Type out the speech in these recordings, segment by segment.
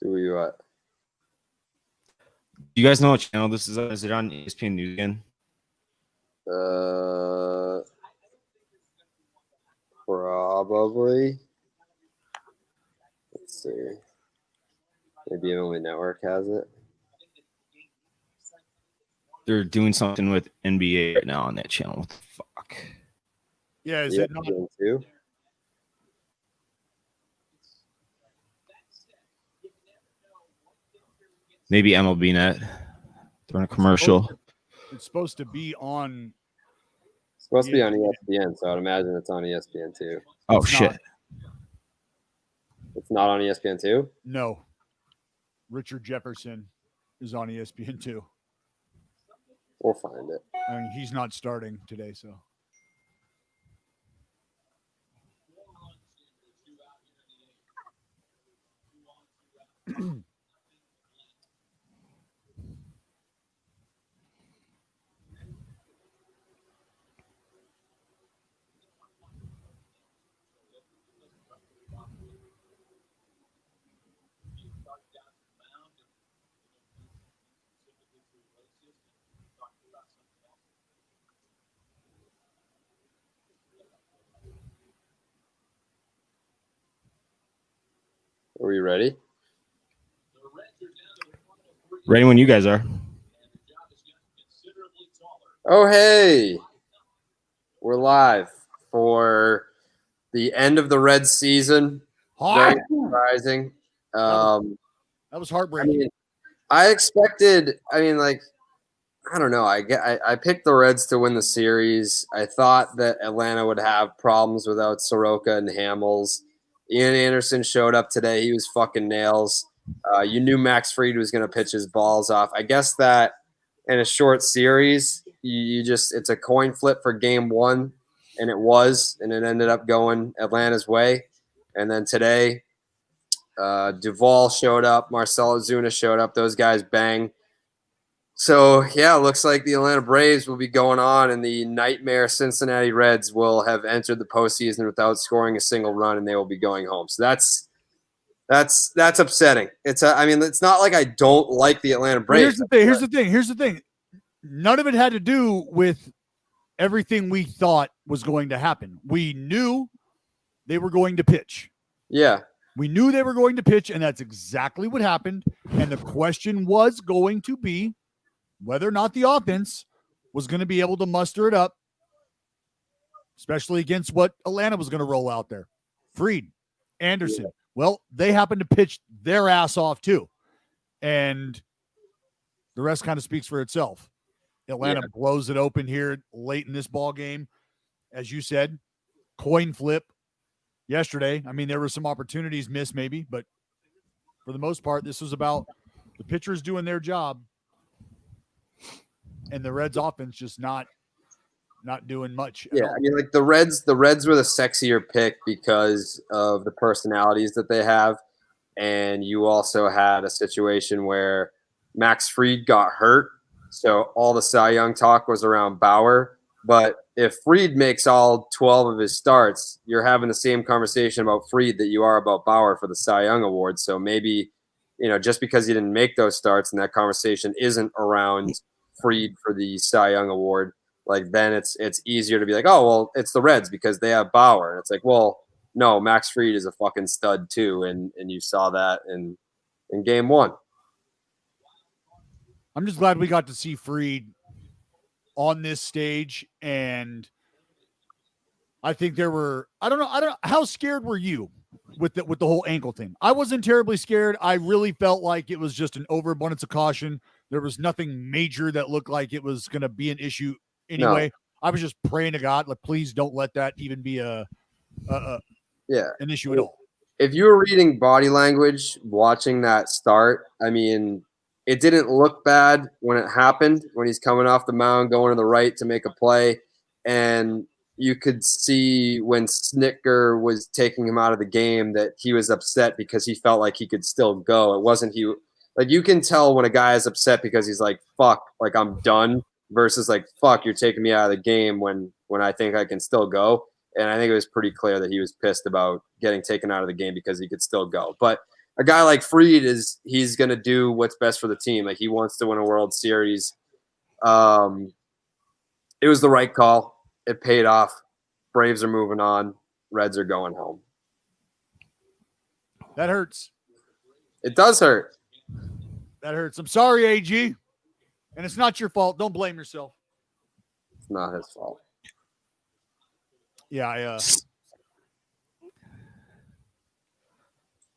Who are you at? Do you guys know what channel this is on? Is it on ESPN News again? Probably. Let's see. Maybe MLB Network has it. They're doing something with NBA right now on that channel. What the fuck? Yeah, is it not? Too? Maybe MLB Net. They're on a commercial. It's supposed to be on. It's supposed to be on ESPN, so I'd imagine it's on ESPN too. Oh, shit. It's not on ESPN too? No. Richard Jefferson is on ESPN too. We'll find it. I mean, he's not starting today, so. Are we ready? Ready when you guys are. Oh, hey. We're live for the end of the Reds season. Very surprising. That was heartbreaking. I expected, I don't know. I picked the Reds to win the series. I thought that Atlanta would have problems without Soroka and Hamels. Ian Anderson showed up today. He was fucking nails. You knew Max Fried was going to pitch his balls off. I guess that in a short series, it's a coin flip for game one, and it ended up going Atlanta's way. And then today, Duvall showed up. Marcell Ozuna showed up. Those guys bang. So, yeah, it looks like the Atlanta Braves will be going on, and the nightmare Cincinnati Reds will have entered the postseason without scoring a single run, and they will be going home. So that's upsetting. It's not like I don't like the Atlanta Braves. Here's the thing. None of it had to do with everything we thought was going to happen. We knew they were going to pitch. Yeah. We knew they were going to pitch, and that's exactly what happened. And the question was going to be whether or not the offense was going to be able to muster it up, especially against what Atlanta was going to roll out there. Fried, Anderson. Yeah. Well, they happened to pitch their ass off too. And the rest kind of speaks for itself. Atlanta blows it open here late in this ball game. As you said, coin flip yesterday. I mean, there were some opportunities missed maybe, but for the most part, this was about the pitchers doing their job and the Reds offense just not doing much. Yeah, I mean, like the Reds were the sexier pick because of the personalities that they have. And you also had a situation where Max Fried got hurt. So all the Cy Young talk was around Bauer. But if Fried makes all 12 of his starts, you're having the same conversation about Fried that you are about Bauer for the Cy Young Award. So maybe, just because he didn't make those starts and that conversation isn't around Fried for the Cy Young Award, like then it's easier to be like, oh, well, it's the Reds because they have Bauer. And it's like, well, no, Max Fried is a fucking stud too. And you saw that in game one. I'm just glad we got to see Fried on this stage. And I think there were, I don't know, how scared were you with the whole ankle thing? I wasn't terribly scared. I really felt like it was just an overabundance of caution. There was nothing major that looked like it was going to be an issue anyway. No. I was just praying to God, like, please don't let that even be an issue at all. If you were reading body language, watching that start, I mean, it didn't look bad when it happened, when he's coming off the mound, going to the right to make a play. And you could see when Snitker was taking him out of the game that he was upset because he felt like he could still go. It wasn't he. Like, you can tell when a guy is upset because he's like, fuck, like I'm done, versus like, fuck, you're taking me out of the game when I think I can still go. And I think it was pretty clear that he was pissed about getting taken out of the game because he could still go. But a guy like Fried he's going to do what's best for the team. Like he wants to win a World Series. It was the right call. It paid off. Braves are moving on. Reds are going home. That hurts. It does hurt. That hurts. I'm sorry, AG. And it's not your fault. Don't blame yourself. It's not his fault. Yeah,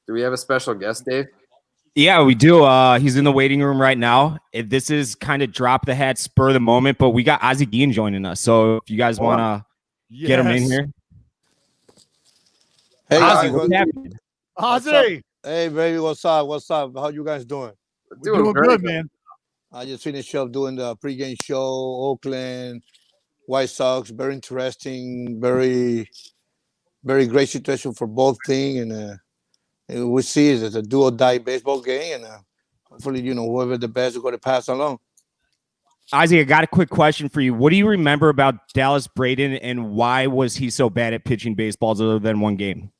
Do we have a special guest, Dave? Yeah, we do. He's in the waiting room right now. This is kind of drop the hat, spur the moment, but we got Ozzie Dean joining us. So if you guys want to get him in here. Hey, Ozzie, guys, what's happening? Ozzie. Hey, baby, what's up? What's up? How you guys doing? We're doing good, man. I just finished up doing the pregame show, Oakland, White Sox. Very interesting, very, very great situation for both teams. And we see it as a do-or-die baseball game. And hopefully, whoever the best is going to pass along. Ozzie, I got a quick question for you. What do you remember about Dallas Braden, and why was he so bad at pitching baseballs other than one game?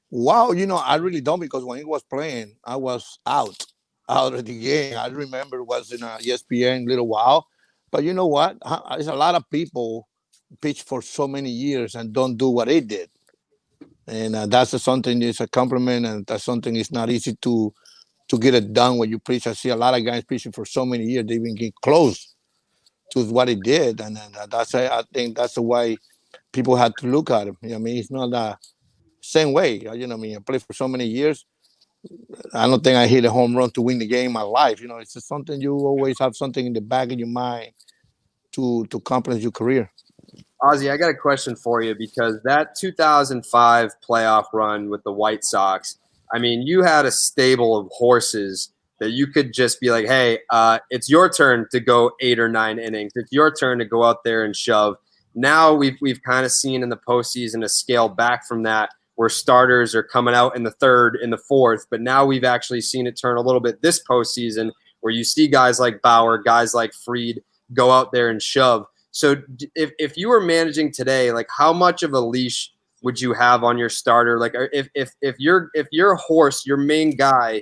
Wow, I really don't, because when he was playing, I was out of the game. I remember it was in ESPN a little while. But you know what? There's a lot of people pitch for so many years and don't do what he did. And that's something that's a compliment, and that's something it's not easy to get it done when you preach. I see a lot of guys pitching for so many years, they even get close to what he did. And I think that's the way people had to look at him. I mean, it's not the same way. I played for so many years. I don't think I hit a home run to win the game in my life. It's just something you always have something in the back of your mind to accomplish your career. Ozzie, I got a question for you, because that 2005 playoff run with the White Sox, I mean, you had a stable of horses that you could just be like, hey, it's your turn to go 8 or 9 innings. It's your turn to go out there and shove. Now we've kind of seen in the postseason a scale back from that, where starters are coming out in the 3rd, in the 4th. But now we've actually seen it turn a little bit this postseason, where you see guys like Bauer, guys like Fried go out there and shove. So if you were managing today, like how much of a leash would you have on your starter? Like if your horse, your main guy,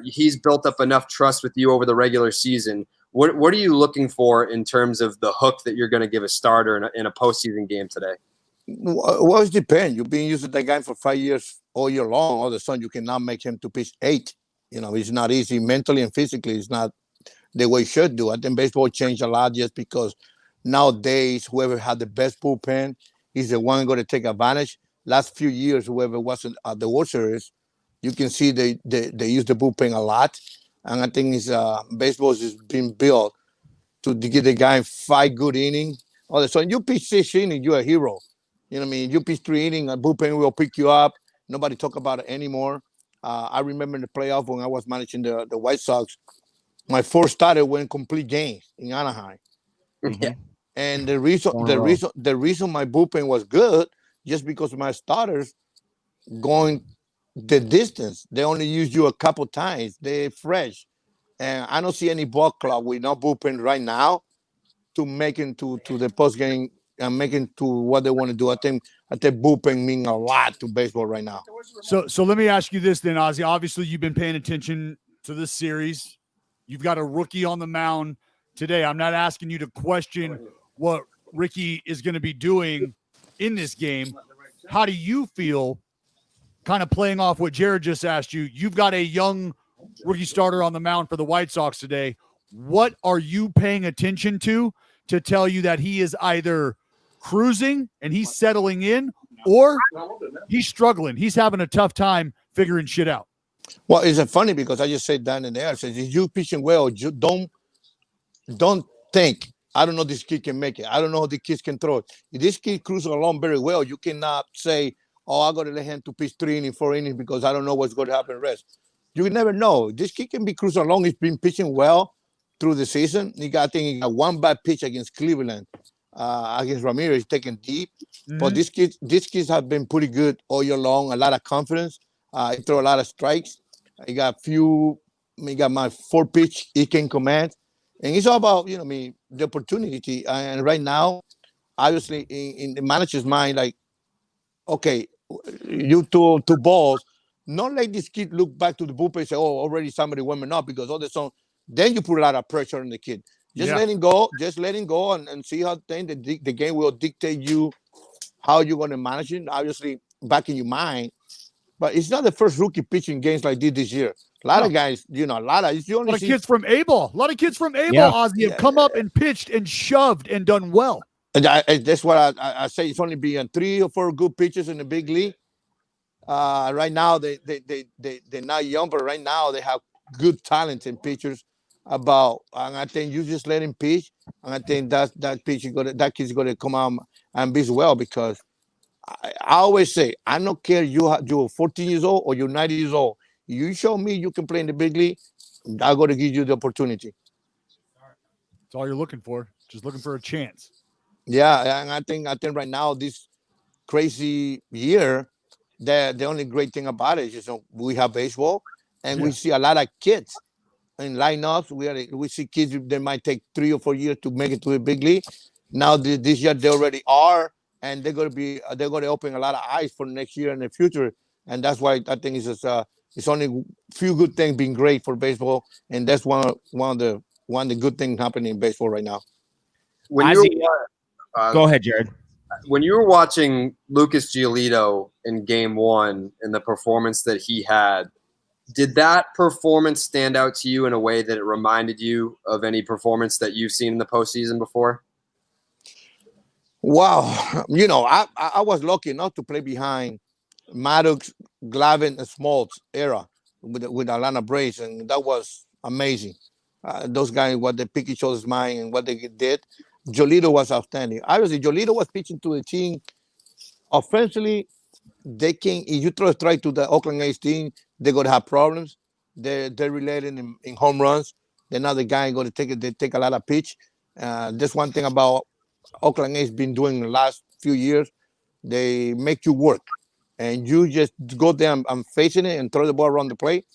he's built up enough trust with you over the regular season, what are you looking for in terms of the hook that you're going to give a starter in a postseason game today? Well, it depends. You've been using that guy for 5 years all year long. All of a sudden, you cannot make him to pitch 8. It's not easy mentally and physically. It's not the way it should do. I think baseball changed a lot just because nowadays, whoever had the best bullpen is the one going to take advantage. Last few years, whoever wasn't at the World Series, you can see they use the bullpen a lot. And I think baseball is being built to get the guy in 5 good innings. All of a sudden, you pitch 6 innings, you're a hero. You pitch 3 innings, a bullpen will pick you up. Nobody talk about it anymore. I remember in the playoff when I was managing the White Sox, my 4th starter went complete games in Anaheim. Yeah. And the reason my bullpen was good, just because my starters going the distance. They only use you a couple times. They're fresh. And I don't see any ball club with no bullpen right now to make it to the post game and make it to what they want to do. I think bullpen mean a lot to baseball right now. So let me ask you this then, Ozzie. Obviously, you've been paying attention to this series. You've got a rookie on the mound today. I'm not asking you to question what Ricky is going to be doing in this game. How do you feel, kind of playing off what Jared just asked you? You've got a young rookie starter on the mound for the White Sox today. What are you paying attention to tell you that he is either cruising and he's settling in, or he's struggling? He's having a tough time figuring shit out. Well, it's funny because I just said down in there, I said, if you pitching well, you don't think, I don't know this kid can make it. I don't know how the kids can throw it. If this kid cruises along very well, you cannot say, oh, I got to let him to pitch 3 innings, 4 innings because I don't know what's going to happen rest. You never know. This kid can be cruising along. He's been pitching well through the season. I think he got 1 bad pitch against Cleveland, against Ramirez, taken deep. Mm-hmm. But these kids have been pretty good all year long. A lot of confidence. He throw a lot of strikes. He got my 4 pitch he can command. And it's all about, the opportunity. And right now, obviously, in the manager's mind, like, okay, you two balls, Not let this kid look back to the bullpen and say, "Oh, already somebody warming up," because all the song. Then you put a lot of pressure on the kid. Just let him go. Just let him go and see how the game will dictate you how you're going to manage it. Obviously, back in your mind. But it's not the first rookie pitching games like this year. A lot of guys, a lot of you only a lot of kids from Able. A lot of kids from Able, Ozzy, have come up and pitched and shoved and done well. And that's what I say. It's only been 3 or 4 good pitchers in the big league. Right now, they're not young, but right now they have good talent in pitchers. And I think you just let him pitch, and I think that kid's gonna come out and pitch well because I always say I don't care you're 14 years old or you're 90 years old. You show me you can play in the big league, I'm gonna give you the opportunity. That's all you're looking for. Just looking for a chance. Yeah, and I think right now this crazy year, the only great thing about it is we have baseball and we see a lot of kids in lineups. We see kids that might take 3 or 4 years to make it to the big league. Now this year they already are, and they're going to open a lot of eyes for next year and the future. And that's why I think it's only few good things being great for baseball, and that's one of the good things happening in baseball right now. Go ahead, Jared. When you were watching Lucas Giolito in Game 1 and the performance that he had, did that performance stand out to you in a way that it reminded you of any performance that you've seen in the postseason before? Wow, I was lucky enough to play behind Maddox, Glavine, and Smoltz era with Atlanta Braves, and that was amazing. Those guys, what they pick each other's mind and what they did. Giolito was outstanding. Obviously, Giolito was pitching to the team offensively. They can, if you throw a strike to the Oakland A's team, they're gonna have problems. They're related in home runs. They're not the guy going to take it. They take a lot of pitch. That's one thing about Oakland A's been doing the last few years. They make you work, and you just go there and facing it and throw the ball around the plate.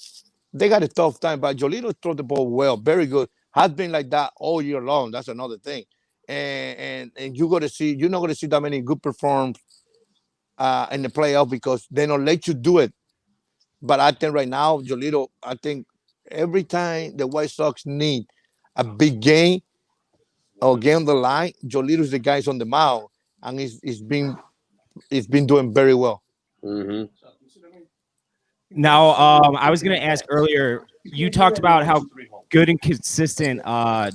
They got a tough time, but Giolito throw the ball well, very good. Has been like that all year long. That's another thing. And you're not going to see that many good performs in the playoff because they don't let you do it. But I think right now, Giolito, I think every time the White Sox need a big game or game on the line, Giolito's the guys on the mound, and it's been doing very well. Mm-hmm. Now, I was going to ask earlier, you talked about how good and consistent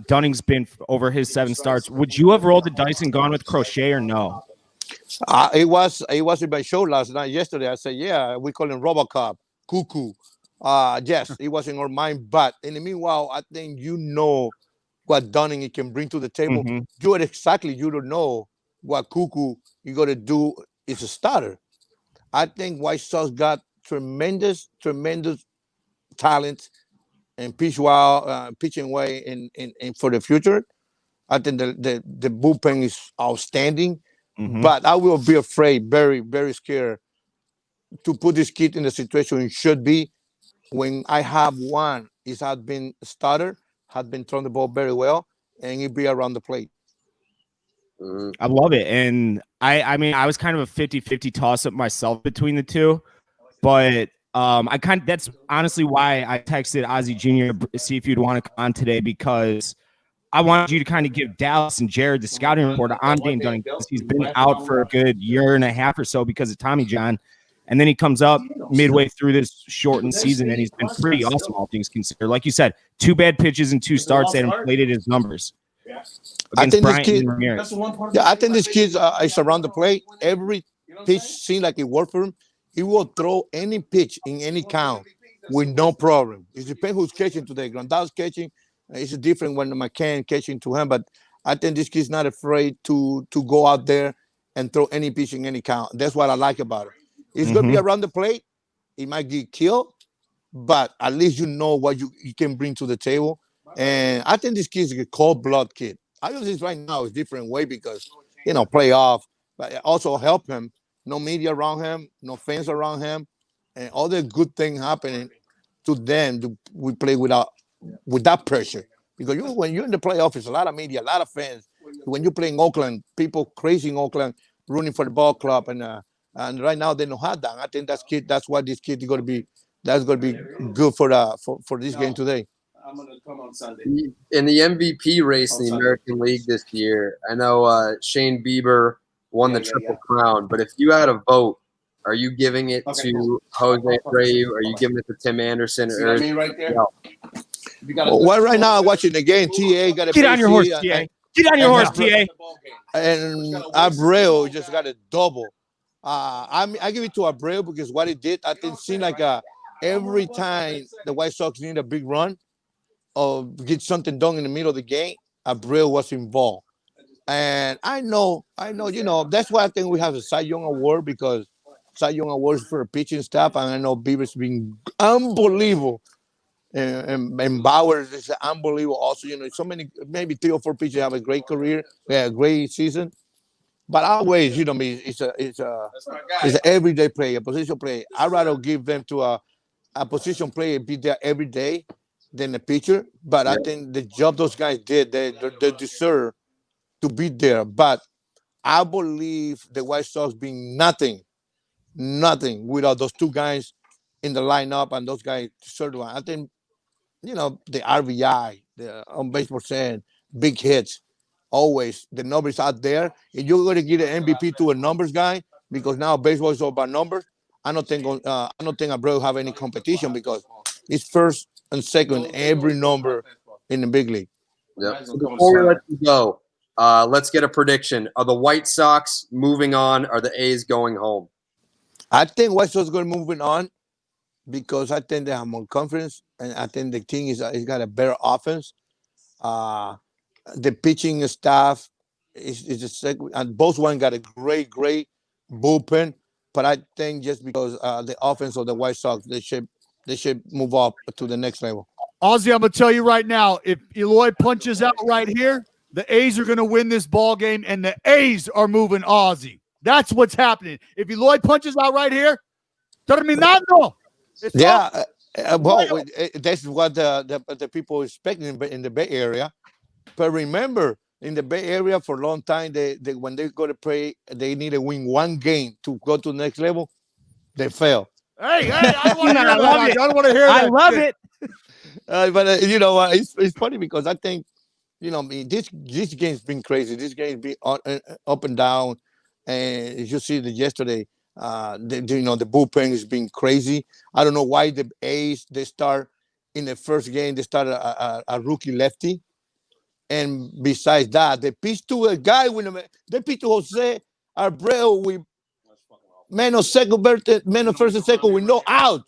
Dunning's been over his 7 starts. Would you have rolled the dice and gone with Crochet or no? It was in my show yesterday. I said, yeah, we call him Robocop, Cuckoo. Yes, it was in our mind. But in the meanwhile, I think what Dunning he can bring to the table. Mm-hmm. You don't know what Cuckoo you got to do is a starter. I think White Sox got tremendous talent and pitching way in for the future. I think the bullpen is outstanding. Mm-hmm. But I will be afraid, very, very scared to put this kid in the situation he should be. When I have one, he's had been a starter, had been throwing the ball very well, and he'll be around the plate. I love it. And I mean, I was kind of a 50-50 toss-up myself between the two. But that's honestly why I texted Ozzy Jr. to see if you'd want to come on today, because I wanted you to kind of give Dallas and Jared the scouting report on Dane Dunning, because he's been out for a good year and a half or so because of Tommy John. And then he comes up midway through this shortened season, and he's been pretty awesome, all things considered. Like you said, 2 bad pitches and 2 starts that inflated his numbers. I think this kid is around the plate. Every pitch seems like it worked for him. He will throw any pitch in any count with no problem. It depends who's catching today. Grandal's catching. It's different when McCann catching to him, but I think this kid's not afraid to go out there and throw any pitch in any count. That's what I like about it. He's going to be around the plate. He might get killed, but at least you know what you can bring to the table. And I think this kid's a cold-blood kid. I know this right now is a different way because, playoff, but it also help him. No media around him, no fans around him, and all the good things happening to them. We play with that pressure, because when you're in the playoff, it's a lot of media, a lot of fans. When you play in Oakland, people crazy in Oakland, rooting for the ball club, and and right now they don't have that. I think that's why this kid is going to be good for this game today. I'm gonna come on Sunday. In the MVP race in the American League this year, I know Shane Bieber won the Triple Crown, but if you had a vote, are you giving it to Jose Abreu? Are you giving it to Tim Anderson? See what I mean right there? Well, right now I'm watching the game. TA got a Get on your horse, TA. Get on your horse, TA. And Abreu just got a double. I give it to Abreu because what he did, I think, seemed like every time the White Sox need a big run or get something done in the middle of the game, Abreu was involved. And I know, that's why I think we have a Cy Young Award, because Cy Young Awards for the pitching staff, and I know Bieber's been unbelievable. And Bowers is unbelievable also. So many, maybe 3 or 4 pitchers have a great career, a great season. But always, it's an everyday play, a position play. I'd rather give them to a position player, be there every day, than a pitcher. But I think the job those guys did, they deserve to be there. But I believe the White Sox being nothing without those 2 guys in the lineup, and those guys deserve one. I think, the RBI, the on base percent, big hits, always the numbers out there. If you're going to give an MVP to a numbers guy, because now baseball is all about numbers, I don't think Abreu have any competition, because he's first and second every number in the big league. Yep. So before we let you go, let's get a prediction. Are the White Sox moving on? Are the A's going home? I think White Sox going moving on, because I think they have more confidence, and I think the team is got a better offense. The pitching staff is a second, and both one got a great bullpen. But I think just because the offense of the White Sox, they should move up to the next level. Ozzy, I'm gonna tell you right now, if Eloy punches out right here, the A's are gonna win this ball game, and the A's are moving Ozzy. That's what's happening. If Eloy punches out right here, terminando. Yeah, well, that's what the people expect in the Bay Area. But remember, in the Bay Area for a long time, they when they go to play, they need to win 1 game to go to the next level. They fail. Hey, I don't want to hear that. I don't want to hear that. I love it. But it's funny, because I think, this game's been crazy. This game's been up and down. And you see that yesterday, the bullpen has been crazy. I don't know why the A's, they start in the first game, they start a rookie lefty. And besides that, they pitch to a guy they pitch to Jose Abreu with menos first and second with no out.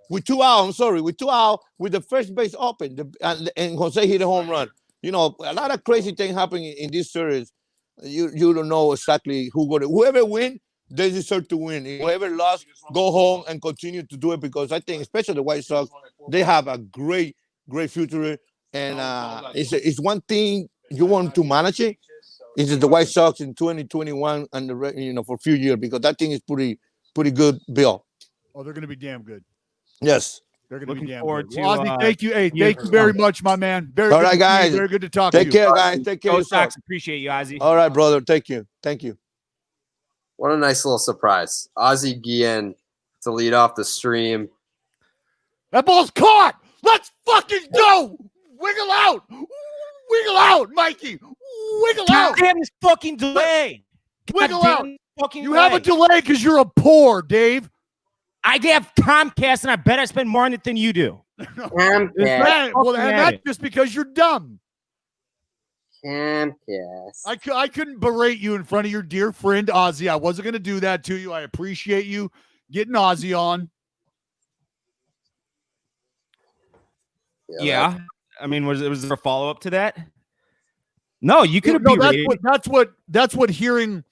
With 2 out, with 2 out, with the first base open, and Jose hit a home run. A lot of crazy things happening in this series. You don't know exactly whoever win, they deserve to win. Whoever lost, go home and continue to do it, because I think, especially the White Sox, they have a great future. And it's one thing you want to manage it. It's the White Sox in 2021 and for a few years, because that thing is pretty good, Bill. Oh, they're going to be damn good. Yes. They're going to be damn forward good. to, Well, Ozzy, thank you. Hey, thank you very much, my man. All right, guys. Very good to talk to you. Take care, guys. Take care. Go Sox. Appreciate you, Ozzy. All right, brother. Thank you. What a nice little surprise. Ozzy Guillen to lead off the stream. That ball's caught. Let's fucking go. Wiggle out, Mikey. Wiggle out. Damn this fucking delay. Wiggle out. You have a delay because you're a poor, Dave. I have Comcast, and I bet I spend more on it than you do. Comcast. Well, and that's just because you're dumb. Comcast. I couldn't berate you in front of your dear friend Ozzy. I wasn't going to do that to you. I appreciate you getting Ozzy on. Yeah. I mean, was there a follow up to that? No, you could have been. That's what hearing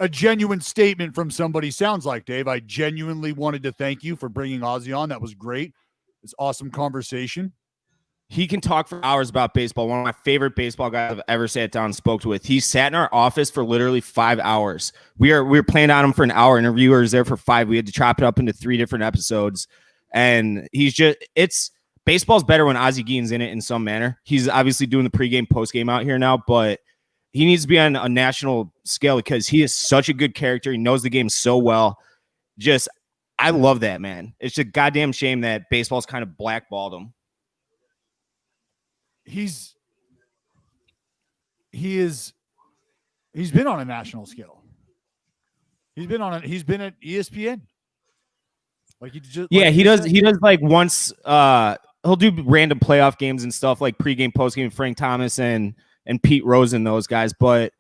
a genuine statement from somebody sounds like, Dave. I genuinely wanted to thank you for bringing Ozzy on. That was great. It's awesome conversation. He can talk for hours about baseball. One of my favorite baseball guys I've ever sat down and spoke with. He sat in our office for literally 5 hours. We were planning on him for an hour. Interviewer was there for 5. We had to chop it up into 3 different episodes. And baseball's better when Ozzy Guillen's in it in some manner. He's obviously doing the pregame, postgame out here now, but he needs to be on a national scale because he is such a good character. He knows the game so well. Just, I love that, man. It's a goddamn shame that baseball's kind of blackballed him. He's been on a national scale. He's been at ESPN. Like he does like once he'll do random playoff games and stuff like pregame, postgame, Frank Thomas and Pete Rose and those guys. But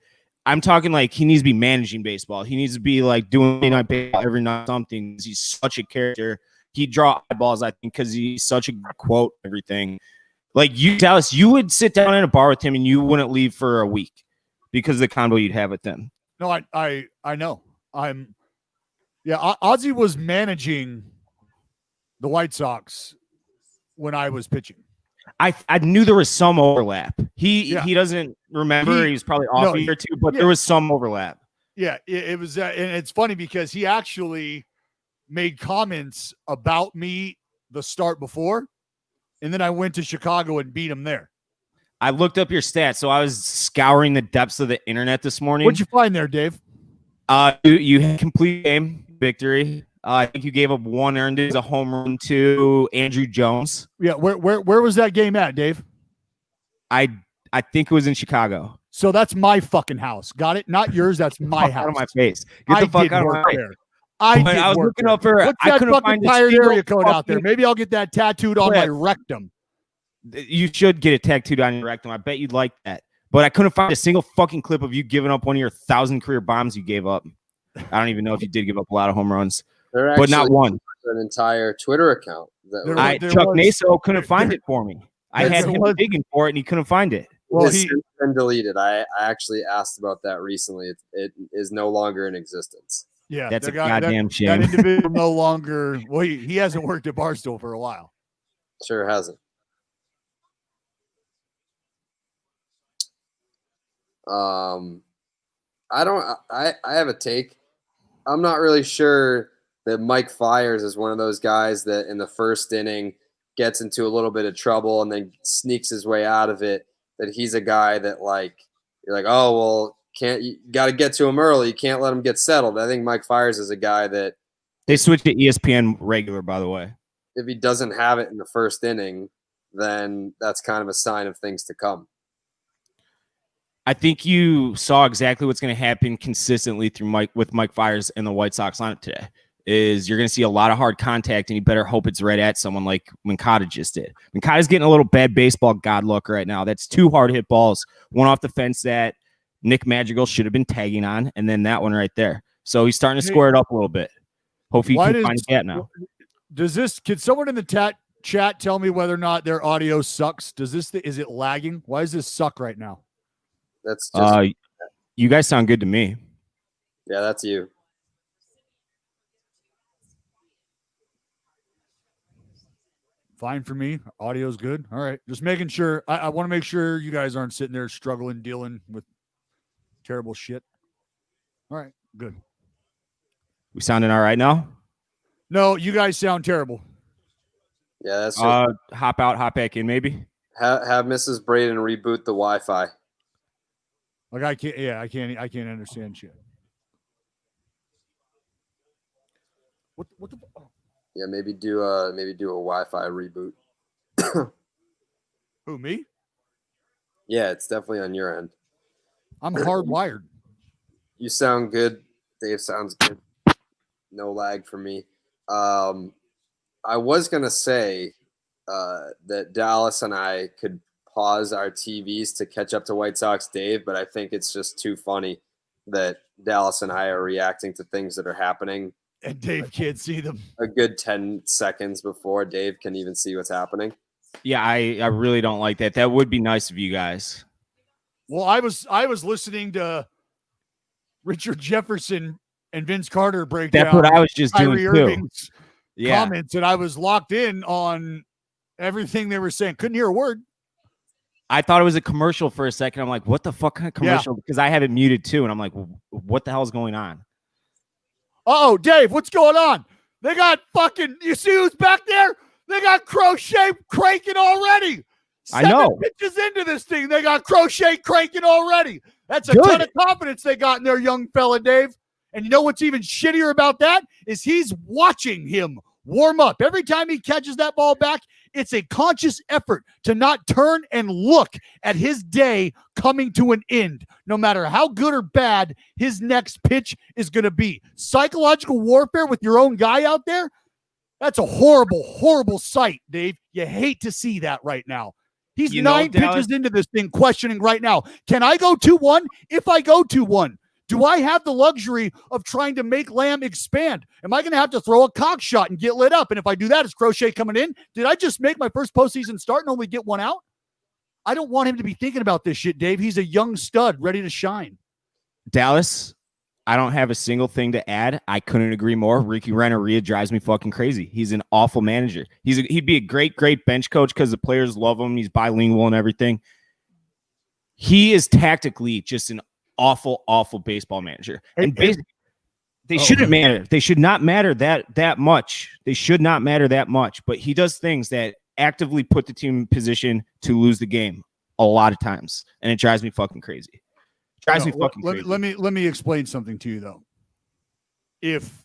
I'm talking like he needs to be managing baseball. He needs to be like doing night baseball every night something. He's such a character. He'd draw eyeballs, I think, because he's such a good quote, everything. Like you, Dallas, you would sit down in a bar with him and you wouldn't leave for a week because of the combo you'd have with them. No, I know. Ozzy was managing the White Sox when I was pitching. I knew there was some overlap. He doesn't remember. He was probably off a year or two, but there was some overlap. Yeah, it was, and it's funny because he actually made comments about me the start before, and then I went to Chicago and beat him there. I looked up your stats, so I was scouring the depths of the internet this morning. What'd you find there, Dave? You had complete game victory. I think you gave up one earned as a home run to Andrew Jones. Yeah, where was that game at, Dave? I think it was in Chicago. So that's my fucking house. Got it? Not yours. That's my house. Out of my face. Get the fuck out of my face. I was looking up for. What's that fucking pirate area code out there? Maybe I'll get that tattooed on my rectum. You should get it tattooed on your rectum. I bet you'd like that. But I couldn't find a single fucking clip of you giving up one of your 1,000 career bombs you gave up. I don't even know if you did give up a lot of home runs, but not one. An entire Twitter account. Chuck Naso couldn't find it for me. I had him digging for it, and he couldn't find it. Well, it's been deleted. I actually asked about that recently. It is no longer in existence. Yeah, that's a goddamn shame. That individual no longer. Well, he hasn't worked at Barstool for a while. Sure hasn't. I have a take. I'm not really sure that Mike Fiers is one of those guys that in the first inning gets into a little bit of trouble and then sneaks his way out of it. That he's a guy that like you're like, oh well, you got to get to him early. You can't let him get settled. I think Mike Fiers is a guy that they switched to ESPN regular, by the way. If he doesn't have it in the first inning, then that's kind of a sign of things to come. I think you saw exactly what's going to happen consistently with Mike Fiers and the White Sox lineup today. Is you're going to see a lot of hard contact, and you better hope it's right at someone like Moncada just did. Moncada's getting a little bad baseball god luck right now. That's two hard hit balls, one off the fence that Nick Madrigal should have been tagging on, and then that one right there. So he's starting to square it up a little bit. Hopefully he can find a gap now. Can someone in the chat tell me whether or not their audio sucks? Is it lagging? Why does this suck right now? That's just you guys sound good to me. Yeah, that's you. Fine for me. Audio's good. All right. Just making sure. I want to make sure you guys aren't sitting there struggling, dealing with terrible shit. All right. Good. We sounding all right now? No, you guys sound terrible. Yeah, that's hop out, hop back in, maybe. Have Mrs. Braden reboot the Wi-Fi. Like I can't understand shit. What the? Oh. Yeah, maybe do a Wi-Fi reboot. Who, me? Yeah, it's definitely on your end. I'm hardwired. You sound good. Dave sounds good. No lag for me. I was gonna say that Dallas and I could pause our TVs to catch up to White Sox Dave, but I think it's just too funny that Dallas and I are reacting to things that are happening. And Dave can't see them. A good 10 seconds before Dave can even see what's happening. Yeah, I really don't like that. That would be nice of you guys. Well, I was listening to Richard Jefferson and Vince Carter break down. That's what I was just doing too. Irving's comments, and I was locked in on everything they were saying. Couldn't hear a word. I thought it was a commercial for a second. I'm like, what the fuck kind of commercial? Yeah. Because I have it muted too. And I'm like, what the hell is going on? Oh, Dave, what's going on? They got fucking, you see who's back there? They got Crochet cranking already. 7 I know. pitches into this thing. They got Crochet cranking already. That's a ton of confidence they got in their young fella, Dave. And you know what's even shittier about that is he's watching him warm up. Every time he catches that ball back, it's a conscious effort to not turn and look at his day coming to an end. No matter how good or bad his next pitch is going to be. Psychological warfare with your own guy out there, that's a horrible, horrible sight, Dave. You hate to see that right now. He's 9 pitches into this thing questioning right now. Can I go 2-1? If I go 2-1, do I have the luxury of trying to make Lamb expand? Am I going to have to throw a cock shot and get lit up? And if I do that, is Crochet coming in? Did I just make my first postseason start and only get one out? I don't want him to be thinking about this shit, Dave. He's a young stud ready to shine. Dallas, I don't have a single thing to add. I couldn't agree more. Ricky Renteria drives me fucking crazy. He's an awful manager. He'd be a great, great bench coach because the players love him. He's bilingual and everything. He is tactically just an awful, awful baseball manager. And basically, they shouldn't matter. They should not matter that much. They should not matter that much. But he does things that actively put the team in position to lose the game a lot of times. And it drives me fucking crazy. Crazy. Let me explain something to you, though. If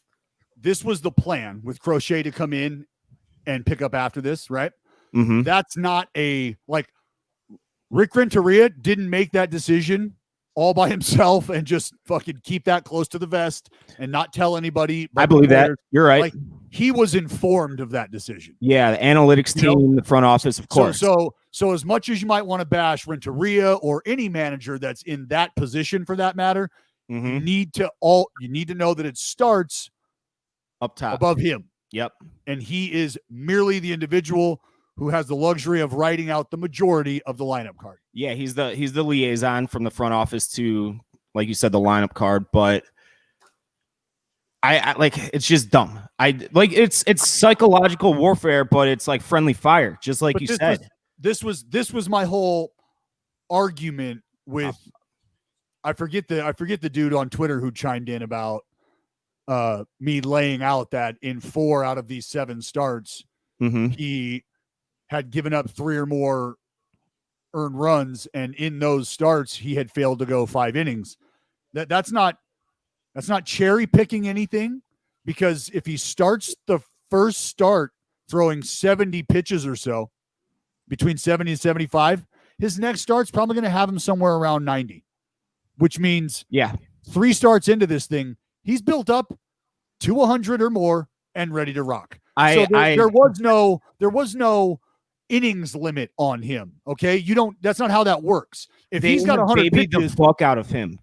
this was the plan with Crochet to come in and pick up after this, right? Mm-hmm. That's not Rick Renteria didn't make that decision all by himself and just fucking keep that close to the vest and not tell anybody. I believe that. You're right. He was informed of that decision. Yeah, the analytics team, the front office, of course. So as much as you might want to bash Renteria or any manager that's in that position for that matter, you need to know that it starts up top above him. Yep. And he is merely the individual who has the luxury of writing out the majority of the lineup card. Yeah, he's the liaison from the front office to, like you said, the lineup card. But I like, it's just dumb. It's psychological warfare, but it's like friendly fire, just like you said. This was my whole argument with. I forget the dude on Twitter who chimed in about me laying out that in 4 out of these 7 starts, he had given up 3 or more earned runs, and in those starts he had failed to go 5 innings. That's not cherry picking anything, because if he starts the first start throwing 70 pitches or so, between 70 and 75, his next start's probably going to have him somewhere around 90, which means 3 starts into this thing, he's built up to 100 or more and ready to rock. There was no innings limit on him. Okay. That's not how that works. If he's got 100 pitches, the fuck out of him.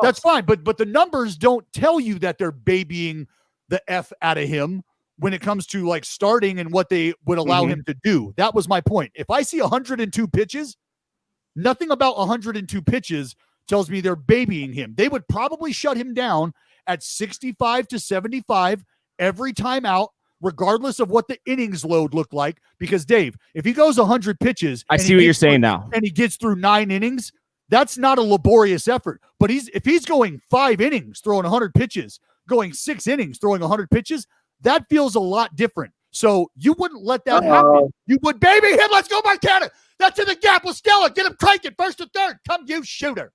That's fine. But the numbers don't tell you that they're babying the F out of him when it comes to like starting and what they would allow him to do. That was my point. If I see 102 pitches, nothing about 102 pitches tells me they're babying him. They would probably shut him down at 65 to 75 every time out, regardless of what the innings load looked like. Because Dave, if he goes 100 pitches, I see what you're saying now, and he gets through 9 innings, that's not a laborious effort. But if he's going 5 innings, throwing 100 pitches, going 6 innings, throwing 100 pitches, that feels a lot different. So you wouldn't let that happen. You would baby him. Let's go, Montana. That's in the gap with Stella. Get him cranking first and third. Come, you shooter.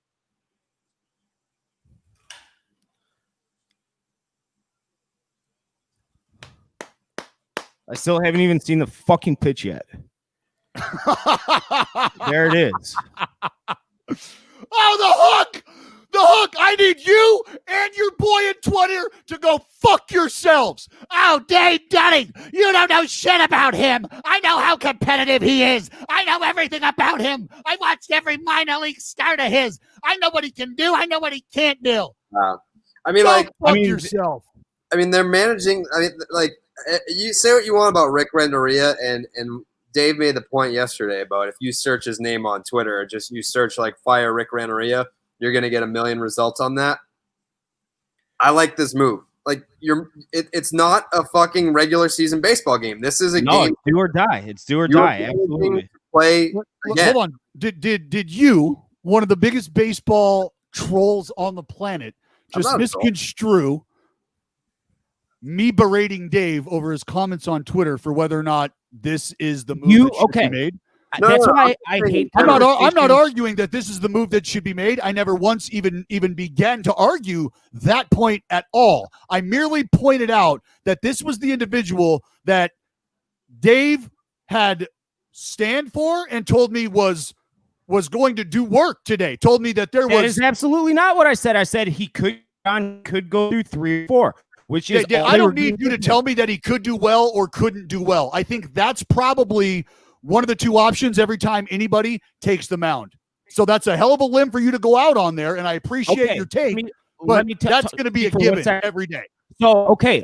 I still haven't even seen the fucking pitch yet. There it is. Oh, the hook! The hook! I need you and your boy in Twitter to go fuck yourselves. Oh, Dave Dunning, you don't know shit about him. I know how competitive he is. I know everything about him. I watched every minor league start of his. I know what he can do. I know what he can't do. Fuck yourself. I mean, they're managing. I mean, like, you say what you want about Rick Renteria, and Dave made the point yesterday about if you search his name on Twitter, just you search like fire Rick Renteria, you're going to get 1 million results on that. I like this move. Like it's not a fucking regular season baseball game. This is a game. It's do or die. It's do or die. Absolutely. Play again. Hold on. Did you, one of the biggest baseball trolls on the planet, just misconstrue me berating Dave over his comments on Twitter for whether or not this is the move that should be made? That's why I hate. I'm not arguing that this is the move that should be made. I never once even began to argue that point at all. I merely pointed out that this was the individual that Dave had stand for and told me was going to do work today. Told me that there was. That is absolutely not what I said. I said he could go through 3 or 4. Which is I don't need you to tell me that he could do well or couldn't do well. I think that's probably one of the 2 options every time anybody takes the mound. So that's a hell of a limb for you to go out on there, and I appreciate your take. But that's going to be a given every day. So okay,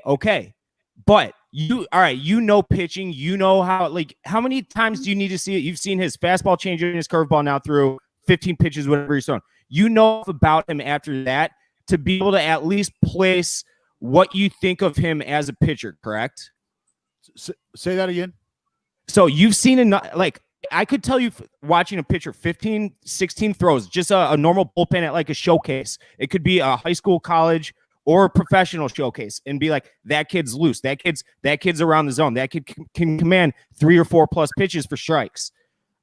but you know pitching, you know how many times do you need to see it? You've seen his fastball change and his curveball now through 15 pitches, whatever he's throwing. You know about him after that to be able to at least place what you think of him as a pitcher, correct? Say that again. So you've seen enough, I could tell you watching a pitcher 15, 16 throws, just a normal bullpen at like a showcase. It could be a high school, college, or a professional showcase and be like, that kid's loose. That kid's around the zone. That kid can command 3 or 4 plus pitches for strikes.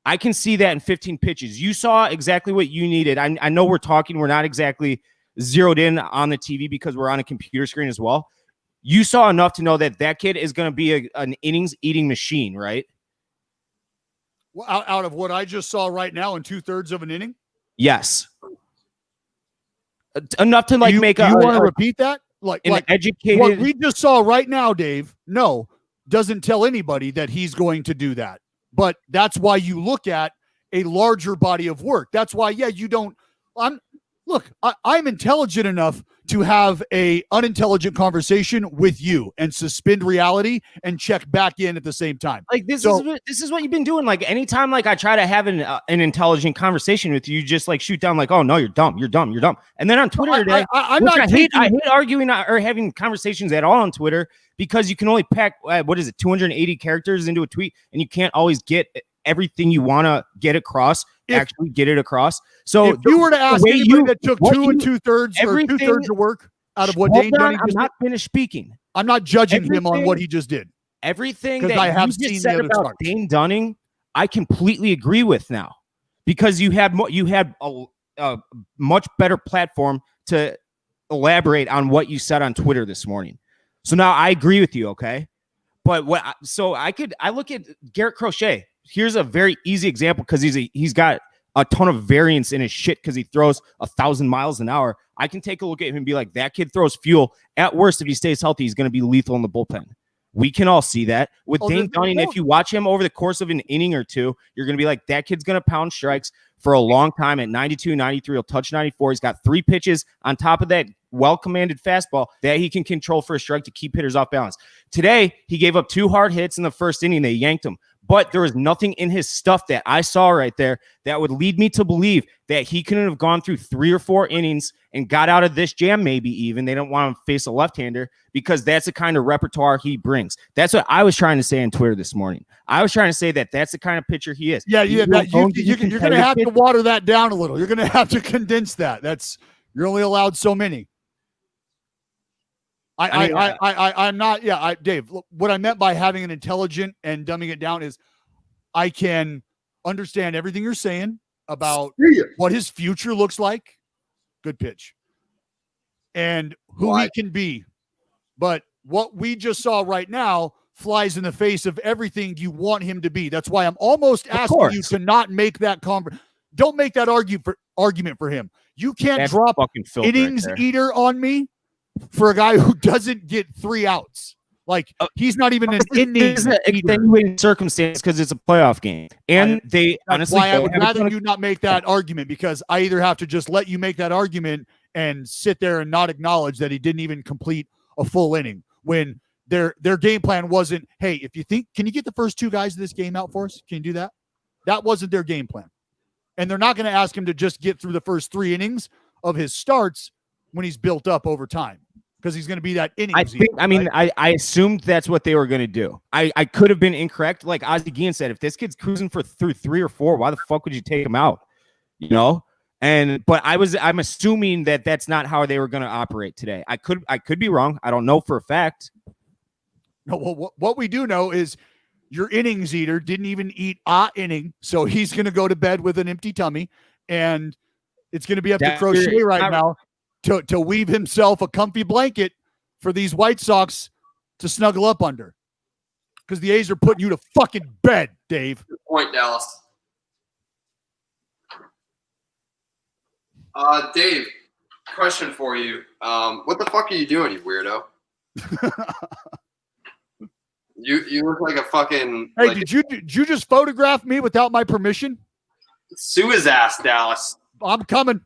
I can see that in 15 pitches. You saw exactly what you needed. I know we're not exactly zeroed in on the TV because we're on a computer screen as well. You saw enough to know that kid is going to be an innings eating machine, right? Well, out of what I just saw right now in 2/3 of an inning? Yes. Enough to make you want to repeat that? Like educated. What we just saw right now, Dave, doesn't tell anybody that he's going to do that. But that's why you look at a larger body of work. That's why, you don't. I'm intelligent enough to have a unintelligent conversation with you and suspend reality and check back in at the same time. This is what you've been doing. Anytime I try to have an intelligent conversation with you, just shoot down oh no, you're dumb. And then on Twitter today, I hate arguing or having conversations at all on Twitter because you can only pack 280 characters into a tweet, and you can't always get everything you want to get across. Get it across. So if you were to ask anybody that took 2 2/3 or 2/3 of work out of what Dane Dunning I'm not finished speaking. I'm not judging him on what he just did. Everything that I have you just said about Dane Dunning, I completely agree with now, because you had a much better platform to elaborate on what you said on Twitter this morning. So now I agree with you, okay? But I look at Garrett Crochet. Here's a very easy example because he's got a ton of variance in his shit because he throws 1,000 miles an hour. I can take a look at him and be like, that kid throws fuel. At worst, if he stays healthy, he's going to be lethal in the bullpen. We can all see that. With Dane Dunning, if you watch him over the course of an inning or two, you're going to be like, that kid's going to pound strikes for a long time at 92, 93. He'll touch 94. He's got 3 pitches on top of that well-commanded fastball that he can control for a strike to keep hitters off balance. Today, he gave up 2 hard hits in the first inning. They yanked him. But there was nothing in his stuff that I saw right there that would lead me to believe that he couldn't have gone through 3 or 4 innings and got out of this jam, maybe even. They don't want him to face a left-hander because that's the kind of repertoire he brings. That's what I was trying to say on Twitter this morning. I was trying to say that that's the kind of pitcher he is. Yeah, you're going to have to water that down a little. You're going to have to condense that. You're only allowed so many. I'm not. Yeah, Dave. Look, what I meant by having an intelligent and dumbing it down is, I can understand everything you're saying about what his future looks like. Good pitch, and who he can be. But what we just saw right now flies in the face of everything you want him to be. That's why I'm almost asking you to not make that Don't make that argument for him. You can't drop innings eater on me for a guy who doesn't get 3 outs. He's not even an innings eater. Extenuating circumstance because it's a playoff game. And that's why I would rather you not make that argument, because I either have to just let you make that argument and sit there and not acknowledge that he didn't even complete a full inning when their game plan wasn't, hey, if you think, can you get the first 2 guys of this game out for us? Can you do that? That wasn't their game plan. And they're not going to ask him to just get through the first 3 innings of his starts when he's built up over time, because he's going to be that inning. I assumed that's what they were going to do. I could have been incorrect. Like Ozzie Guillen said, if this kid's cruising through 3 or 4, why the fuck would you take him out? But I'm assuming that that's not how they were going to operate today. I could be wrong. I don't know for a fact. No, well, what we do know is Your innings eater didn't even eat a inning, so he's going to go to bed with an empty tummy, and it's going to be up to Crochet right now to weave himself a comfy blanket for these White Sox to snuggle up under, because the A's are putting you to fucking bed, Dave. Good point, Dallas. Dave, question for you. What the fuck are you doing, you weirdo? You look like a fucking. Hey, like did you just photograph me without my permission? Sue his ass, Dallas. I'm coming.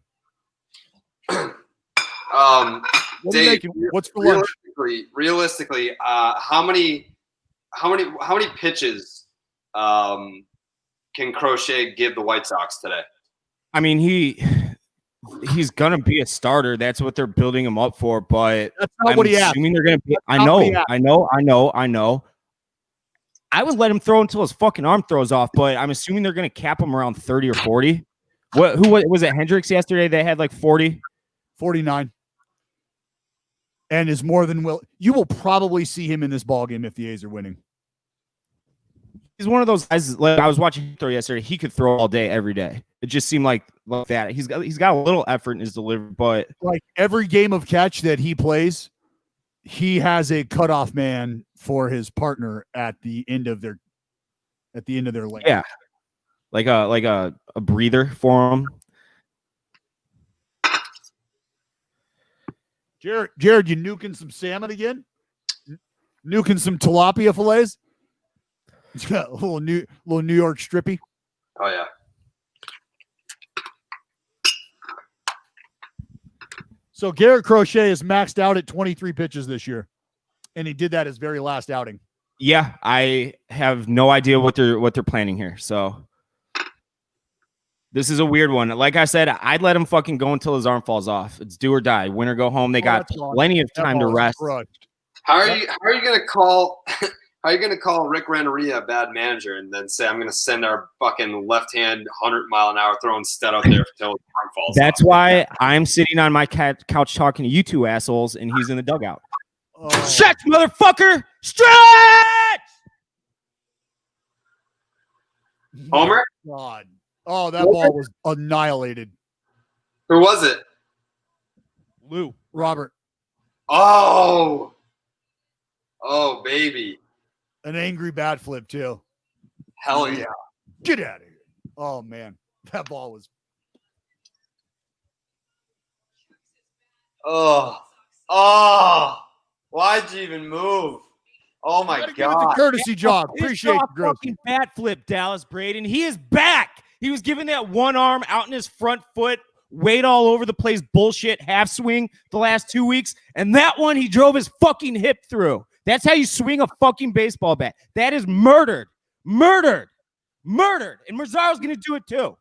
What What are you making? What's for lunch? Realistically, how many pitches can Crochet give the White Sox today? I mean, he's gonna be a starter. That's what they're building him up for. But that's not what he asked. They're gonna be. I know. I would let him throw until his fucking arm throws off, but I'm assuming they're gonna cap him around 30 or 40. Who was it? Hendricks yesterday? They had like 40, 49, and is more than will. You will probably see him in this ball game if the A's are winning. He's one of those guys. Like, I was watching him throw yesterday. He could throw all day, every day. It just seemed like that. He's got a little effort in his delivery, but like every game of catch that he plays, he has a cutoff man for his partner at the end of their lane. Yeah, like a breather for him. Jared, you nuking some salmon again? Nuking some tilapia fillets? It's got a little New York strippy. Oh yeah. So Garrett Crochet is maxed out at 23 pitches this year, and he did that his very last outing. Yeah, I have no idea what they're planning here. So this is a weird one. Like I said, I'd let him fucking go until his arm falls off. It's do or die, win or go home. They got plenty of time to rest. How are you gonna call? How are you going to call Rick Renneria a bad manager and then say, I'm going to send our fucking left-hand 100-mile-an-hour throw instead out there until his arm falls That's off? why I'm sitting on my couch talking to you two assholes, and he's in the dugout. Oh. Stretch, motherfucker! Stretch! Homer? God. Oh, that ball was annihilated. Who was it? Lou. Robert. Oh, baby. An angry bat flip, too. Hell yeah. Get out of here. Oh, man. That ball was. Why'd you even move? Oh, my God. Give it the courtesy jog. Appreciate it, Gross. Fucking bat flip, Dallas Braden. He is back. He was giving that one arm out in his front foot, weight all over the place, bullshit, half swing the last 2 weeks. And that one, he drove his fucking hip through. That's how you swing a fucking baseball bat. That is murdered. Murdered. And Mazzaro's going to do it too.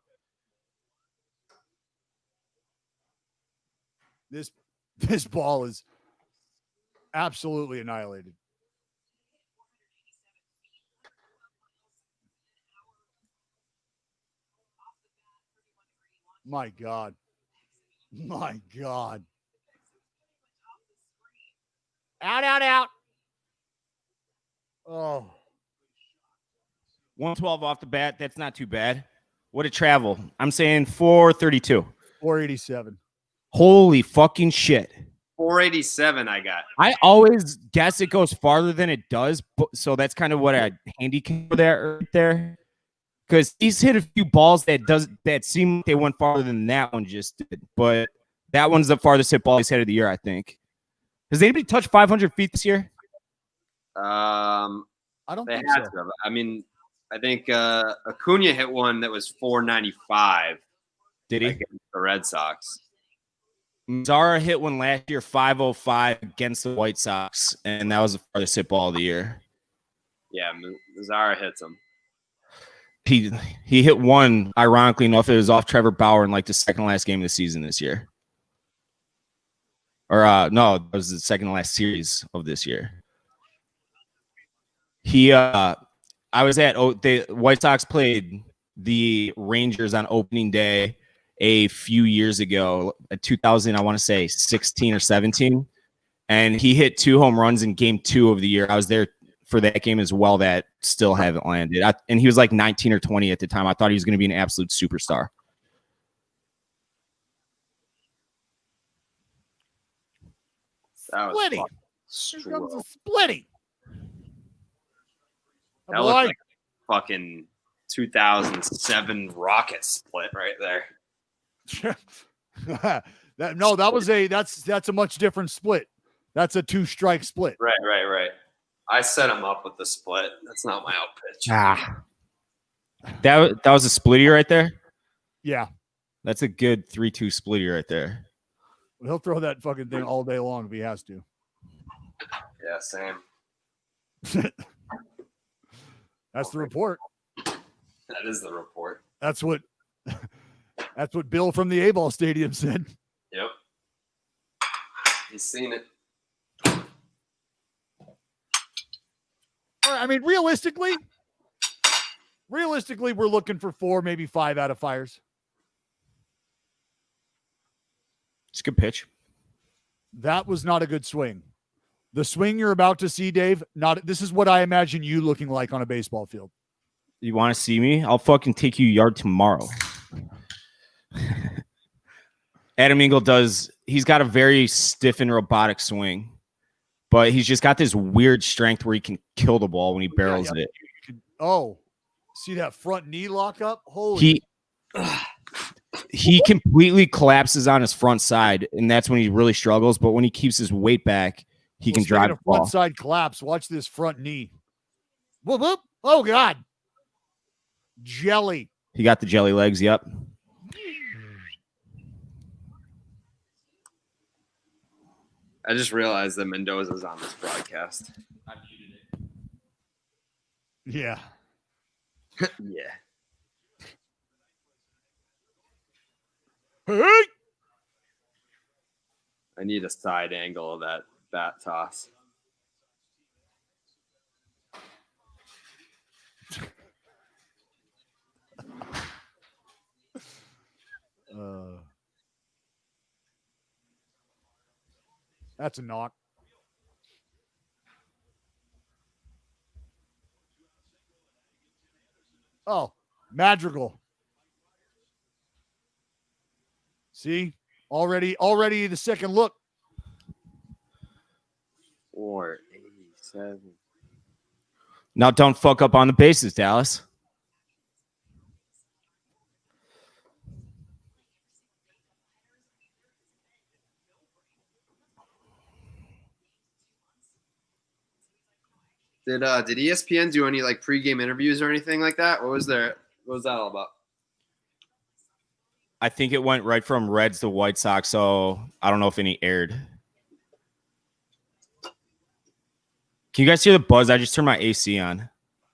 This ball is absolutely annihilated. My God. Out. Oh. 112 off the bat. That's not too bad. What a travel. I'm saying 432. 487. Holy fucking shit. 487 I got. I always guess it goes farther than it does. So that's kind of what I handicap there. Because he's hit a few balls that seem like they went farther than that one just did. But that one's the farthest hit ball he's hit of the year, I think. Has anybody touched 500 feet this year? I don't think so. I mean, I think Acuna hit one that was 495. Did he? Against the Red Sox. Zara hit one last year, 505 against the White Sox, and that was the farthest hit ball of the year. Yeah, Zara hits him. He hit one, ironically enough, it was off Trevor Bauer in like the second last game of the season this year. Or no, it was the second to last series of this year. I was at the White Sox played the Rangers on opening day a few years ago, 2000, I want to say 16 or 17, and he hit 2 home runs in game 2 of the year. I was there for that game as well that still haven't landed. And he was like 19 or 20 at the time. I thought he was going to be an absolute superstar. That was Splitty. fucking Here comes slow. a splitty. That looked like a fucking 2007 rocket split right there. That's a much different split. That's a 2-strike split. Right. I set him up with the split. That's not my out pitch. That was a splitty right there. Yeah. That's a good 3-2 splitty right there. He'll throw that fucking thing all day long if he has to. Yeah, same. That's the report. That is the report. That's what Bill from the A-ball stadium said. Yep. He's seen it. I mean, realistically, we're looking for 4, maybe 5 out of fires. It's a good pitch. That was not a good swing. The swing you're about to see, Dave, this is what I imagine you looking like on a baseball field. You want to see me? I'll fucking take you yard tomorrow. Adam Engel he's got a very stiff and robotic swing, but he's just got this weird strength where he can kill the ball when he barrels it. Oh, see that front knee lock up? Holy. He completely collapses on his front side, and that's when he really struggles. But when he keeps his weight back, he can drive the ball. Front side collapse. Watch this front knee. Whoop, whoop. Oh, God. Jelly. He got the jelly legs. Yep. I just realized that Mendoza's on this broadcast. I muted it. Yeah. Yeah. Hey! I need a side angle of that bat toss. That's a knock. Oh, Madrigal. See? Already the second look. 487. Now don't fuck up on the bases, Dallas. Did ESPN do any like pregame interviews or anything like that? What was that all about? I think it went right from Reds to White Sox, so I don't know if any aired. Can you guys hear the buzz? I just turned my AC on.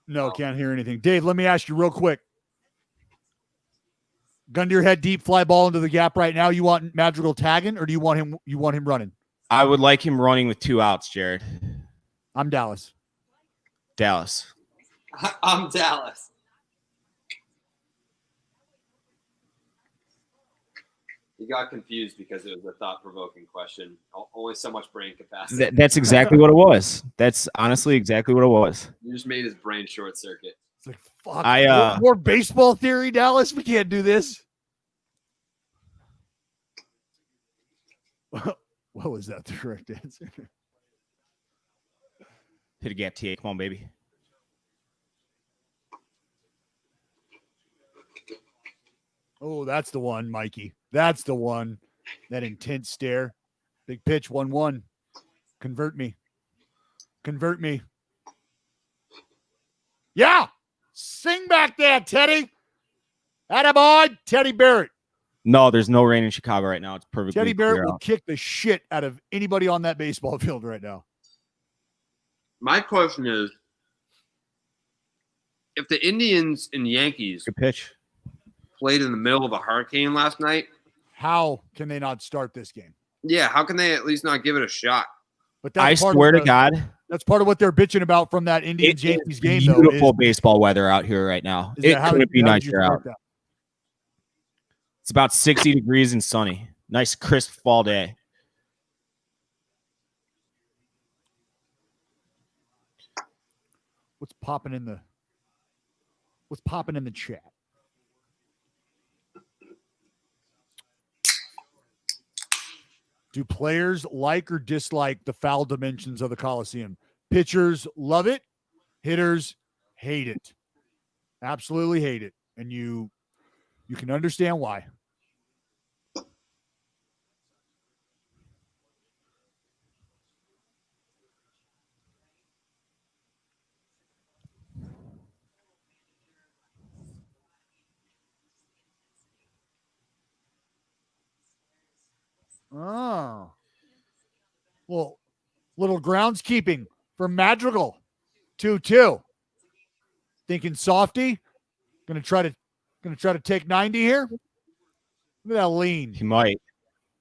No, can't hear anything. Dave, let me ask you real quick. Gun to your head, deep fly ball into the gap right now. You want Madrigal tagging, or do you want him running? I would like him running with 2 outs, Jared. I'm Dallas. Dallas. I'm Dallas. You got confused because it was a thought-provoking question. Only so much brain capacity. That's exactly what it was. That's honestly exactly what it was. You just made his brain short circuit. It's like, fuck. More baseball theory, Dallas. We can't do this. What was that the correct answer? Hit a gap, TA. Come on, baby. Oh, that's the one, Mikey. That's the one. That intense stare. Big pitch, 1-1. Convert me. Yeah. Sing back there, Teddy. Attaboy, Teddy Barrett. No, there's no rain in Chicago right now. It's perfectly Teddy Barrett will out. kick the shit out of anybody on that baseball field right now. My question is, if the Indians and Yankees Good pitch. played in the middle of a hurricane last night, how can they not start this game? Yeah, how can they at least not give it a shot? But I swear to God, that's part of what they're bitching about from that Indians Yankees game. Beautiful baseball weather out here right now. It couldn't be nicer out. It's about 60 degrees and sunny. Nice crisp fall day. What's popping in the chat? Do players like or dislike the foul dimensions of the Coliseum? Pitchers love it. Hitters hate it. Absolutely hate it. And you can understand why. Oh. Well, little groundskeeping for Madrigal. 2-2. Thinking softy. Gonna try to take 90 here. Look at that lean. He might.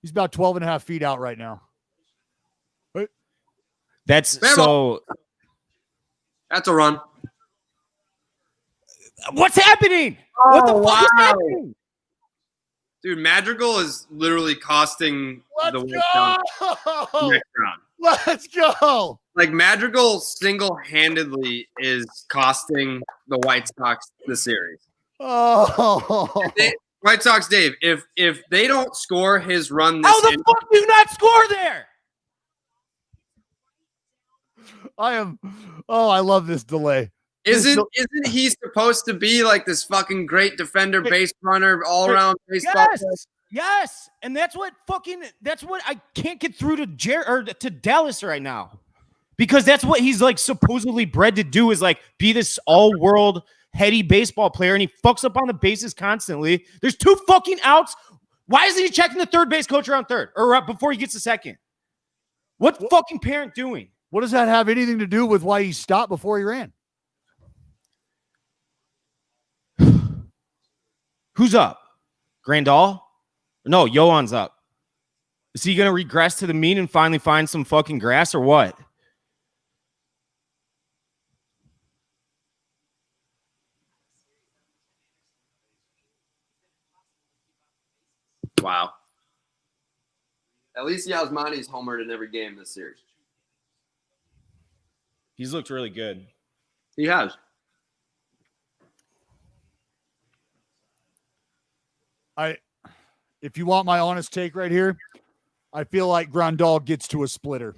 He's about 12 and a half feet out right now. That's Fair so. That's a run. What's happening? Oh, What the fuck is wow. happening? Dude, Madrigal is literally costing the Let's White Sox go! next round. Let's go! Like Madrigal single-handedly is costing the White Sox the series. Oh, White Sox, Dave. If they don't score his run this How the fuck do you not score there? I love this delay. isn't he supposed to be like this fucking great defender, base runner, all-around baseball player? Yes, and that's what I can't get through to Dallas right now, because that's what he's like supposedly bred to do, is like be this all-world heady baseball player, and he fucks up on the bases constantly. There's 2 fucking outs. Why isn't he checking the third base coach around third or before he gets to second? What fucking parent doing? What does that have anything to do with why he stopped before he ran? Who's up? Grandal? No, Yohan's up. Is he going to regress to the mean and finally find some fucking grass or what? Wow. At least Yasmani's homered in every game this series. He's looked really good. He has. If you want my honest take right here, I feel like Grandal gets to a splitter.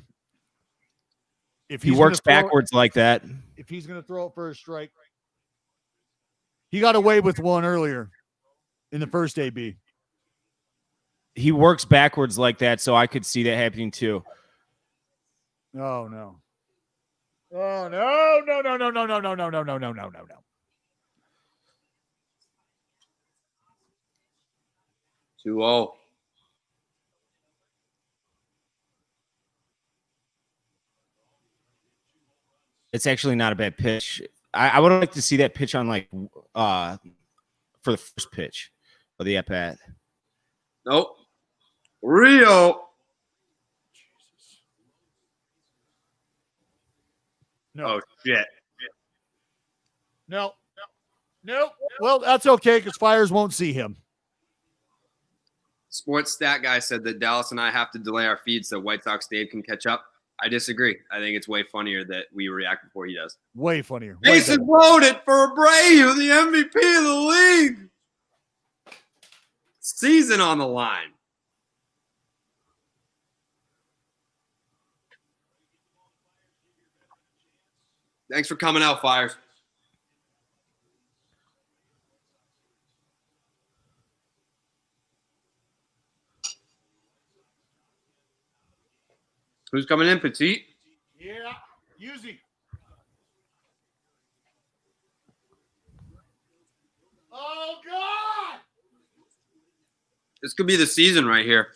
If He works backwards like that. If he's going to throw it for a strike, he got away with one earlier in the first AB. He works backwards like that, so I could see that happening too. Oh no. Oh no, no, no, no, no, no, no, no, no, no, no, no, no, no. 2-0. It's actually not a bad pitch. I would like to see that pitch on like for the first pitch of the at-bat. Nope. Rio. No. Oh, shit. No. No. Well, that's okay because Fires won't see him. Sports stat guy said that Dallas and I have to delay our feed so White Sox Dave can catch up. I disagree. I think it's way funnier that we react before he does. Way funnier. Mason loaded for Abreu, the MVP of the league. Season on the line. Thanks for coming out, Fires. Who's coming in, Petit? Yeah, Yuzi. Oh, God! This could be the season right here.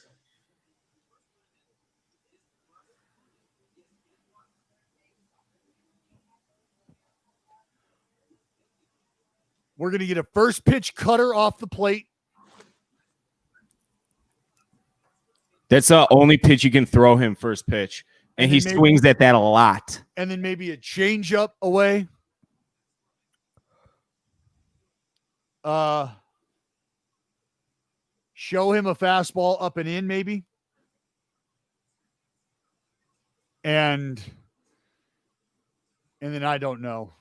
We're going to get a first pitch cutter off the plate. That's the only pitch you can throw him first pitch. And he swings at that a lot. And then maybe a changeup away. Show him a fastball up and in, maybe. And then I don't know.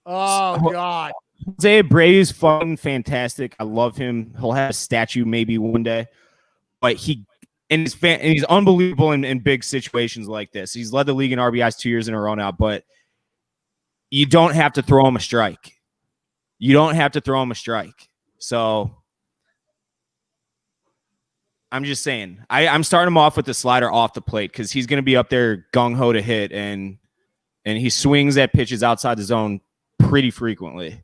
Oh, God. Jose Abreu's fucking fantastic. I love him. He'll have a statue maybe one day. But he's unbelievable in big situations like this. He's led the league in RBIs 2 years in a row now, but you don't have to throw him a strike. So I'm just saying, I'm starting him off with the slider off the plate because he's going to be up there gung-ho to hit, and he swings at pitches outside the zone pretty frequently.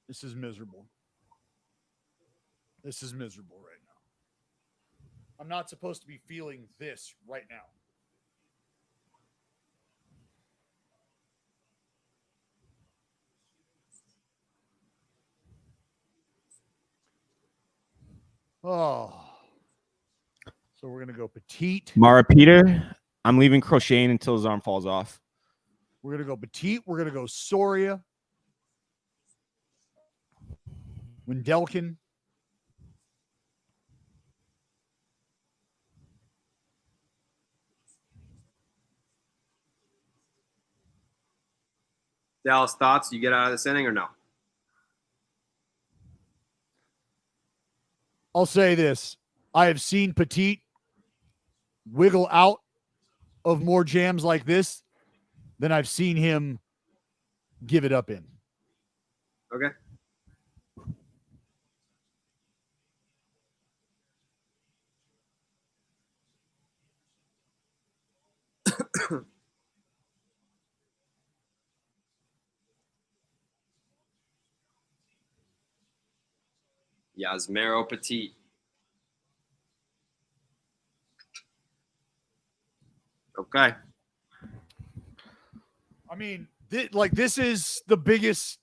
This is miserable. This is miserable right now. I'm not supposed to be feeling this right now. Oh. So we're going to go Petit. Mara Peter, I'm leaving crocheting until his arm falls off. We're going to go Petit. We're going to go Soria. Wendelken. Dallas, thoughts? You get out of this inning or no? I'll say this. I have seen Petit wiggle out of more jams like this than I've seen him give it up in. Okay. Yasmero Petit. Okay. I mean, this is the biggest,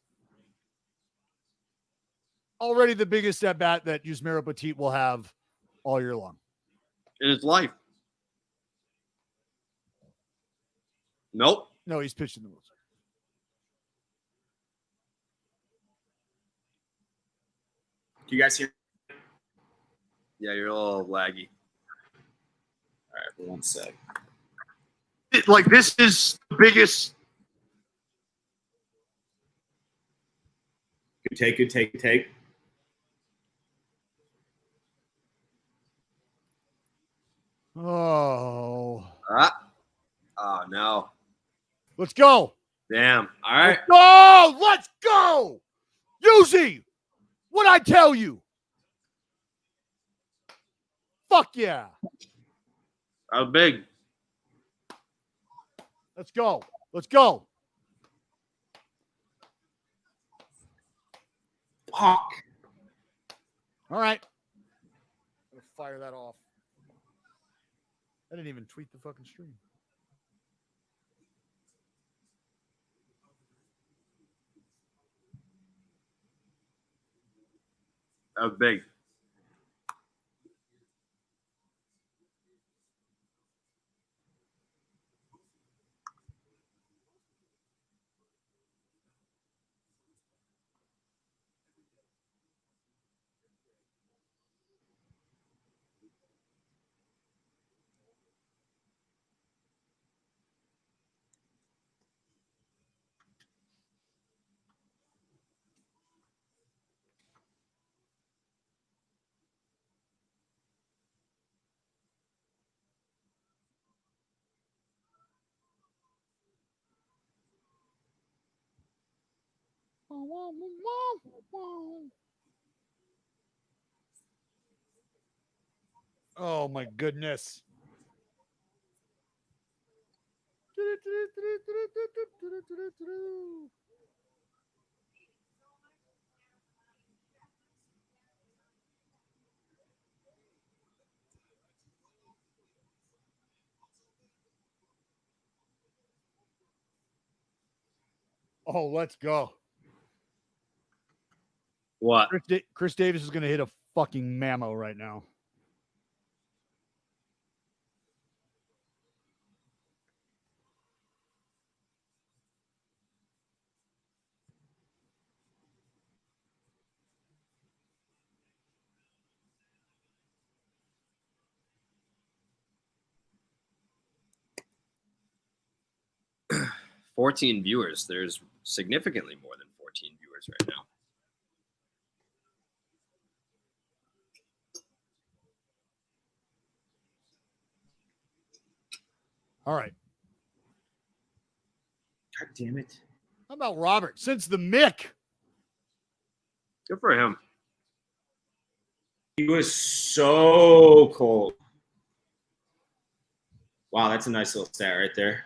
already the biggest at bat that Yusmeiro Petit will have all year long. In his life. Nope. No, he's pitched in the World Series. Can you guys hear? Yeah, you're a little laggy. All right, for 1 sec. This is the biggest. Good take. Oh. Oh, no. Let's go. Damn. All right. Let's go. Yuzi, what'd I tell you? Fuck yeah. That was big. Let's go. Fuck. All right. I'm going to fire that off. I didn't even tweet the fucking stream. That was big. Oh my goodness. Oh, let's go. What? Chris Davis is going to hit a fucking mammo right now. 14 viewers. There's significantly more than 14 viewers right now. All right. God damn it. How about Robert? Since the Mick. Good for him. He was so cold. Wow, that's a nice little stat right there.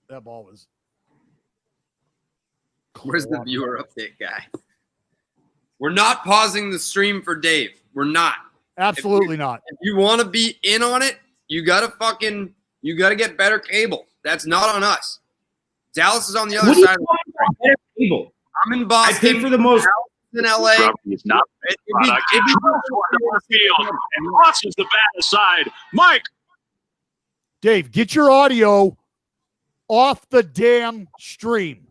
That ball was. Where's the viewer update guy? We're not pausing the stream for Dave. We're not. Absolutely not. If you want to be in on it, you gotta get better cable. That's not on us. Dallas is on the other side of the better cable? I'm in Boston. I pay for the most. In LA. It's not field and crosses the bat aside. Mike. Dave, get your audio off the damn stream.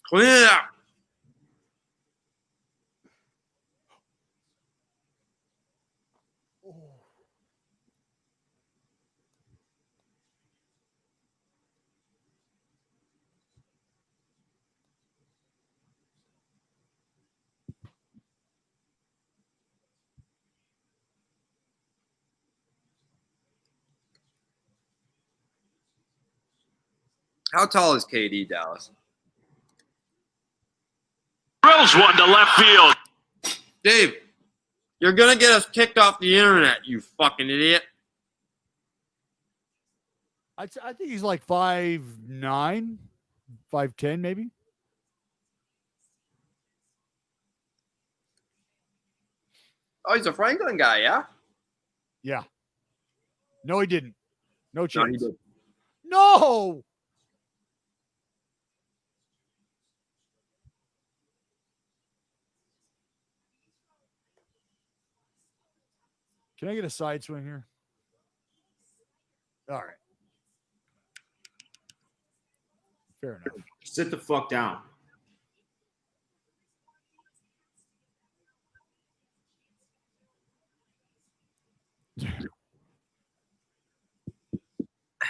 Clean it up. How tall is KD, Dallas? Drills one to left field. Dave, you're going to get us kicked off the internet, you fucking idiot. I think he's like 5'9", 5'10", maybe. Oh, he's a Franklin guy, yeah? Yeah. No, he didn't. No No, chance. he did. No. Can I get a side swing here? All right. Fair enough. Sit the fuck down.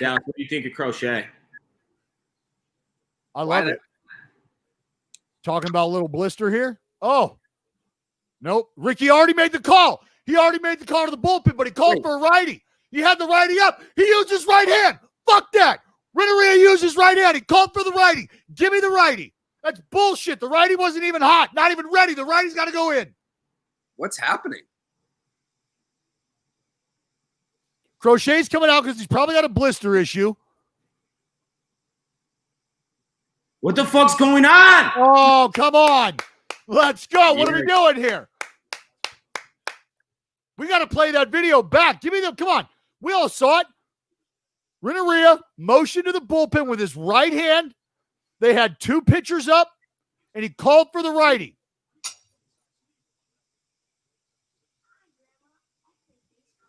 Dallas, what do you think of Crochet? I love it. Talking about a little blister here. Oh, nope. Ricky already made the call. He already made the call to the bullpen, but he called for a righty. He had the righty up. He used his right hand. Fuck that. Renneria used his right hand. He called for the righty. Give me the righty. That's bullshit. The righty wasn't even hot. Not even ready. The righty's got to go in. What's happening? Crochet's coming out because he's probably got a blister issue. What the fuck's going on? Oh, come on. Let's go. What are we doing here? We got to play that video back. Give me the, come on. We all saw it. Renneria motioned to the bullpen with his right hand. They had two pitchers up, and he called for the righty.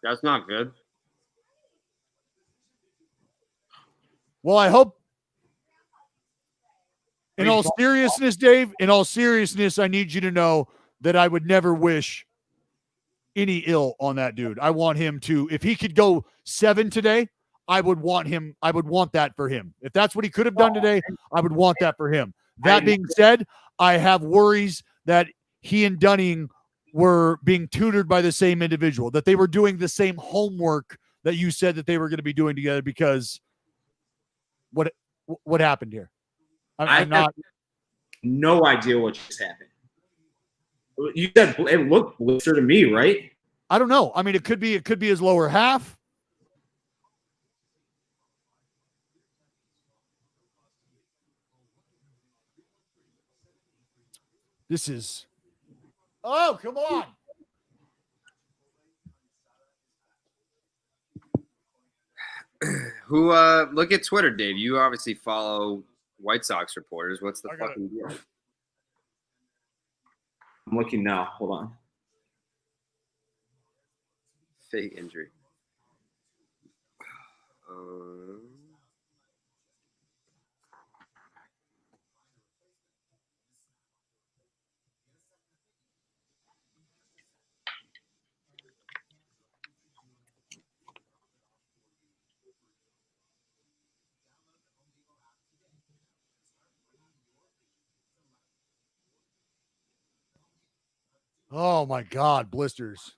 That's not good. Well, I hope, in all seriousness, Dave, in all seriousness, I need you to know that I would never wish any ill on that dude. I want him to, if he could go 7 today, I would want that for him. If that's what he could have done today, I would want that for him. That being said, I have worries that he and Dunning were being tutored by the same individual, that they were doing the same homework that you said that they were going to be doing together, because what happened here? I'm not. No idea what just happened. You said it looked blister to me, right? I don't know. I mean, it could be his lower half. This is. Oh, come on. Who look at Twitter, Dave. You obviously follow White Sox reporters. What's the fucking deal? I'm looking now. Hold on. Fake injury. Oh my God, blisters.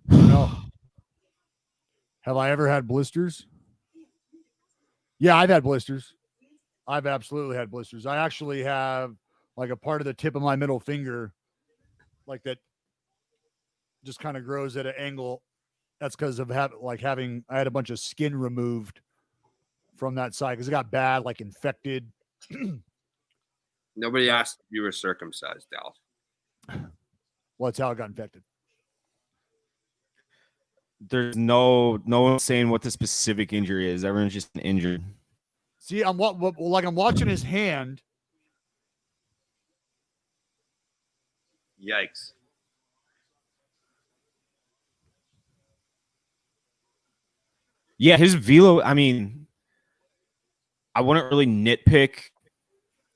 No. Have I ever had blisters? Yeah, I've had blisters. I've absolutely had blisters. I actually have like a part of the tip of my middle finger, like that just kind of grows at an angle. That's because of having I had a bunch of skin removed from that side because it got bad, like infected. Nobody asked if you were circumcised, Dallas. Well, that's how it got infected. There's no one saying what the specific injury is. Everyone's just injured. See, I'm watching his hand. Yikes. Yeah, his velo, I mean, I wouldn't really nitpick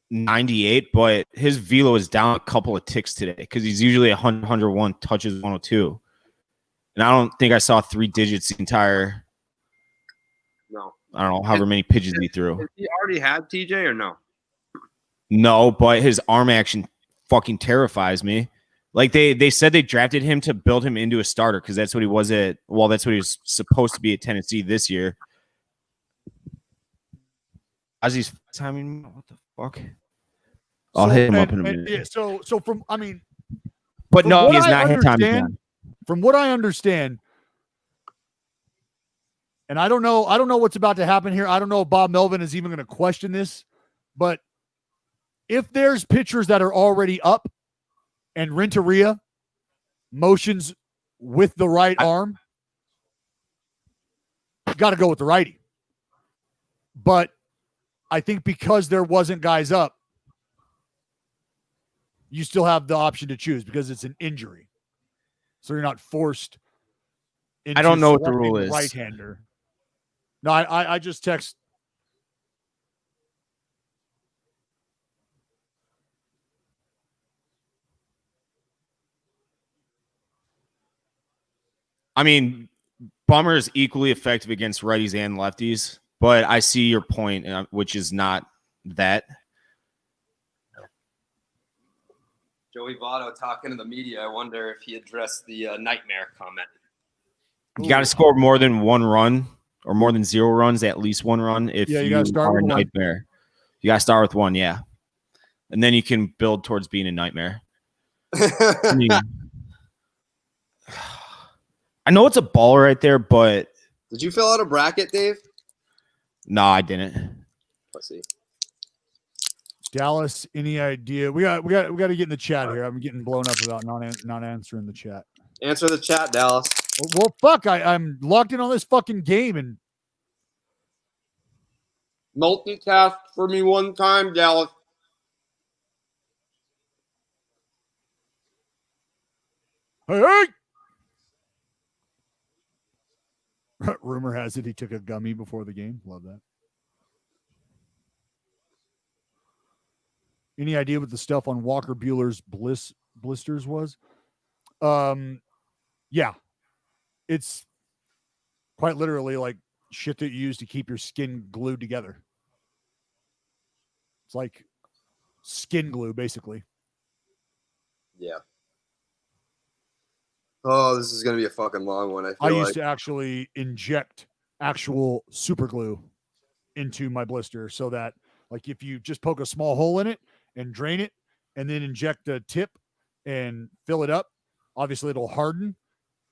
98, but his velo is down a couple of ticks today because he's usually 100, 101, touches 102. And I don't think I saw 3 digits the entire, No. I don't know, however many pitches he threw. Did he already had TJ or no? No, but his arm action fucking terrifies me. Like they said they drafted him to build him into a starter because that's what he was at. Well, that's what he was supposed to be at Tennessee this year. Ozzy's timing. What the fuck? I'll hit him up in a minute. Yeah, so from But from no, what he has I not hit time understand- again. from what I understand, and I don't know what's about to happen here. I don't know if Bob Melvin is even going to question this, but if there's pitchers that are already up and Renteria motions with the right arm, you got to go with the righty. But I think because there wasn't guys up, you still have the option to choose because it's an injury. So you're not forced into I don't know what the selecting rule is. right-hander. No, I just text. I mean, Bummer is equally effective against righties and lefties, but I see your point, which is not that. Joey Votto talking to the media. I wonder if he addressed the nightmare comment. You got to score more than 1 run or more than 0 runs, at least 1 run. If Yeah, you gotta start are with a 1. nightmare, you got to start with 1, yeah, and then you can build towards being a nightmare. I mean, I know it's a ball right there, but Did you fill out a bracket, Dave? no, I didn't. Let's see. Dallas, any idea? We got to get in the chat here. I'm getting blown up about not answering the chat. Answer the chat, Dallas. Well, fuck! I'm locked in on this fucking game, and Multitask for me one time, Dallas. hey! Rumor has it he took a gummy before the game. Love that. Any idea what the stuff on Walker Bueller's blisters was? Yeah. It's quite literally like shit that you use to keep your skin glued together. It's like skin glue, basically. Yeah. Oh, this is gonna be a fucking long one. I used to actually inject actual super glue into my blister so that, like, if you just poke a small hole in it and drain it and then inject the tip and fill it up, obviously it'll harden,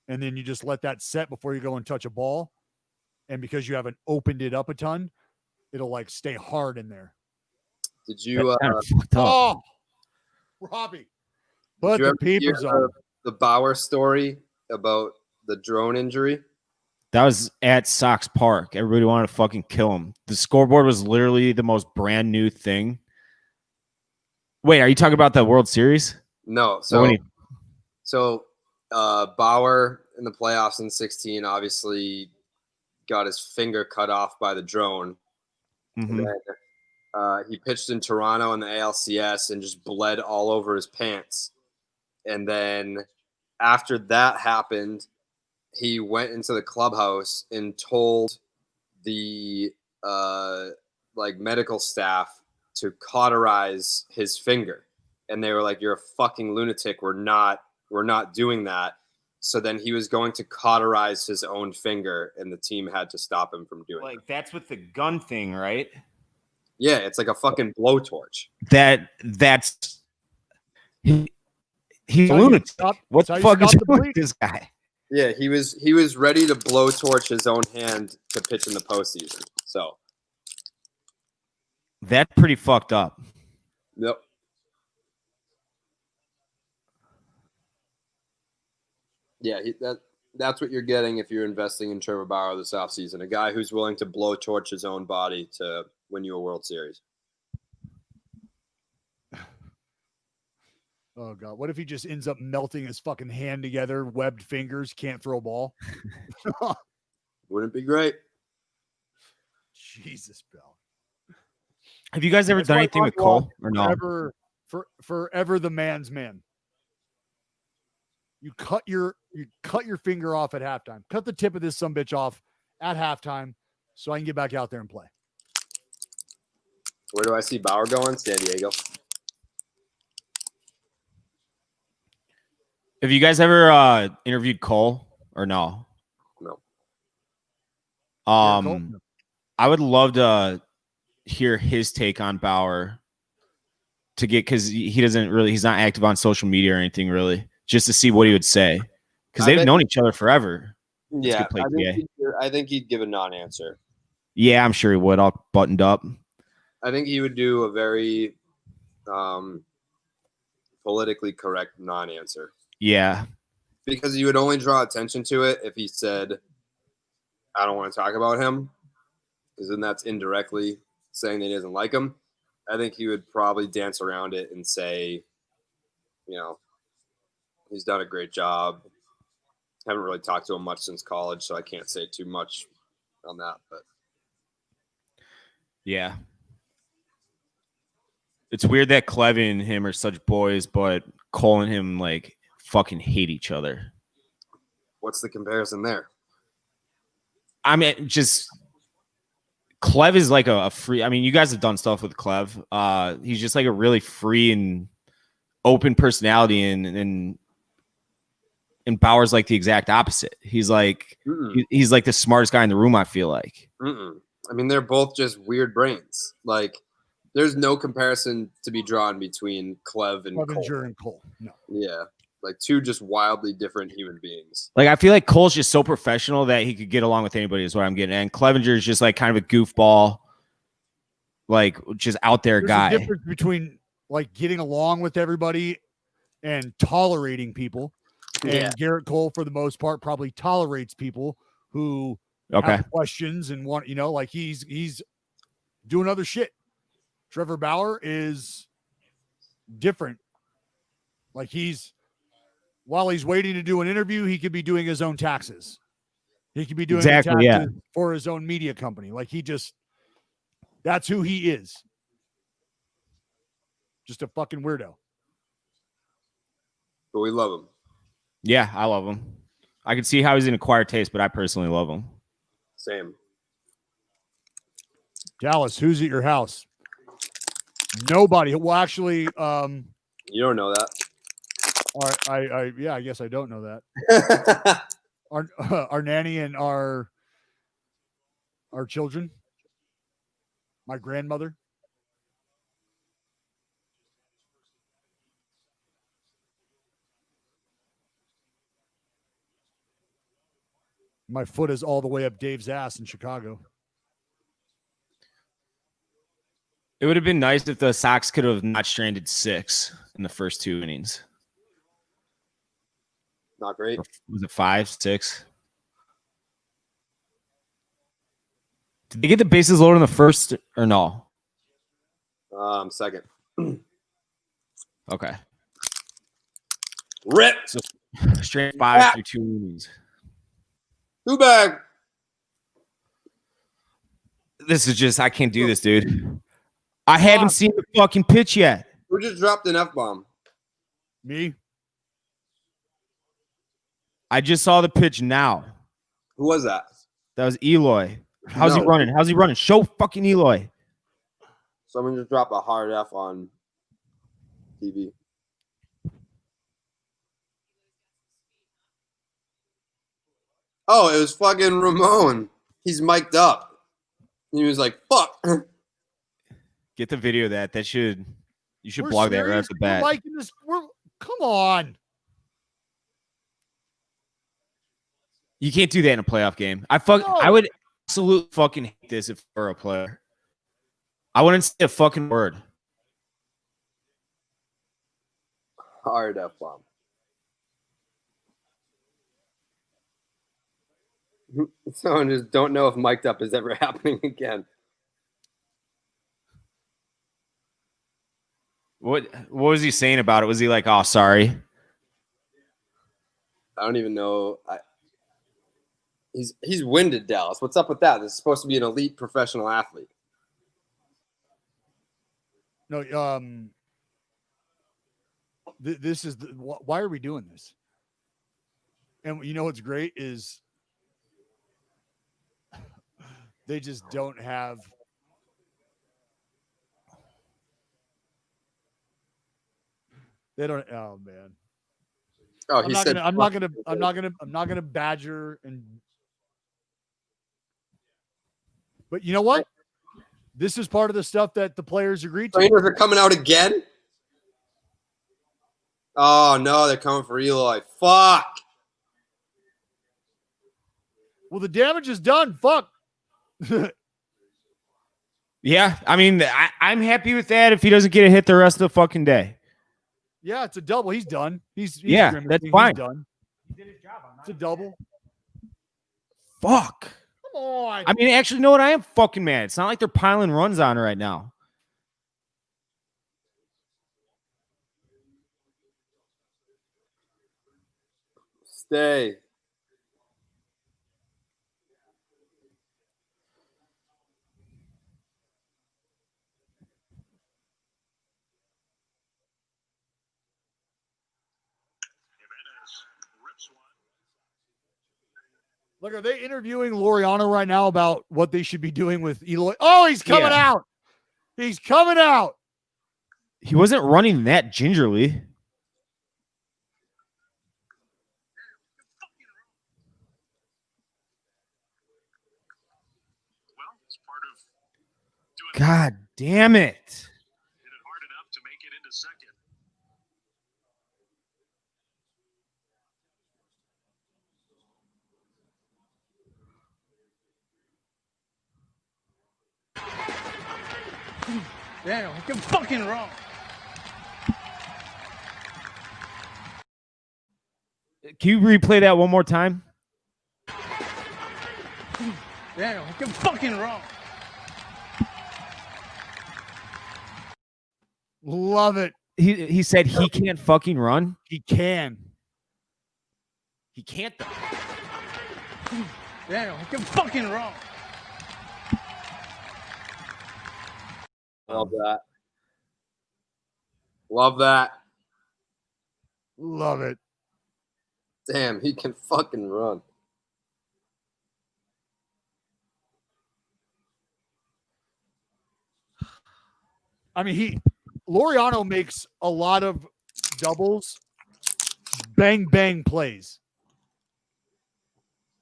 and then you just let that set before you go and touch a ball. And because you haven't opened it up a ton, it'll like stay hard in there. Did you? Oh, Robbie, but you the ever hear paper's on. the Bauer story about the drone injury? That was at Sox Park. Everybody wanted to fucking kill him. The scoreboard was literally the most brand new thing. Wait, are you talking about the World Series? No. So Bauer in the playoffs in 2016 obviously got his finger cut off by the drone. Mm-hmm. And then, he pitched in Toronto in the ALCS and just bled all over his pants. And then after that happened, he went into the clubhouse and told the medical staff to cauterize his finger. and they were like, "You're a fucking lunatic. We're not doing that." So then he was going to cauterize his own finger, and the team had to stop him from doing it. That's with the gun thing, right? Yeah, it's like a fucking blowtorch. That's he's a lunatic. What the fuck is wrong with this guy? Yeah, he was ready to blowtorch his own hand to pitch in the postseason. So that's pretty fucked up. yep. Yeah, that's what you're getting if you're investing in Trevor Bauer this offseason. A guy who's willing to blowtorch his own body to win you a World Series. Oh, God. What if he just ends up melting his fucking hand together, webbed fingers, can't throw a ball? Wouldn't it be great? Jesus, Bill. Have you guys ever done anything with Cole or no? Forever the man's man. You cut your finger off at halftime. Cut the tip of this sumbitch off at halftime so I can get back out there and play. Where do I see Bauer going? San Diego. Have you guys ever interviewed Cole or no? No. I would love to hear his take on Bauer because he's not active on social media or anything really, just to see what he would say because they've known each other forever. Yeah, I think he'd give a non-answer. Yeah, I'm sure he would. All buttoned up. I think he would do a very politically correct non-answer. Yeah. Because you would only draw attention to it if he said, I don't want to talk about him, because then that's indirectly saying that he doesn't like him. I think he would probably dance around it and say, he's done a great job. Haven't really talked to him much since college, so I can't say too much on that. But yeah. It's weird that Clevin and him are such boys, but Cole and him fucking hate each other. What's the comparison there? I mean, just Clev is like a free. I mean, you guys have done stuff with Clev. He's just like a really free and open personality, and Bauer's like the exact opposite. He's like he's like the smartest guy in the room. I feel like. I mean, they're both just weird brains. There's no comparison to be drawn between Clevinger and Cole. No. Yeah. Two just wildly different human beings. I feel like Cole's just so professional that he could get along with anybody is what I'm getting at. And Clevinger is just kind of a goofball, just out there guy. There's a difference between getting along with everybody and tolerating people. And Garrett Cole, for the most part, probably tolerates people who have questions and want, he's doing other shit. Trevor Bauer is different. While he's waiting to do an interview, he could be doing his own taxes. He could be doing taxes for his own media company. That's who he is. Just a fucking weirdo. But we love him. Yeah, I love him. I can see how he's an acquired taste, but I personally love him. Same. Dallas, who's at your house? Nobody. Well, actually, you don't know that. I guess I don't know that. Our nanny and our children, my grandmother. My foot is all the way up Dave's ass in Chicago. It would have been nice if the Sox could have not stranded 6 in the first 2 innings. Not great. Was it 5, 6? Did they get the bases loaded in the first or no? Second. Okay. Rip. So straight 5 through 2 innings. 2 bag. This is just, I can't do this, dude. I haven't seen the fucking pitch yet. Who just dropped an F-bomb? Me. I just saw the pitch now. Who was that? That was Eloy. How's he running? Show fucking Eloy. Someone just dropped a hard F on TV. Oh, it was fucking Ramon. He's mic'd up. He was like, "Fuck." Get the video of that. You should We're blog that right serious? off the bat. We're liking this. Come on. You can't do that in a playoff game. I would absolutely fucking hate this if I were a player. I wouldn't say a fucking word. Hard F bomb. Someone just don't know if mic'd up is ever happening again. What was he saying about it? Was he like, "Oh, sorry"? I don't even know. He's winded, Dallas. What's up with that? This is supposed to be an elite professional athlete. No, this is why are we doing this? And you know what's great is they just don't have. They don't. Oh man. Oh, I'm not gonna badger and. But you know what? This is part of the stuff that the players agreed to. Trainers are coming out again. Oh no, they're coming for Eloy. Fuck. Well, the damage is done. Fuck. Yeah, I mean, I'm happy with that if he doesn't get a hit the rest of the fucking day. Yeah, it's a double. He's done. He's yeah, grimacing. that's fine. He's done. He did his job. It's a double. Fuck. Come on. I mean, actually, you know what? I am fucking mad. It's not like they're piling runs on right now. Stay. Look, are they interviewing Laureano right now about what they should be doing with Eloy? Oh, he's coming out. He's coming out. He wasn't running that gingerly. God damn it. Hit it hard enough to make it into second. Damn, you're fucking wrong. Can you replay that one more time? Damn, you're fucking wrong. Love it. He said he can't fucking run. He can. He can't though. Damn, you're fucking wrong. Love that. Love that. Love it. Damn, he can fucking run. I mean, Laureano makes a lot of doubles, bang, bang plays.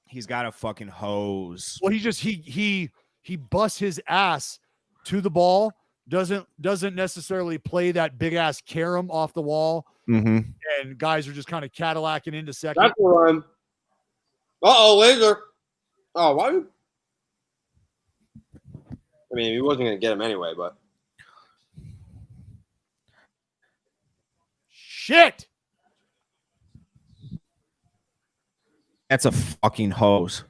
He's got a fucking hose. Well, he busts his ass to the ball, doesn't necessarily play that big ass carom off the wall, and guys are just kind of Cadillacing into second. That's a run. Uh-oh, laser. Oh, why? I mean, he wasn't going to get him anyway, but. Shit. That's a fucking hose.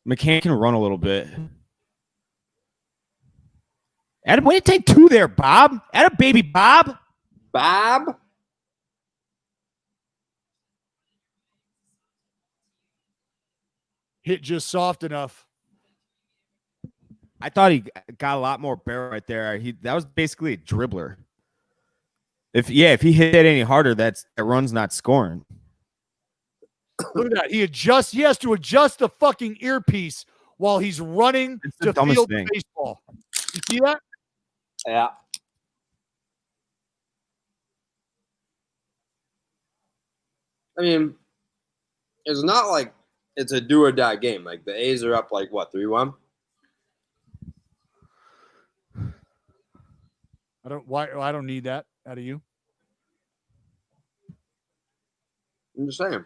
McCann can run a little bit. Adam, way to take two there, Bob. Adam, baby Bob. Bob? Hit just soft enough. I thought he got a lot more barrel right there. That was basically a dribbler. If he hit it any harder, that run's not scoring. Look at that. He has to adjust the fucking earpiece while he's running to field the baseball. You see that? Yeah. I mean, it's not like it's a do or die game. Like the A's are up like what 3-1. I don't need that out of you. I'm just saying.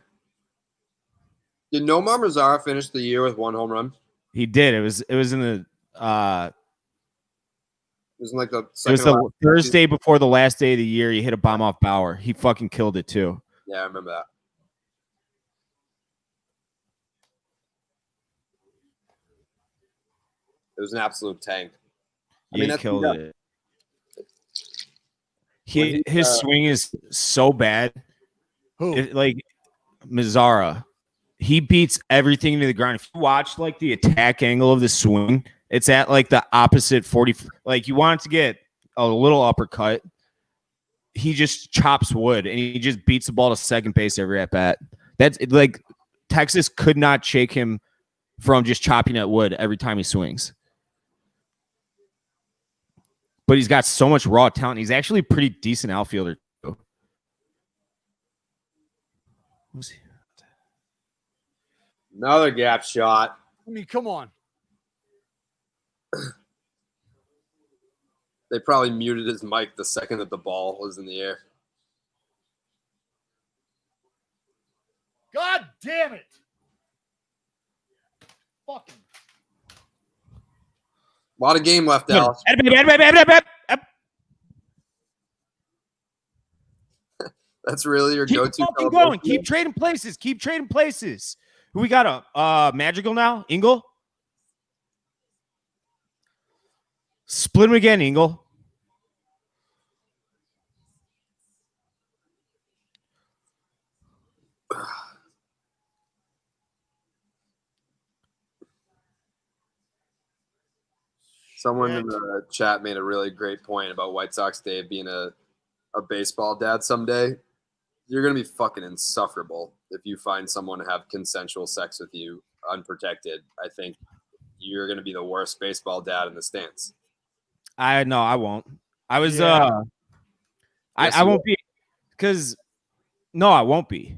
Did Nomar Mazara finish the year with 1 home run? He did. It was in the It was like the it second was the Thursday before the last day of the year. He hit a bomb off Bauer. He fucking killed it too. Yeah, I remember that. It was an absolute tank. Yeah, he killed it. His he swing is so bad. Who? Like Mazzara, he beats everything to the ground. If you watch like the attack angle of the swing, it's at like the opposite 40. Like you want it to get a little uppercut. He just chops wood and he just beats the ball to second base every at bat. That's like Texas could not shake him from just chopping at wood every time he swings. But he's got so much raw talent. He's actually a pretty decent outfielder too. Another gap shot. I mean, come on. They probably muted his mic the second that the ball was in the air. God damn it. Fucking. A lot of game left, Alex. That's really your go-to. Keep going. Keep trading places. Keep trading places. Who we got a Magical now? Engel? Split him again, Engel. Someone in the chat made a really great point about White Sox Dave being a baseball dad someday. You're going to be fucking insufferable if you find someone to have consensual sex with you unprotected. I think you're going to be the worst baseball dad in the stands. I won't. I was Yes, I won't be because no, I won't be.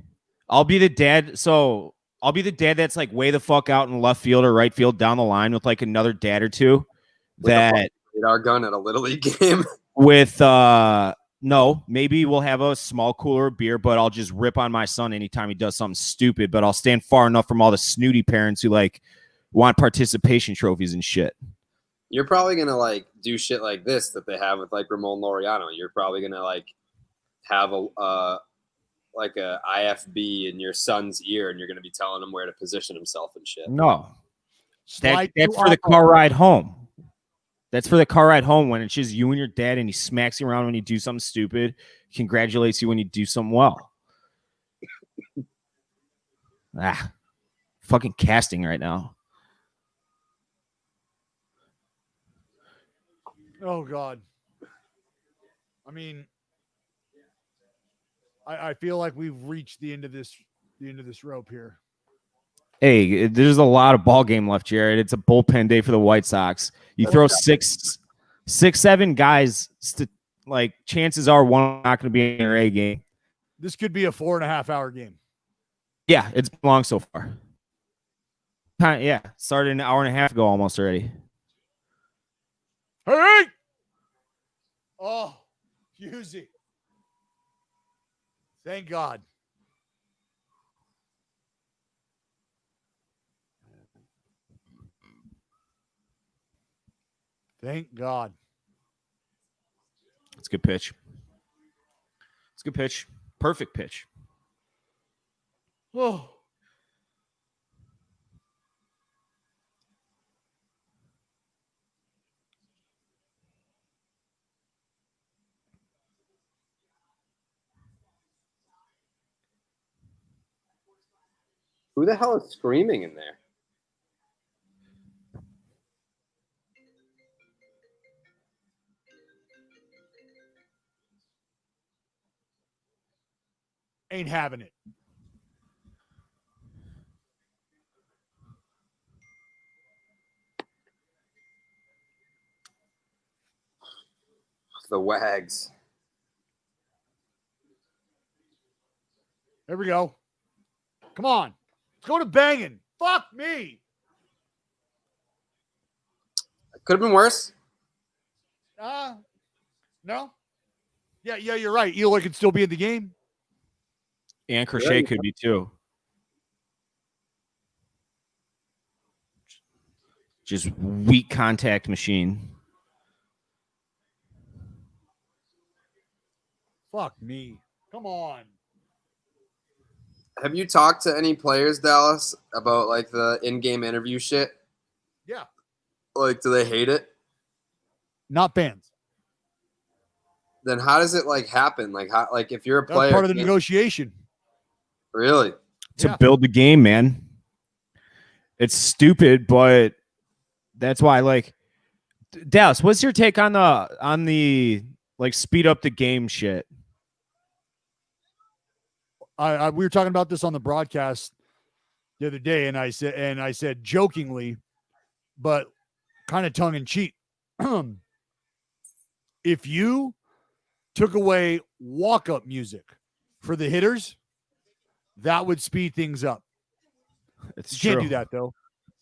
I'll be the dad. So I'll be the dad that's like way the fuck out in left field or right field down the line with like another dad or two that radar gun at a little league game with no, maybe we'll have a small cooler of beer, but I'll just rip on my son anytime he does something stupid. But I'll stand far enough from all the snooty parents who like want participation trophies and shit. You're probably gonna like do shit like this that they have with like Ramon Laureano. You're probably gonna like have a like a IFB in your son's ear, and you're gonna be telling him where to position himself and shit. No, that's for the car ride home. That's for the car ride home when it's just you and your dad, and he smacks you around when you do something stupid, congratulates you when you do something well. Fucking casting right now. Oh God. I mean, I feel like we've reached the end of this rope here. Hey, there's a lot of ball game left, Jared. It's a bullpen day for the White Sox. You throw six, 7 guys. Like chances are one not going to be in their A game. This could be a 4.5 hour game. Yeah, it's been long so far. Yeah, started an hour and a half ago almost already. Hey! Oh, Husey. Thank God. Thank God. It's a good pitch. It's a good pitch. Perfect pitch. Oh. Who the hell is screaming in there? Ain't having it. The Wags. There we go. Come on. Let's go to banging. Fuck me. Could have been worse. No. Yeah, you're right. Eloy could still be in the game. And Crochet could be too. Just weak contact machine. Fuck me. Come on. Have you talked to any players, Dallas, about like the in-game interview shit? Yeah. Like, do they hate it? Not fans. Then how does it like happen? Like, how? Like, if you're a That's player, part of the negotiation. really? To build the game, man. It's stupid, but that's why. Like, Dallas, what's your take on the like speed up the game shit? We were talking about this on the broadcast the other day, and I said jokingly, but kind of tongue in cheek, if you took away walk-up music for the hitters, that would speed things up. It's You can't true. do that though,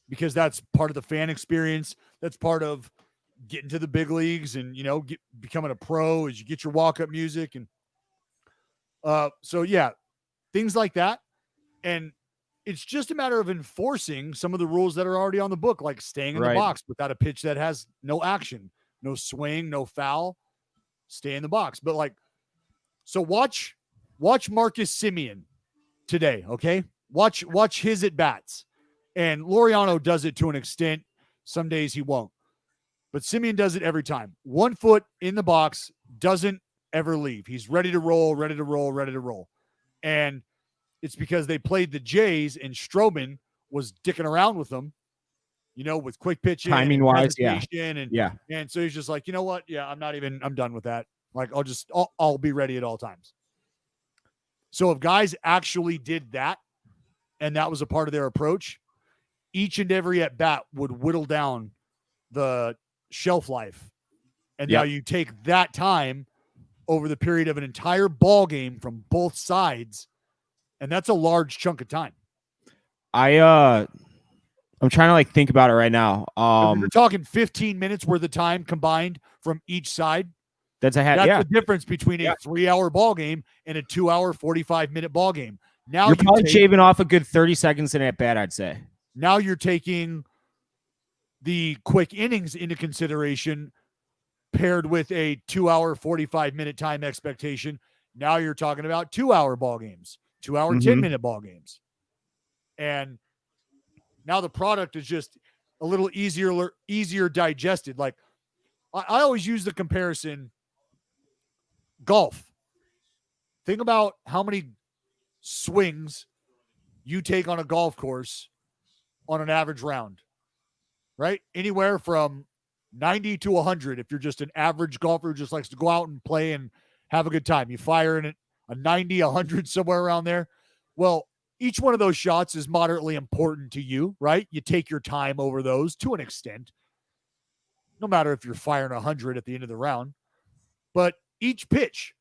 because that's part of the fan experience. That's part of getting to the big leagues and becoming a pro as you get your walk-up music and so yeah, things like that. And it's just a matter of enforcing some of the rules that are already on the book, like staying in the box without a pitch that has no action, no swing, no foul. Stay in the box. But like, so watch Marcus Semien today, okay? Watch his at bats. And Laureano does it to an extent. Some days he won't. But Semien does it every time. 1 foot in the box, doesn't ever leave. He's ready to roll, ready to roll, ready to roll. And it's because they played the Jays and Stroman was dicking around with them, with quick pitching, timing wise, And so he's just like, you know what? Yeah, I'm done with that. Like, I'll be ready at all times. So if guys actually did that, and that was a part of their approach, each and every at bat would whittle down the shelf life. And now you take that time over the period of an entire ball game from both sides, and that's a large chunk of time. I'm trying to like think about it right now. We're talking 15 minutes worth of time combined from each side. That's the difference between a 3-hour ball game and a 2-hour 45-minute ball game. Now you're probably shaving off a good 30 seconds in at bat, I'd say. Now you're taking the quick innings into consideration, paired with a 2-hour 45-minute time expectation. Now you're talking about 2-hour ball games, 2-hour 10-minute ball games. And now the product is just a little easier digested. Like I always use the comparison, golf. Think about how many swings you take on a golf course on an average round, right? Anywhere from 90 to 100 if you're just an average golfer who just likes to go out and play and have a good time. You fire in it a 90, 100, somewhere around there. Well, each one of those shots is moderately important to you, right? You take your time over those to an extent, no matter if you're firing 100 at the end of the round. But each pitch,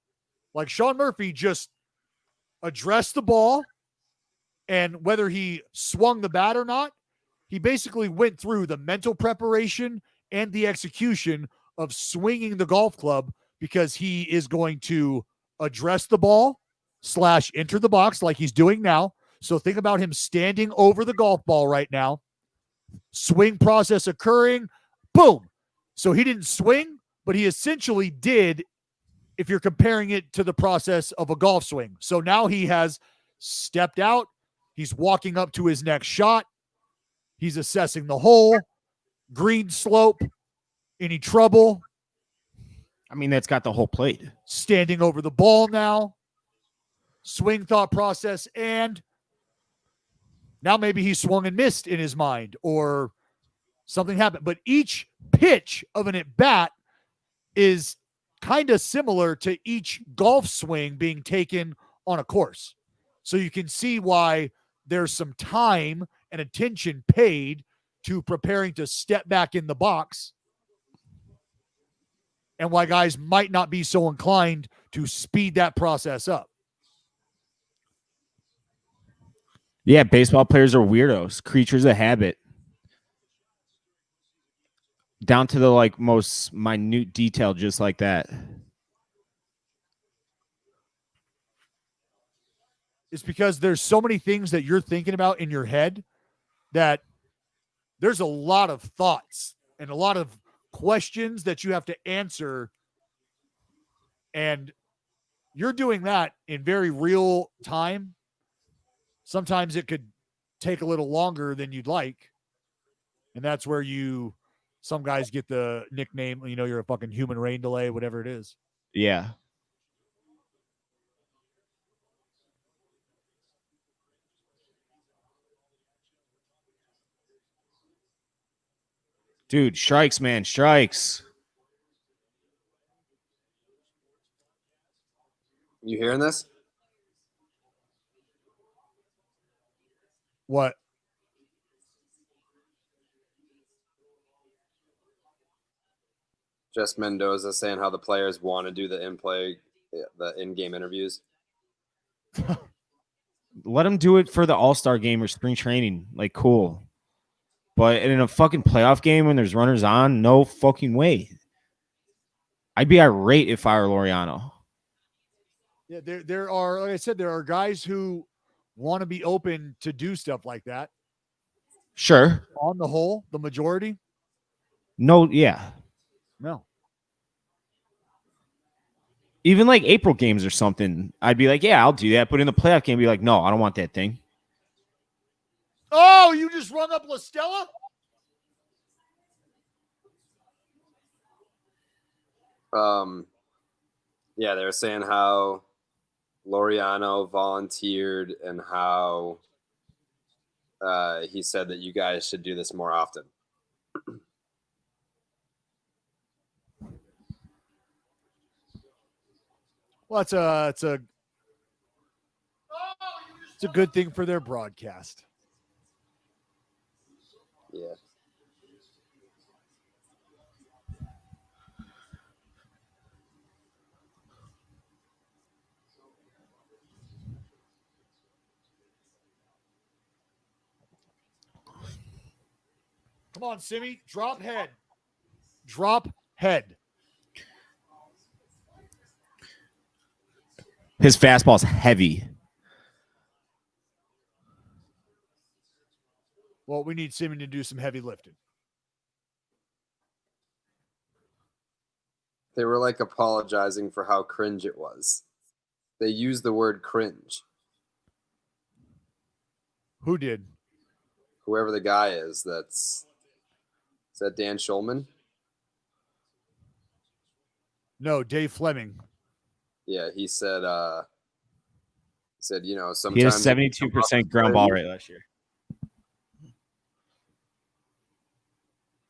like Sean Murphy just addressed the ball, and whether he swung the bat or not, he basically went through the mental preparation and the execution of swinging the golf club, because he is going to address the ball / enter the box like he's doing now. So think about him standing over the golf ball right now, swing process occurring, boom. So he didn't swing, but he essentially did, if you're comparing it to the process of a golf swing. So now he has stepped out. He's walking up to his next shot. He's assessing the hole, green slope, any trouble. I mean, that's got the whole plate. Standing over the ball now, swing thought process, and now maybe he swung and missed in his mind or something happened. But each pitch of an at-bat is kind of similar to each golf swing being taken on a course. So you can see why there's some time and attention paid to preparing to step back in the box, and why guys might not be so inclined to speed that process up. Yeah, baseball players are weirdos, creatures of habit. Down to the like most minute detail, just like that. It's because there's so many things that you're thinking about in your head that there's a lot of thoughts and a lot of questions that you have to answer. And you're doing that in very real time. Sometimes it could take a little longer than you'd like. And that's where some guys get the nickname, you're a fucking human rain delay, whatever it is. Yeah. Dude, strikes, man, strikes. You hearing this? What? Just Mendoza saying how the players want to do the in-game interviews. Let them do it for the All-Star game or spring training. Like, cool. But in a fucking playoff game when there's runners on, no fucking way. I'd be irate if I were Laureano. Yeah, there are, like I said, there are guys who want to be open to do stuff like that. Sure. On the whole, the majority? No, yeah. No. Even like April games or something, I'd be like, yeah, I'll do that. But in the playoff game, I'd be like, no, I don't want that thing. Oh, you just rung up La Stella? Yeah, they were saying how Laureano volunteered and how he said that you guys should do this more often. Well, it's a good thing for their broadcast. Yeah. Come on, Simmy. Drop head. Drop head. His fastball's heavy. Well, we need Simmy to do some heavy lifting. They were like apologizing for how cringe it was. They used the word cringe. Who did? Whoever the guy is, is that Dan Schulman? No, Dave Fleming. Yeah, he said, sometimes he had a 72% ground ball rate last year.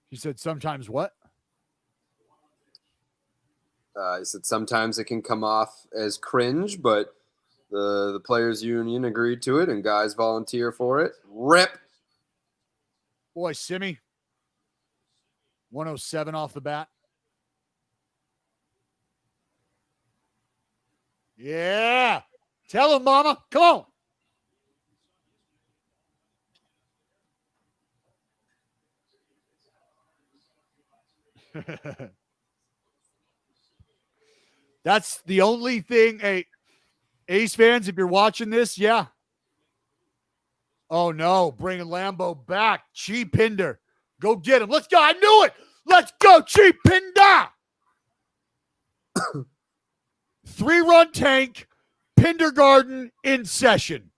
He said sometimes what? He said sometimes it can come off as cringe, but the players union agreed to it and guys volunteer for it. Rip. Boy, Simmy. 107 off the bat. Yeah. Tell him, mama. Come on. That's the only thing. Hey, Ace fans, if you're watching this, yeah. Oh, no. Bringing Lambo back. Chi Pinder. Go get him. Let's go. I knew it. Let's go, Chi Pinder. 3-run tank. Pindergarten in session.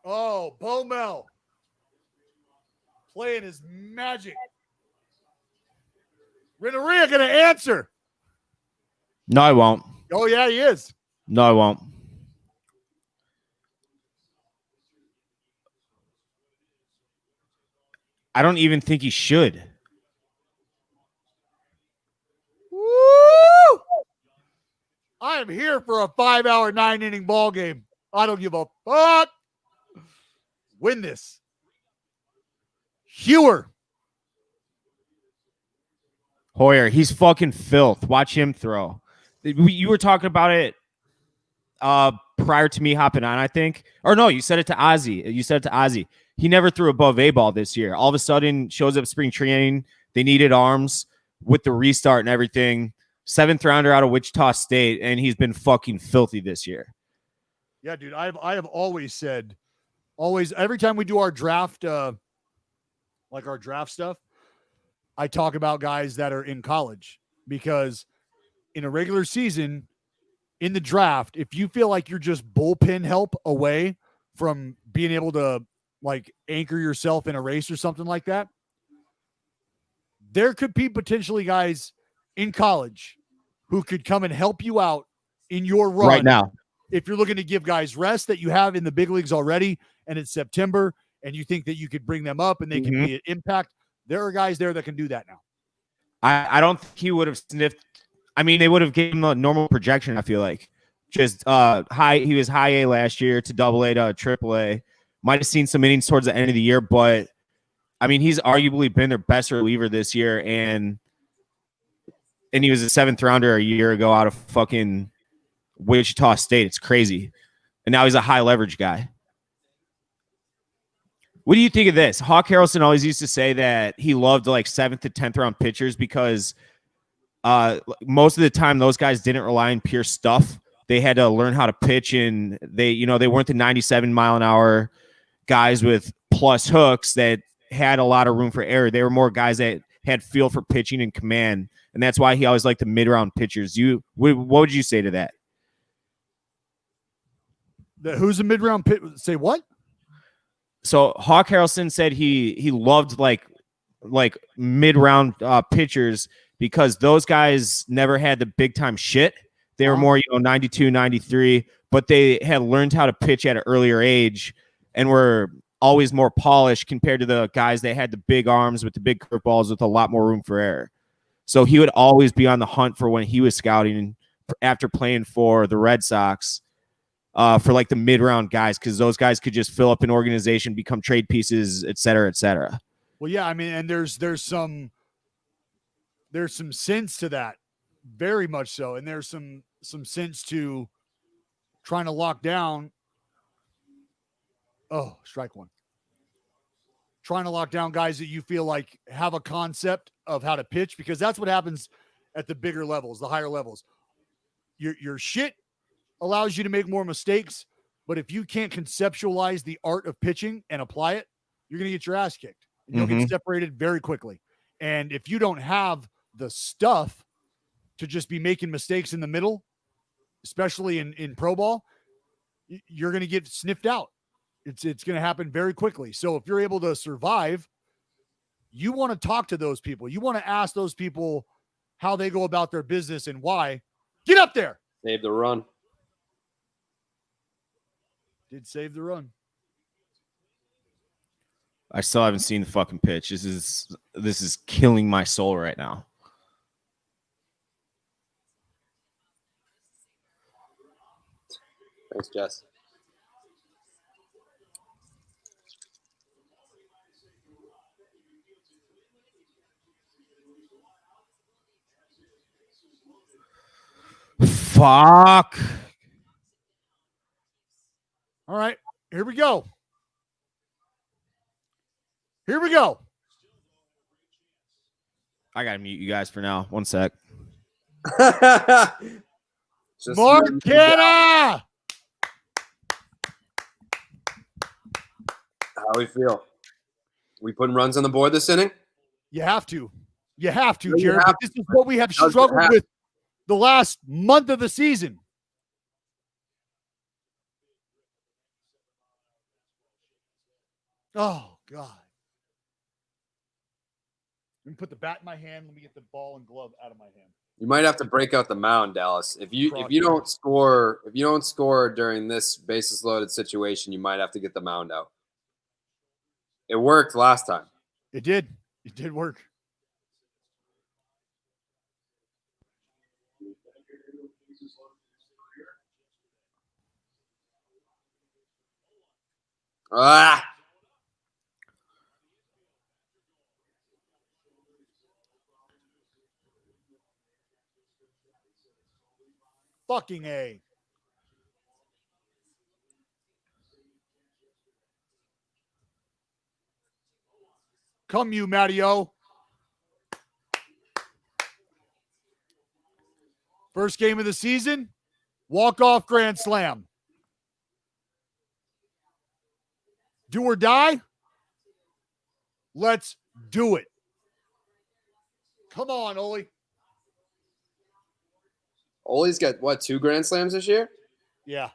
Oh, Bomel. Playing his magic. Renneria going to answer. No, I won't. Oh, yeah, he is. No, I won't. I don't even think he should. Woo! I am here for a 5-hour, 9-inning ball game. I don't give a fuck. Win this. Hewer. Hoyer, he's fucking filth. Watch him throw. You were talking about it prior to me hopping on, I think. Or no, you said it to Ozzy. You said it to Ozzy. He never threw above A ball this year. All of a sudden, shows up spring training. They needed arms with the restart and everything. 7th rounder out of Wichita State, and he's been fucking filthy this year. Yeah, dude. I have always said, every time we do our draft, like our draft stuff, I talk about guys that are in college, because in a regular season, in the draft, if you feel like you're just bullpen help away from being able to like anchor yourself in a race or something like that, there could be potentially guys in college who could come and help you out in your run right now. If you're looking to give guys rest that you have in the big leagues already, and it's September, and you think that you could bring them up and they can be an impact, there are guys there that can do that now. I don't think he would have sniffed. I mean, they would have given him a normal projection, I feel like. Just high. He was high A last year to AA to AAA. Might have seen some innings towards the end of the year, but I mean, he's arguably been their best reliever this year, and he was a 7th rounder a year ago out of fucking Wichita State. It's crazy. And now he's a high leverage guy. What do you think of this? Hawk Harrelson always used to say that he loved like 7th to 10th round pitchers because most of the time those guys didn't rely on pure stuff. They had to learn how to pitch, and they weren't the 97 mile an hour guys with plus hooks that had a lot of room for error. They were more guys that had feel for pitching and command, and that's why he always liked the mid-round pitchers. What would you say to that? Who's a mid-round pit? Say what? So Hawk Harrelson said he loved like mid-round pitchers because those guys never had the big-time shit. They were more, 92, 93, but they had learned how to pitch at an earlier age and were always more polished compared to the guys that had the big arms with the big curveballs with a lot more room for error. So he would always be on the hunt for when he was scouting after playing for the Red Sox for like the mid-round guys, because those guys could just fill up an organization, become trade pieces, et cetera, et cetera. Well, yeah, I mean, and there's some sense to that, very much so, and there's some sense to trying to lock down. Oh, strike one. Trying to lock down guys that you feel like have a concept of how to pitch, because that's what happens at the bigger levels, the higher levels. Your shit allows you to make more mistakes, but if you can't conceptualize the art of pitching and apply it, you're going to get your ass kicked. And you'll get separated very quickly. And if you don't have the stuff to just be making mistakes in the middle, especially in pro ball, you're going to get sniffed out. It's going to happen very quickly. So if you're able to survive, you want to talk to those people. You want to ask those people how they go about their business and why. Get up there. Save the run. Did save the run. I still haven't seen the fucking pitch. This is killing my soul right now. Thanks, Jess. Fuck. All right, here we go. Here we go. I gotta mute you guys for now. One sec. Marquetta! How we feel? We putting runs on the board this inning? You have to. You have to, No, you Jared. have But this is what we have Does it struggled have- with the last month of the season. Oh, God. Let me put the bat in my hand. Let me get the ball and glove out of my hand. You might have to break out the mound, Dallas. If you don't score during this bases loaded situation, you might have to get the mound out. It worked last time. It did. It did work. Ah. Fucking A. Come you, Matty-O. First game of the season, walk-off grand slam. Do or die? Let's do it. Come on, Ole. Ole's got, what, 2 Grand Slams this year? Yeah.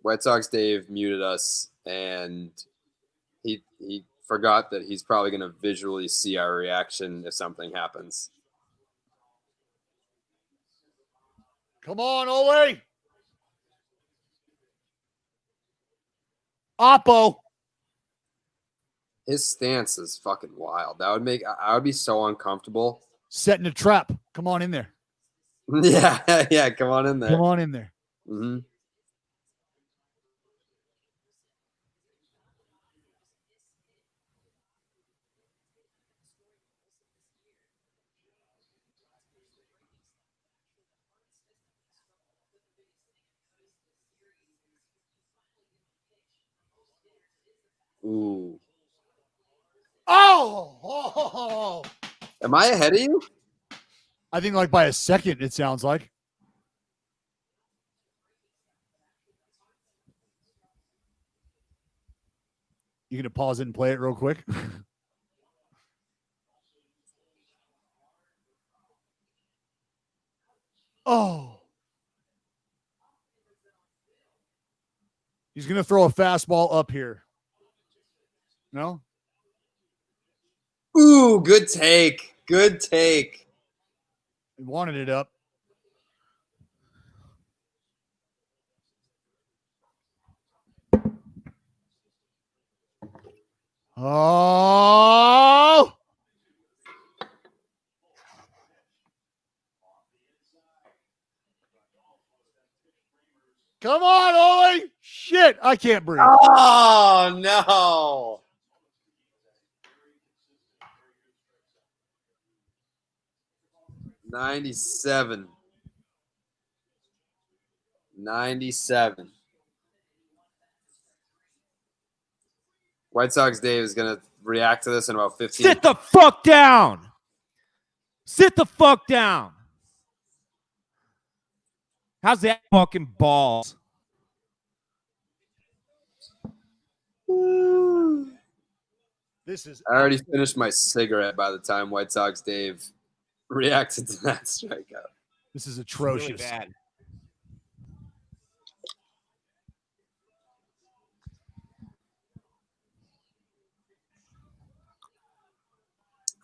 White Sox Dave muted us, and he forgot that he's probably going to visually see our reaction if something happens. Come on, Ole. Oppo. His stance is fucking wild. That would make I would be so uncomfortable. Setting a trap. Come on in there. Yeah, yeah. Come on in there. Come on in there. Mm-hmm. Ooh. Oh! Am I ahead of you? I think like by a second, it sounds like. You gonna pause it and play it real quick? Oh. He's gonna throw a fastball up here. No? Ooh, good take. Good take. He wanted it up. Oh! Come on, Ole! Shit, I can't breathe. Oh no. '97. White Sox Dave is gonna react to this in about 15. Sit the fuck down. Sit the fuck down. How's that fucking balls? This is I already finished my cigarette by the time White Sox Dave reacted to that strikeout. This is Really atrocious. bad.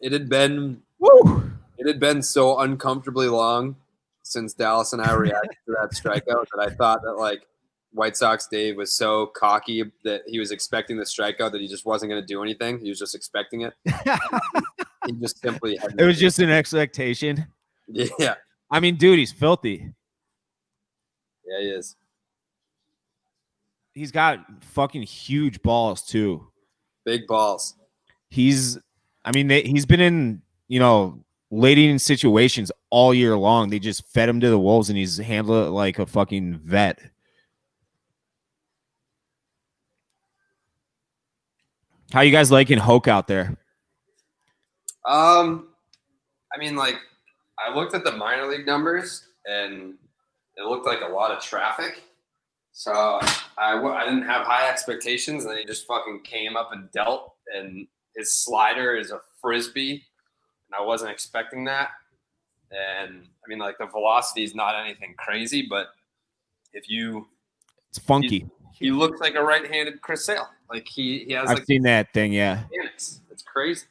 It had been Woo! It had been so uncomfortably long since Dallas and I reacted to that strikeout that I thought that like White Sox Dave was so cocky that he was expecting the strikeout that he just wasn't going to do anything. He was just expecting it. He just simply had It was just an expectation. Yeah. I mean, dude, he's filthy. Yeah, he is. He's got fucking huge balls too. Big balls. He's been in, late inning situations all year long. They just fed him to the wolves, and he's handled it like a fucking vet. How you guys liking Hoke out there? I mean, like, I looked at the minor league numbers, and it looked like a lot of traffic. So I didn't have high expectations, and then he just fucking came up and dealt, and his slider is a frisbee, and I wasn't expecting that. And I mean, like, the velocity is not anything crazy, but It's funky. he looks like a right-handed Chris Sale. Like he has. I've seen that thing. Yeah. Mechanics. It's crazy.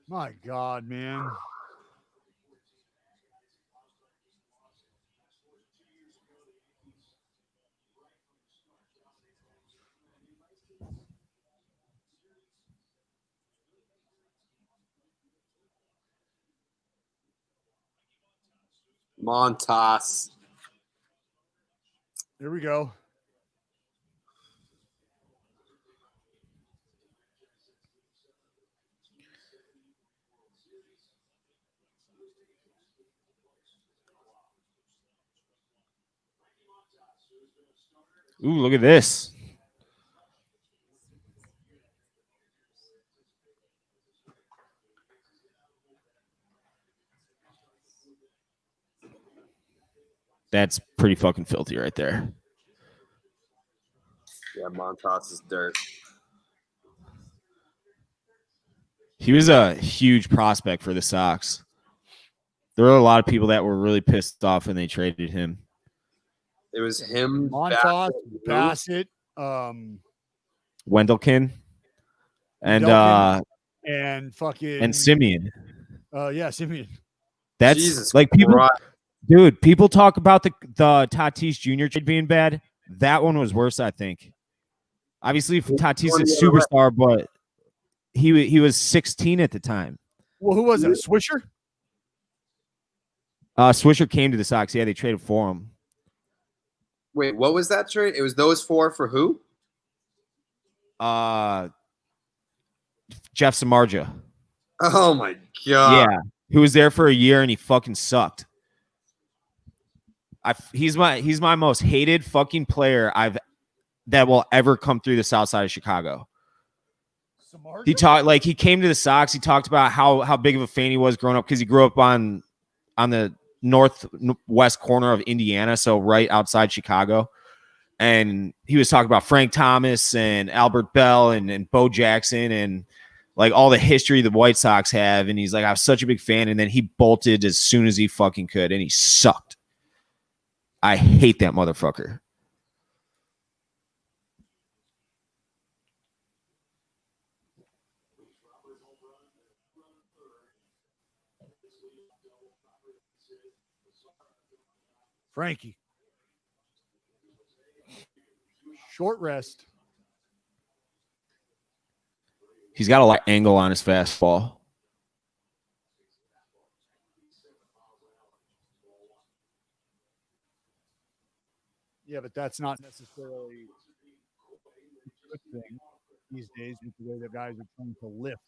My God, man. Montas. Here we go. Ooh, look at this. That's pretty fucking filthy right there. Yeah, Montas is dirt. He was a huge prospect for the Sox. There were a lot of people that were really pissed off when they traded him. It was him, Montas, Bassett, Bassett, Wendelken and Wendelken, and fucking and Simeon. Yeah, Simeon. That's Jesus like people, Christ. dude. People talk about the Tatis Jr. trade being bad. That one was worse, I think. Obviously, Tatis is a superstar, but he was 16 at the time. Well, who was that? Swisher? Swisher came to the Sox. Yeah, they traded for him. Wait, what was that trade? It was those four for who? Jeff Samardzija. Oh my god. Yeah, he was there for a year and he fucking sucked. He's my most hated fucking player that will ever come through the South Side of Chicago. Samardzija? He came to the Sox. He talked about how big of a fan he was growing up because he grew up on the northwest corner of Indiana, so right outside Chicago. And he was talking about Frank Thomas and Albert Bell and Bo Jackson and like all the history the White Sox have. And he's like, I was such a big fan. And then he bolted as soon as he fucking could, and he sucked. I hate that motherfucker. Frankie. Short rest. He's got a lot of angle on his fastball. Yeah, but that's not necessarily a good thing these days with the way the guys are trying to lift.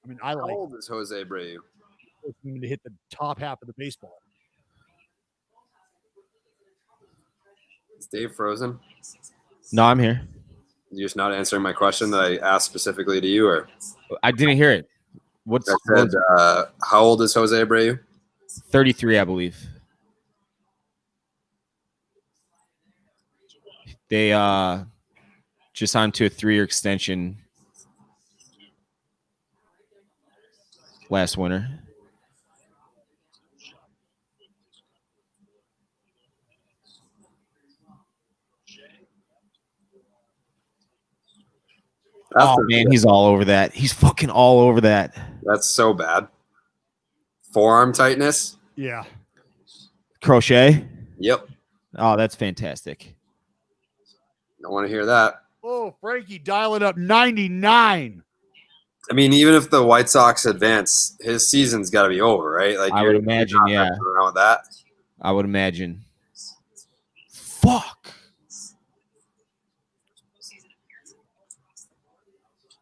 I mean, I How like old is Jose Abreu? him to hit the top half of the baseball. Is Dave frozen? No, I'm here. You're just not answering my question that I asked specifically to you, or I didn't hear it. I said, how old is Jose Abreu? 33, I believe. They just signed to a 3-year extension last winter. Man, he's all over that. He's fucking all over that. That's so bad. Forearm tightness? Yeah. Crochet? Yep. Oh, that's fantastic. Don't want to hear that. Oh, Frankie, dial it up 99. I mean, even if the White Sox advance, his season's got to be over, right? Like I would imagine, yeah. Around with that. I would imagine. Fuck.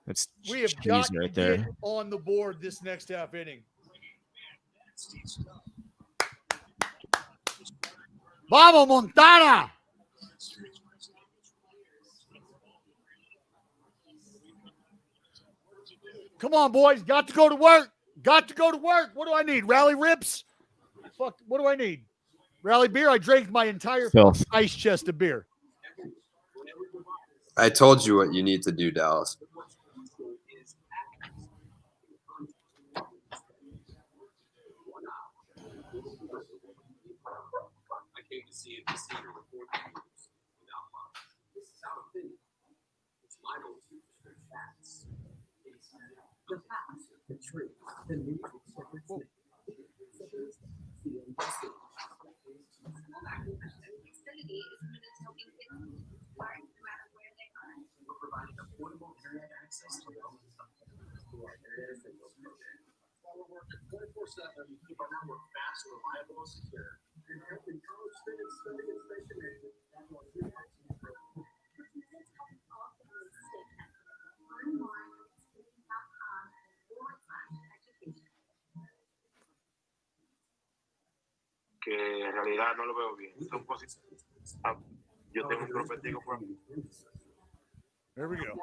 That's We have cheese got right to there. get on the board this next half inning. Vamos, Montana! Come on, boys. Got to go to work. Got to go to work. What do I need? Rally rips? Fuck, what do I need? Rally beer? I drank my entire ice chest of beer. I told you what you need to do, Dallas. Que en realidad no lo veo bien. Son cosas. Yo tengo un profetico por mí. There we go.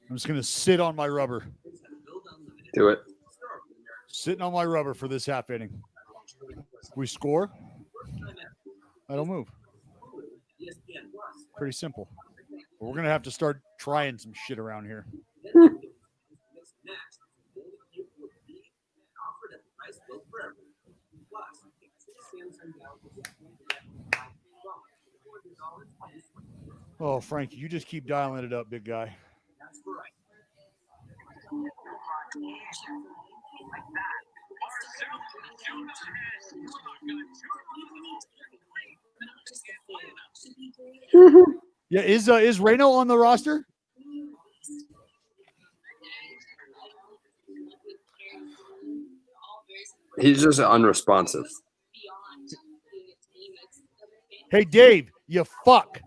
I'm just going to sit on my rubber. Do it. Sitting on my rubber for this half inning. We score, I don't move. Pretty simple. But we're going to have to start trying some shit around here. Oh, Frankie, you just keep dialing it up, big guy. Yeah, is Reno on the roster? He's just unresponsive. Hey, Dave, you fuck.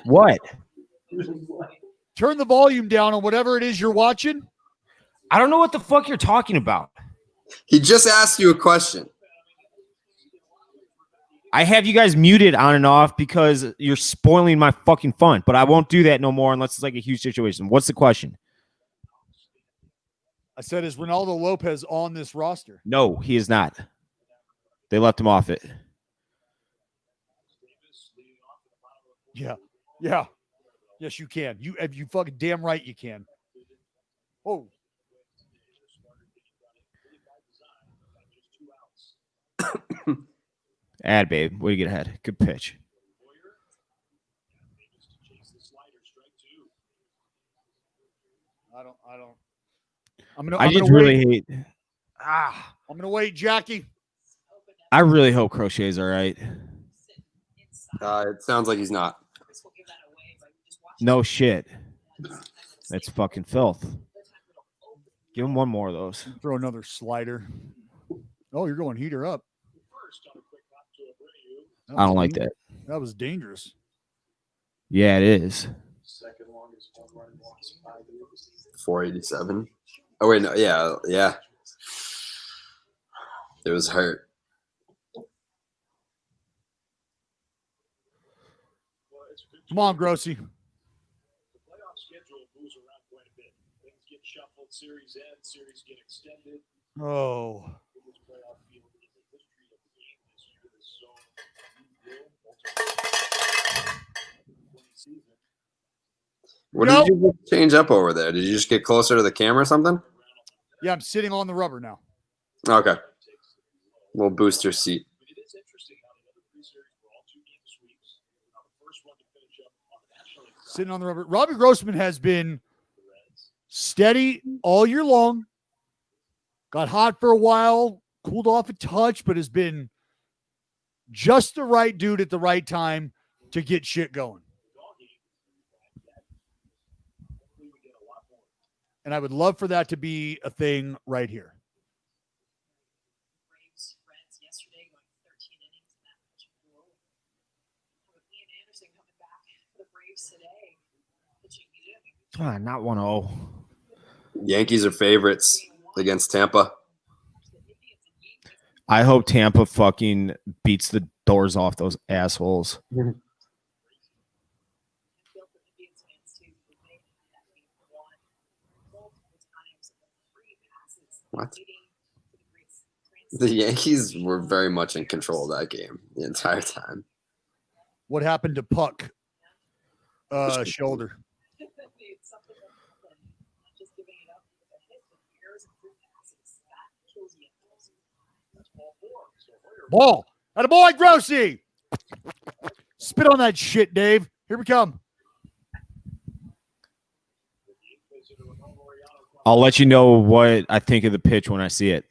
What? Turn the volume down on whatever it is you're watching. I don't know what the fuck you're talking about. He just asked you a question. I have you guys muted on and off because you're spoiling my fucking fun, but I won't do that no more unless it's like a huge situation. What's the question? I said, is Ronaldo Lopez on this roster? No, he is not. They left him off it. Yeah. Yes, you can. You fucking damn right you can. Oh. Ad babe, way to get ahead. Good pitch. I'm gonna wait, Jackie. I really hope Crochet's all right. It sounds like he's not. No shit. That's fucking filth. Give him one more of those. Throw another slider. Oh, you're going heater up. I don't like that. That was dangerous. Yeah, it is. 487. Oh wait, no, yeah. It was hurt. Come on, Grossi. The playoff schedule moves around quite a bit. Things get shuffled, series end, series get extended. Oh. This playoff field in the history of the game this year is so What did you change up over there? Did you just get closer to the camera or something? Yeah, I'm sitting on the rubber now. Okay. We'll boost your seat. It is interesting how the other three series were all 2-game sweeps. The first one to finish up on the National League. Sitting on the rubber. Robbie Grossman has been steady all year long. Got hot for a while, cooled off a touch, but has been just the right dude at the right time to get shit going. And I would love for that to be a thing right here. Come on, not 1-0. Yankees are favorites against Tampa. I hope Tampa fucking beats the doors off those assholes. What? The Yankees were very much in control of that game the entire time. What happened to Puck? shoulder. Ball. Attaboy, Grossi. Spit on that shit, Dave. Here we come. I'll let you know what I think of the pitch when I see it.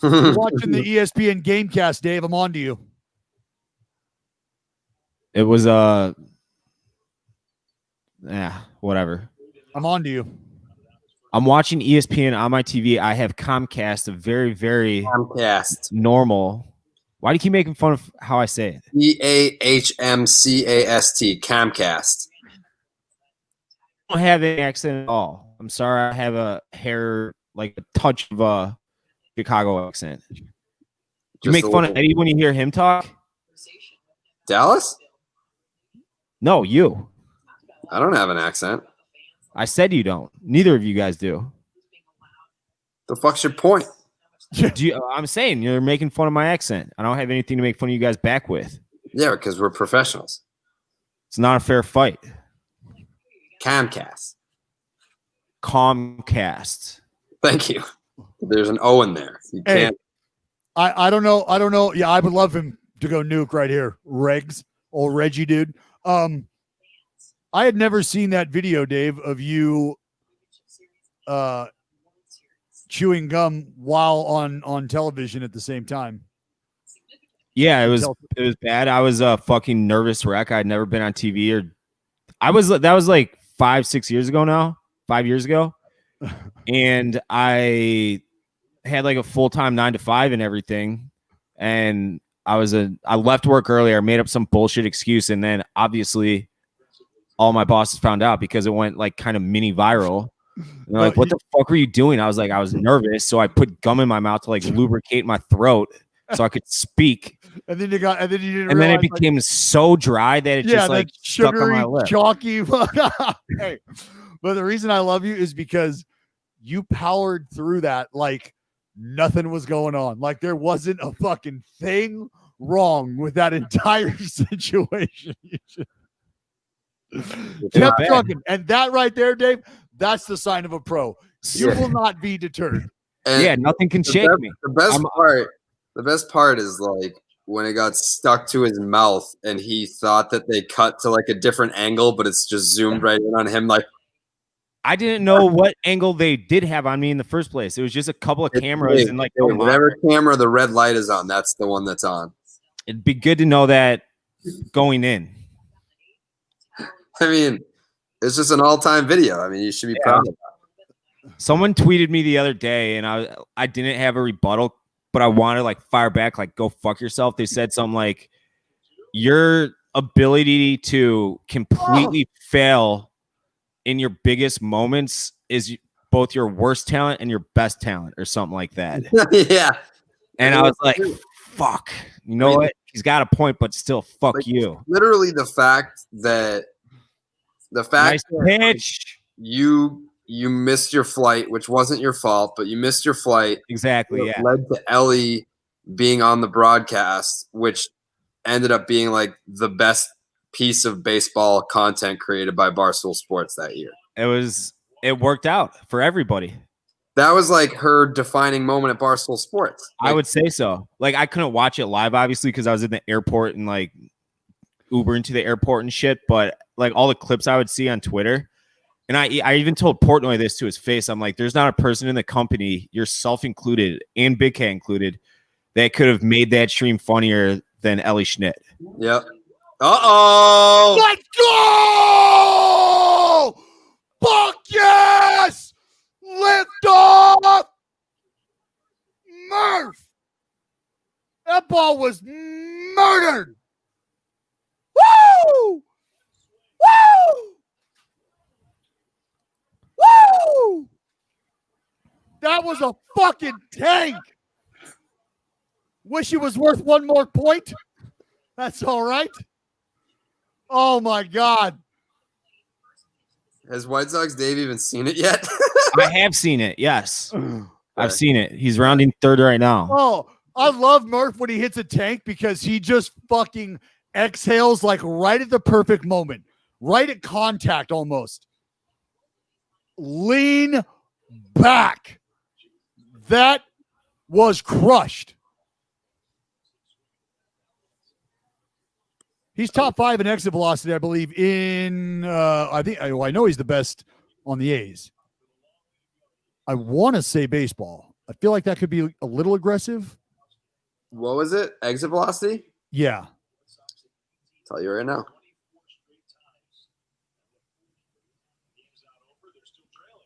You're watching the ESPN Gamecast, Dave. I'm on to you. It was whatever. I'm on to you. I'm watching ESPN on my TV. I have Comcast, a very, very normal. Why do you keep making fun of how I say it? CAHMCAST, Comcast. I don't have any accent at all. I'm sorry. I have a hair, like a touch of a Chicago accent. Do you make fun of Eddie when you hear him talk? Dallas? No, you. I don't have an accent. I said you don't. Neither of you guys do. The fuck's your point? I'm saying you're making fun of my accent. I don't have anything to make fun of you guys back with. Yeah, because we're professionals. It's not a fair fight. Comcast. Thank you. There's an O in there. You can't. I don't know. I don't know. Yeah, I would love him to go nuke right here. Regs, old Reggie dude. I had never seen that video, Dave, of you chewing gum while on television at the same time. Yeah, it was bad. I was a fucking nervous wreck. I'd never been on TV that was like 5-6 years ago now. 5 years ago. And I had like a full-time 9 to 5 and everything. And I left work earlier, made up some bullshit excuse, and then obviously all my bosses found out because it went like kind of mini viral. And they're like, what the fuck were you doing? I was like, I was nervous, so I put gum in my mouth to like lubricate my throat so I could speak. And then it became so dry that it just like stuck on my lip. Chalky. Hey, but the reason I love you is because you powered through that like nothing was going on. Like there wasn't a fucking thing wrong with that entire situation. Kept trucking. And that right there, Dave, that's the sign of a pro. You will not be deterred. And nothing can shake me. The best part is like when it got stuck to his mouth and he thought that they cut to like a different angle, but it's just zoomed right in on him. Like, I didn't know what angle they did have on me in the first place. It was just a couple of cameras and like whatever camera the red light is on, that's the one that's on. It'd be good to know that going in. I mean, it's just an all-time video. I mean, you should be proud of that. Someone tweeted me the other day, and I didn't have a rebuttal, but I wanted to like fire back, like go fuck yourself. They said something like, your ability to completely fail in your biggest moments is both your worst talent and your best talent, or something like that. Yeah. And I was like, fuck. You know what? He's got a point, but still, fuck like, you. Literally the fact that nice pitch. You missed your flight, which wasn't your fault, but you missed your flight. Exactly. Yeah. Led to Ellie being on the broadcast, which ended up being like the best piece of baseball content created by Barstool Sports that year. It worked out for everybody. That was like her defining moment at Barstool Sports. Like, I would say so. Like I couldn't watch it live, obviously, because I was in the airport and like Uber into the airport and shit. But like all the clips I would see on Twitter, and I even told Portnoy this to his face. I'm like, there's not a person in the company, yourself included, and Big Cat included, that could have made that stream funnier than Ellie Schnitt. Yep. Uh-oh. Let's go! Fuck yes! Lift off! Murph! That ball was murdered! Woo! Woo! Woo! That was a fucking tank! Wish it was worth one more point. That's all right. Oh my God. Has White Sox Dave even seen it yet? I have seen it. Yes. I've seen it. He's rounding third right now. Oh, I love Murph when he hits a tank because he just fucking exhales like right at the perfect moment. right at contact almost. Lean back. That was crushed. He's top 5 in exit velocity, I believe, in I know he's the best on the A's. I want to say baseball. I feel like that could be a little aggressive. What was it? Exit velocity? Yeah. Tell you right now.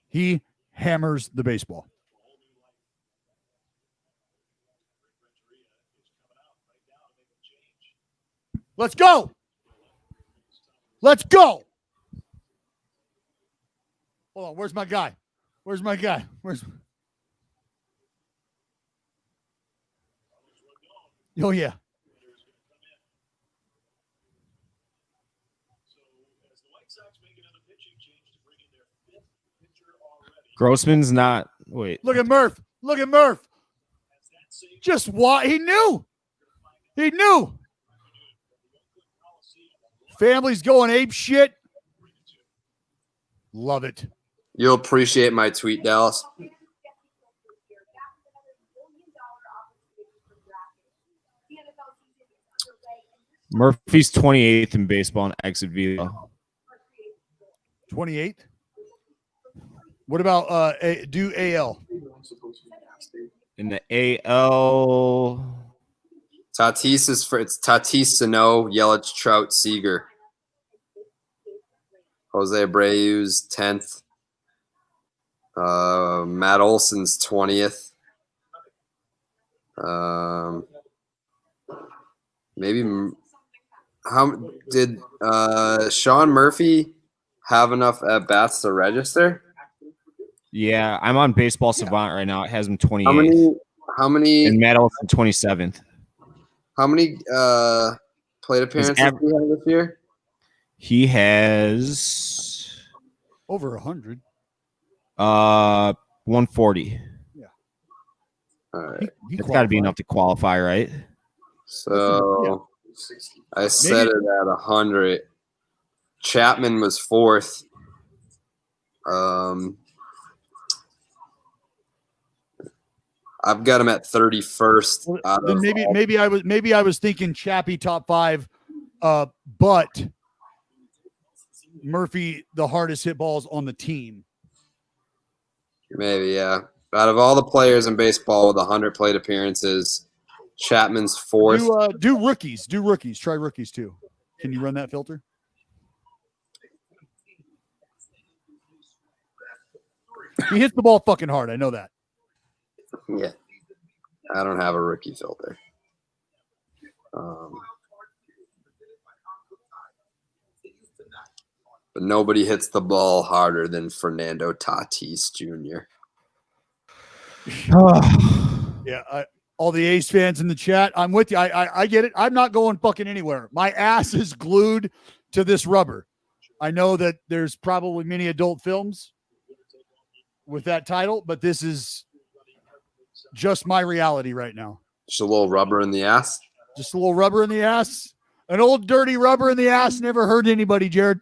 He hammers the baseball. Let's go. Let's go. Hold on. Where's my guy? Where's my guy? Oh, yeah. Grossman's not. Wait. Look at Murph. Look at Murph. Just why he knew. He knew. Family's going ape shit. Love it. You'll appreciate my tweet, Dallas. Murphy's 28th in baseball in exit velo. 28. What about do AL? In the AL, Tatis it's Tatis, Sano, Yelich, Trout, Seager. Jose Abreu's 10th. Matt Olson's 20th. Maybe how did Sean Murphy have enough at bats to register? yeah, I'm on Baseball Savant right now. It has him 28th. How many? And Matt Olson 27th. How many plate appearances did he have this year? He has over 100. 140. Yeah. All right. It's got to be enough to qualify, right? So I set it at 100. Chapman was 4th. I've got him at 31st. Then maybe I was thinking Chappie top 5, but Murphy the hardest hit balls on the team. Maybe, yeah. Out of all the players in baseball with 100 plate appearances, Chapman's 4th. Do rookies. Do rookies. Try rookies too. Can you run that filter? He hits the ball fucking hard. I know that. Yeah. I don't have a rookie filter. But nobody hits the ball harder than Fernando Tatis Jr. Yeah, all the A's fans in the chat, I'm with you. I get it. I'm not going fucking anywhere. My ass is glued to this rubber. I know that there's probably many adult films with that title, but this is just my reality right now. Just a little rubber in the ass. Just a little rubber in the ass. An old dirty rubber in the ass never hurt anybody, Jared.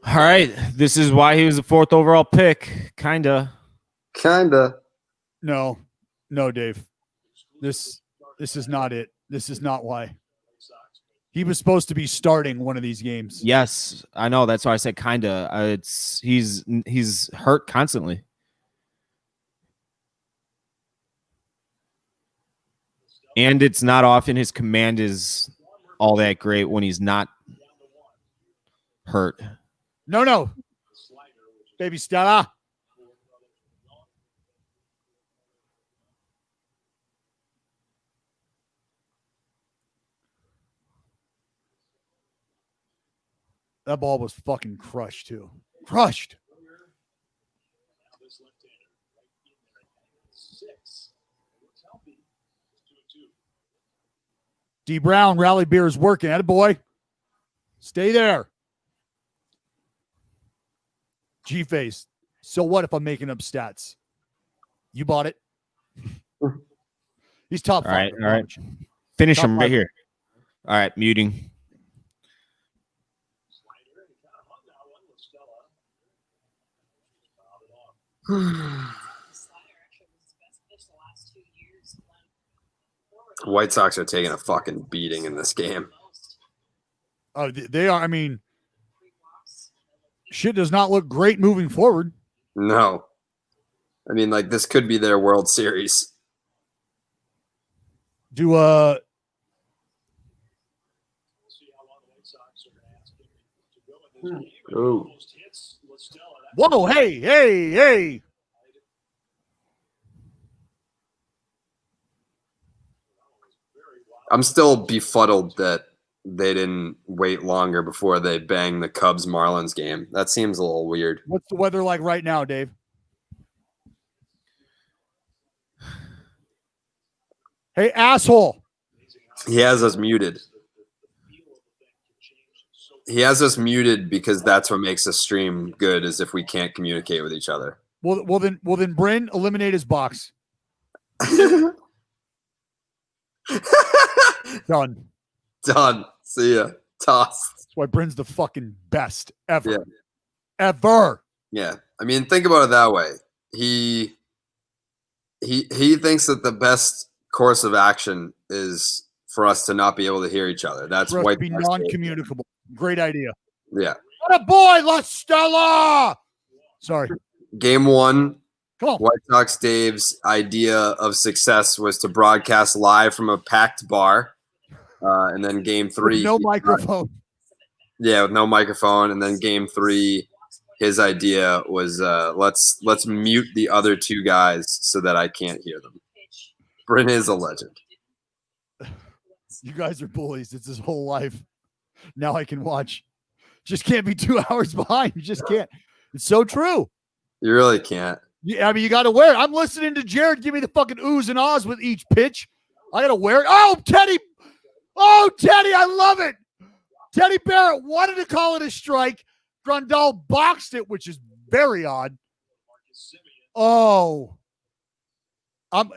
All right. This is why he was the 4th overall pick. Kinda. No, Dave. This is not it. This is not why. He was supposed to be starting one of these games. Yes, I know. That's why I said kinda. He's hurt constantly. And it's not often his command is all that great when he's not hurt. No. Baby Stella. That ball was fucking crushed, too. Crushed. D. Brown, Rally Beer is working. Attaboy. Stay there. G-Face. So what if I'm making up stats? You bought it. He's top All five. right, all right. Finish Top him right five. here. All right, muting. White Sox are taking a fucking beating in this game. Oh, they are. I mean, shit does not look great moving forward. No. I mean, like, this could be their World Series. Do Ooh. whoa, hey. I'm still befuddled that they didn't wait longer before they banged the Cubs-Marlins game. That seems a little weird. What's the weather like right now, Dave? Hey, asshole. He has us muted. He has us muted because that's what makes the stream good, is if we can't communicate with each other. Well, then, Bryn, eliminate his box. Done. Done. See ya. Tossed. That's why Bryn's the fucking best ever. Yeah. Ever. Yeah. I mean, think about it that way. He thinks that the best course of action is for us to not be able to hear each other. That's For us White to be Sox non-communicable. Great idea. Yeah. What a boy, La Stella. Sorry. Game 1, Come on. White Sox Dave's idea of success was to broadcast live from a packed bar. And then game 3. With no microphone. Yeah, with no microphone. And then game 3, his idea was let's mute the other 2 guys so that I can't hear them. Bryn is a legend. You guys are bullies. It's his whole life. Now I can watch. Just can't be 2 hours behind. You just can't. It's so true. You really can't. Yeah, I mean, you got to wear it. I'm listening to Jared give me the fucking oohs and ahs with each pitch. I got to wear it. Oh, Teddy. I love it. Teddy Barrett wanted to call it a strike. Grandal boxed it, which is very odd. Oh.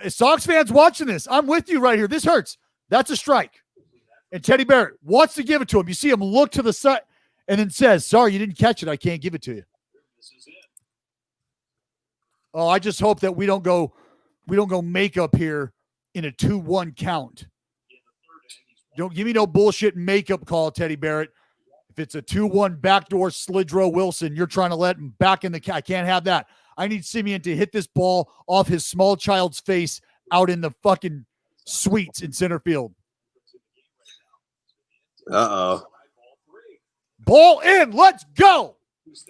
Sox fans watching this. I'm with you right here. This hurts. That's a strike. And Teddy Barrett wants to give it to him. You see him look to the side and then says, sorry, you didn't catch it. I can't give it to you. Oh, I just hope that we don't go makeup here in a 2-1 count. Don't give me no bullshit makeup call, Teddy Barrett. If it's a 2-1 backdoor Slidro Wilson, you're trying to let him back in the I can't have that. I need Simeon to hit this ball off his small child's face out in the fucking suites in center field. Uh-oh. Ball in. Let's go.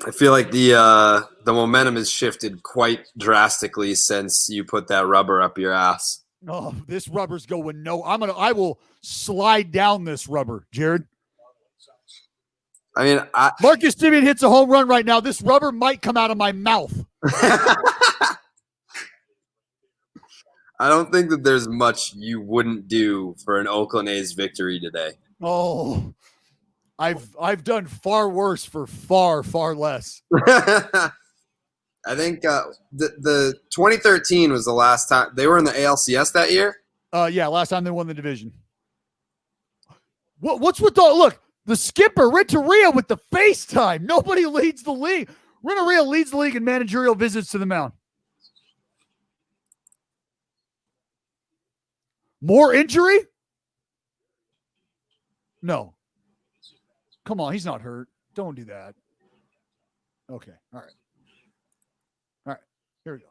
I feel like the momentum has shifted quite drastically since you put that rubber up your ass. Oh, this rubber's going no. I will slide down this rubber, Jared. I mean, Marcus Semien hits a home run right now. This rubber might come out of my mouth. I don't think that there's much you wouldn't do for an Oakland A's victory today. Oh, I've done far worse for far, far less. I think the 2013 was the last time they were in the ALCS that year. Yeah, last time they won the division. What's with the skipper Renteria with the FaceTime? Nobody leads the league. Renteria leads the league in managerial visits to the mound. More injury? No. Come on, he's not hurt. Don't do that. Okay, all right. All right, here we go.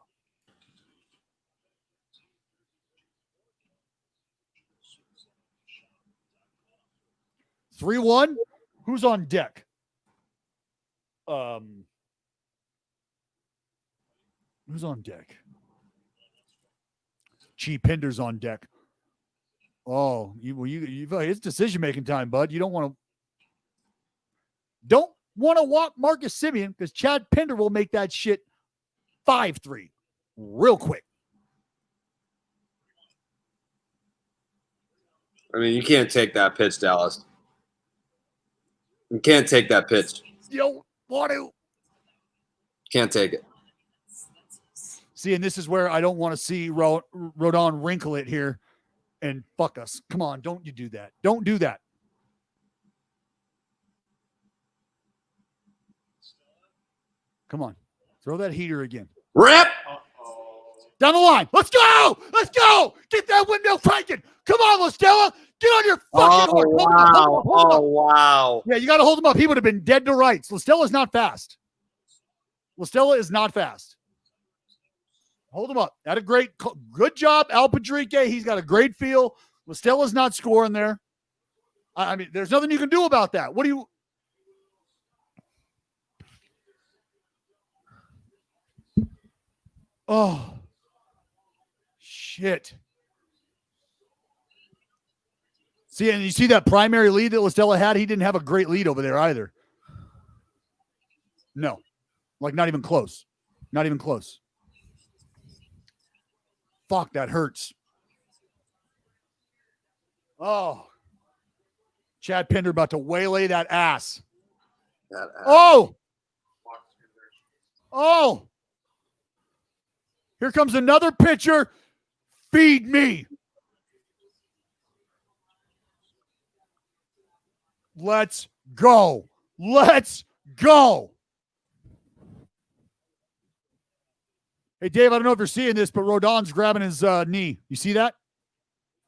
Three 3-1. Who's on deck? Who's on deck? Chi Pinder's on deck. Oh, it's decision-making time, bud. You don't want to walk Marcus Semien because Chad Pinder will make that shit 5-3 real quick. I mean, you can't take that pitch, Dallas. You can't take that pitch. You don't want to. Can't take it. See, and this is where I don't want to see Rodon wrinkle it here and fuck us. Come on, don't you do that. Don't do that. Come on. Throw that heater again. Rip! Down the line. Let's go. Let's go. Get that windmill cranking. Come on, Listella. Get on your fucking horse. Hold him up, hold him up, hold him up. Wow. Yeah, you got to hold him up. He would have been dead to rights. Listella's not fast. Listella is not fast. Hold him up. Had a good job, Al Padrique. He's got a great feel. Listella's not scoring there. I mean, there's nothing you can do about that. What do you? Oh, shit. See, and you see that primary lead that Listella had? He didn't have a great lead over there either. No. Like, not even close. Not even close. Fuck, that hurts. Oh. Chad Pinder about to waylay that ass. Oh! Oh! Here comes another pitcher. Feed me. Let's go. Let's go. Hey, Dave, I don't know if you're seeing this, but Rodon's grabbing his knee. You see that?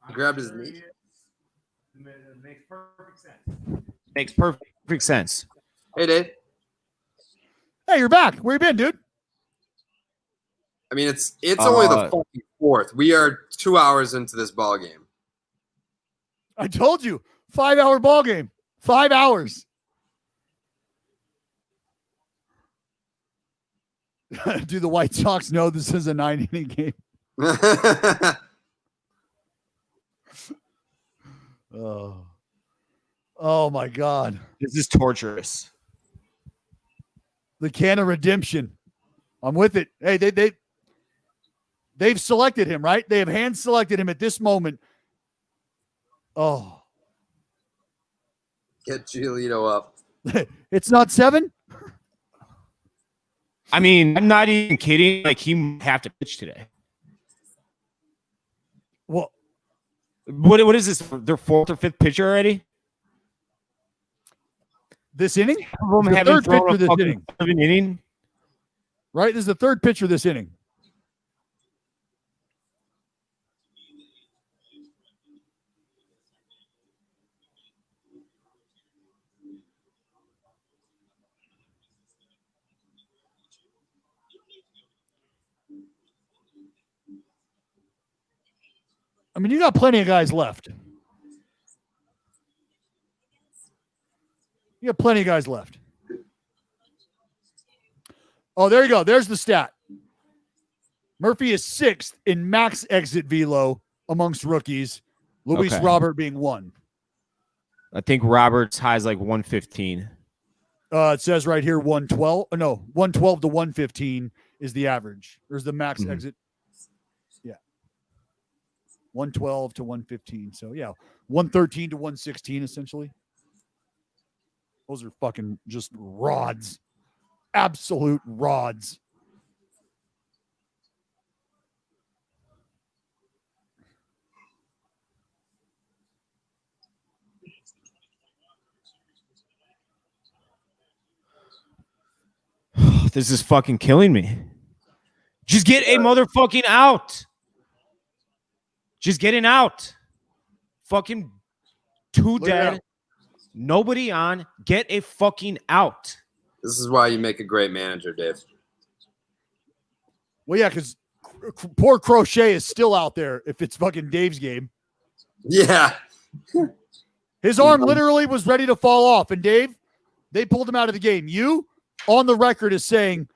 He grabbed his knee. Makes perfect sense. Makes perfect sense. Hey, Dave. Hey, you're back. Where you been, dude? I mean, it's only the fucking 4th. We are 2 hours into this ball game. I told you. 5-hour ball game. 5 hours. Do the White Sox know this is a 9-inning game? Oh my God. This is torturous. The can of redemption. I'm with it. Hey, they've selected him, right? They have hand selected him at this moment. Oh. Get Giolito up. It's not 7? I mean, I'm not even kidding. Like, he might have to pitch today. Well, what is this? Their 4th or 5th pitcher already? This inning? The third pitcher this inning. Inning. Right? This is the third pitcher this inning. I mean, you got plenty of guys left. You got plenty of guys left. Oh, there you go. There's the stat. Murphy is 6th in max exit velo amongst rookies. Luis Robert being 1. I think Robert's high is like 115. It says right here 112. No, 112 to 115 is the average. There's the max exit. Yeah. 112 to 115. So, yeah, 113 to 116 essentially. Those are fucking just rods. Absolute rods. This is fucking killing me. Just get a motherfucking out. Just getting out. Fucking 2 dead. Nobody on. Get a fucking out. This is why you make a great manager, Dave. Well, yeah, because poor Crochet is still out there if it's fucking Dave's game. Yeah. His arm literally was ready to fall off. And Dave, they pulled him out of the game. You, on the record, is saying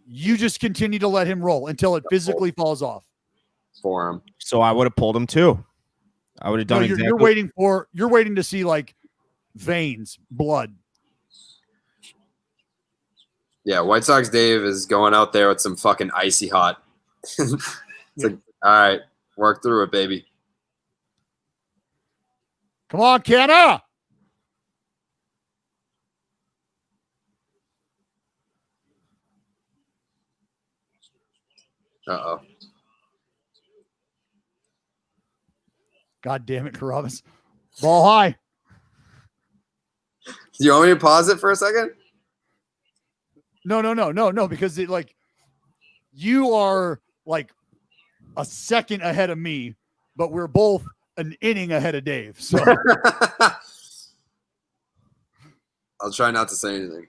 you just continue to let him roll until it physically falls off. For him. So I would have pulled him too. I would have done exactly. You're waiting to see like veins, blood. Yeah, White Sox Dave is going out there with some fucking icy hot. Like, all right, work through it, baby. Come on, Canna. Uh-oh. God damn it, Carabas. Ball high. Do you want me to pause it for a second? No, because it like you are like a second ahead of me, but we're both an inning ahead of Dave. So I'll try not to say anything.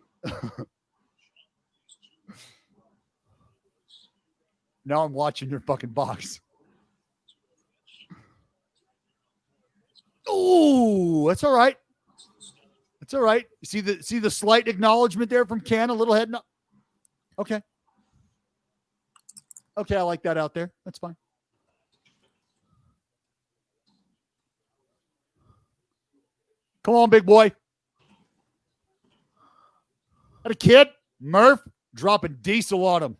now I'm watching your fucking box. Oh, that's all right. That's all right. See the slight acknowledgement there from Ken, a little head. No. Okay. Okay, I like that out there. That's fine. Come on, big boy. Got a kid, Murph, dropping diesel on him.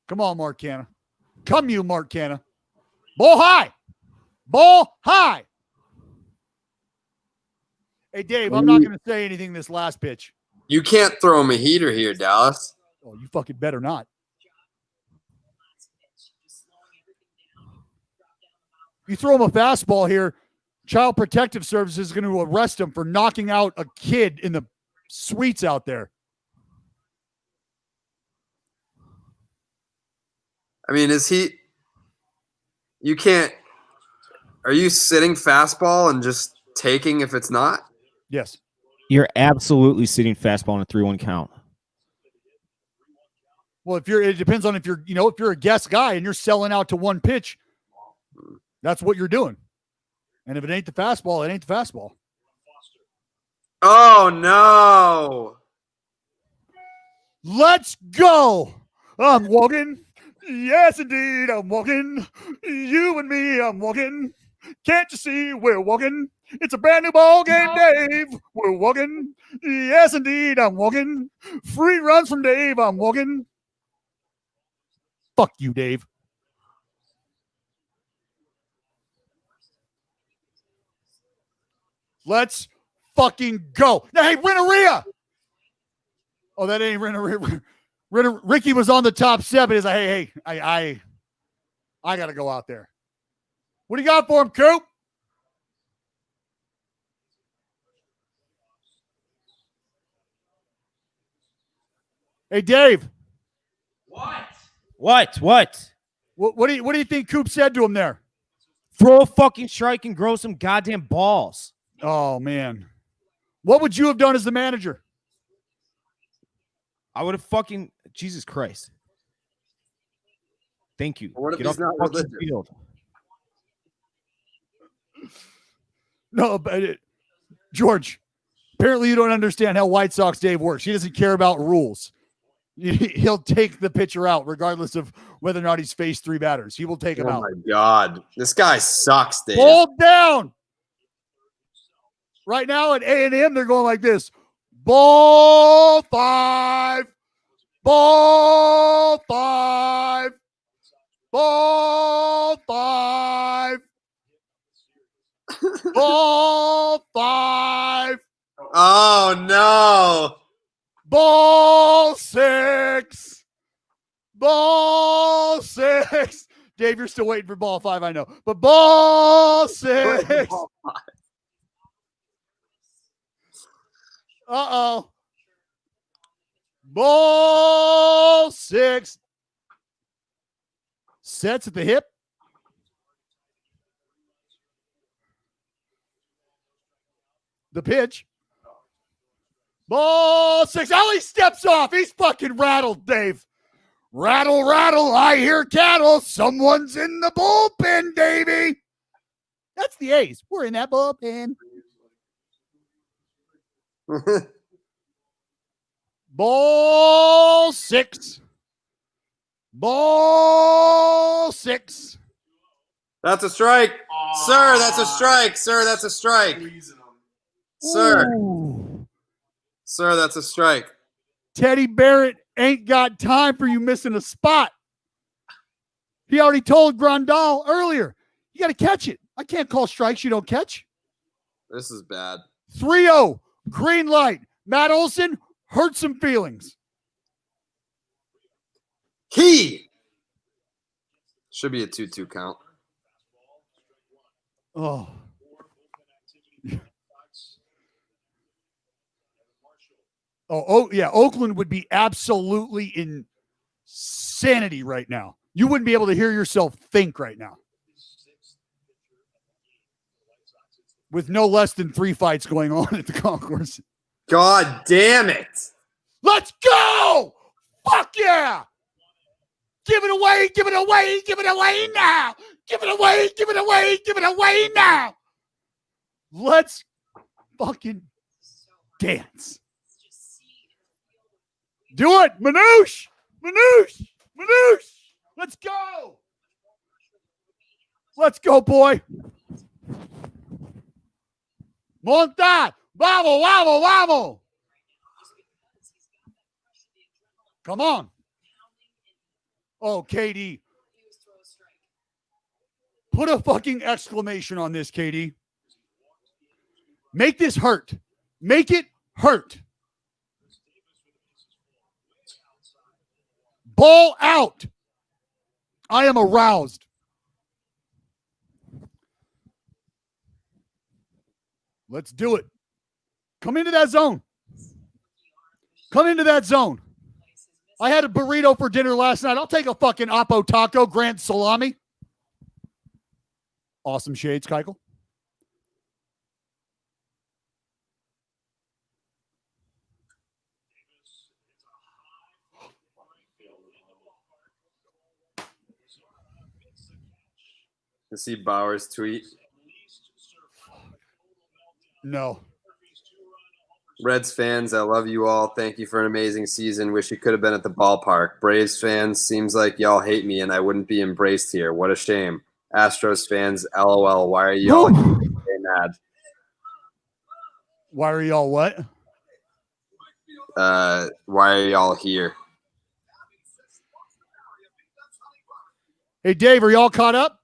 Come on, Mark Canna. Come you, Mark Canna. Ball high. Ball high. Hey, Dave, I'm not going to say anything this last pitch. You can't throw him a heater here, Dallas. Oh, you fucking better not. You throw him a fastball here, Child Protective Services is going to arrest him for knocking out a kid in the suites out there. I mean, you can't, are you sitting fastball and just taking if it's not? Yes. You're absolutely sitting fastball on a 3-1 count. Well, it depends on if you're a guest guy and you're selling out to one pitch, that's what you're doing. And if it ain't the fastball, it ain't the fastball. Oh, no. Let's go. I'm walking. Yes, indeed, I'm walking. You and me, I'm walking. Can't you see we're walking? It's a brand new ball game, Dave. We're walking. Yes, indeed, I'm walking. Free runs from Dave, I'm walking. Fuck you, Dave. Let's fucking go. Now, hey, Renneria. Oh, that ain't Renneria. Ricky was on the top 7. He's like, hey, I got to go out there. What do you got for him, Coop? Hey, Dave. What? What do you think Coop said to him there? Throw a fucking strike and grow some goddamn balls. Oh, man. What would you have done as the manager? I would have fucking Jesus Christ. Thank you. What if Get he's off the not fucking religious? field. No, but George, apparently you don't understand how White Sox Dave works. He doesn't care about rules. He'll take the pitcher out regardless of whether or not he's faced 3 batters. He will take him out. Oh, my God. This guy sucks, Dave. Hold down. Right now at A&M, they're going like this. Ball 5. Ball 5. Ball 5. Ball 5. Oh, no. Ball 6. Ball 6. Dave, you're still waiting for ball 5, I know. But ball 6. Uh-oh. Ball 6. Sets at the hip. The pitch. Ball 6. Ellie steps off. He's fucking rattled, Dave. Rattle, rattle. I hear cattle. Someone's in the bullpen, Davey. That's the A's. We're in that bullpen. Ball 6. Ball 6. That's a strike. Sir, that's a strike. Sir, that's a strike. Sir. Ooh. Sir, that's a strike. Teddy Barrett ain't got time for you missing a spot. He already told Grandal earlier, you got to catch it. I can't call strikes you don't catch. This is bad. 3-0. Green light. Matt Olson hurt some feelings. He should be a 2-2 count. Oh. Oh, yeah. Oakland would be absolutely in insanity right now. You wouldn't be able to hear yourself think right now. With no less than 3 fights going on at the concourse. God damn it. Let's go! Fuck yeah! Give it away, give it away, give it away now! Give it away, give it away, give it away now! Let's fucking dance. Do it, Manouche! Manouche! Manouche! Let's go! Let's go, boy! Monta! Vamos, vamos, vamos! Come on. Oh, KD. Put a fucking exclamation on this, KD. Make this hurt. Make it hurt. Ball out. I am aroused. Let's do it. Come into that zone. Come into that zone. I had a burrito for dinner last night. I'll take a fucking Oppo taco, Grant salami. Awesome shades, Keuchel. You see Bauer's tweet? No. Reds fans, I love you all. Thank you for an amazing season. Wish you could have been at the ballpark. Braves fans, seems like y'all hate me and I wouldn't be embraced here. What a shame. Astros fans, LOL. Why are y'all mad? Why are y'all what? Why are y'all here? Hey, Dave, are y'all caught up?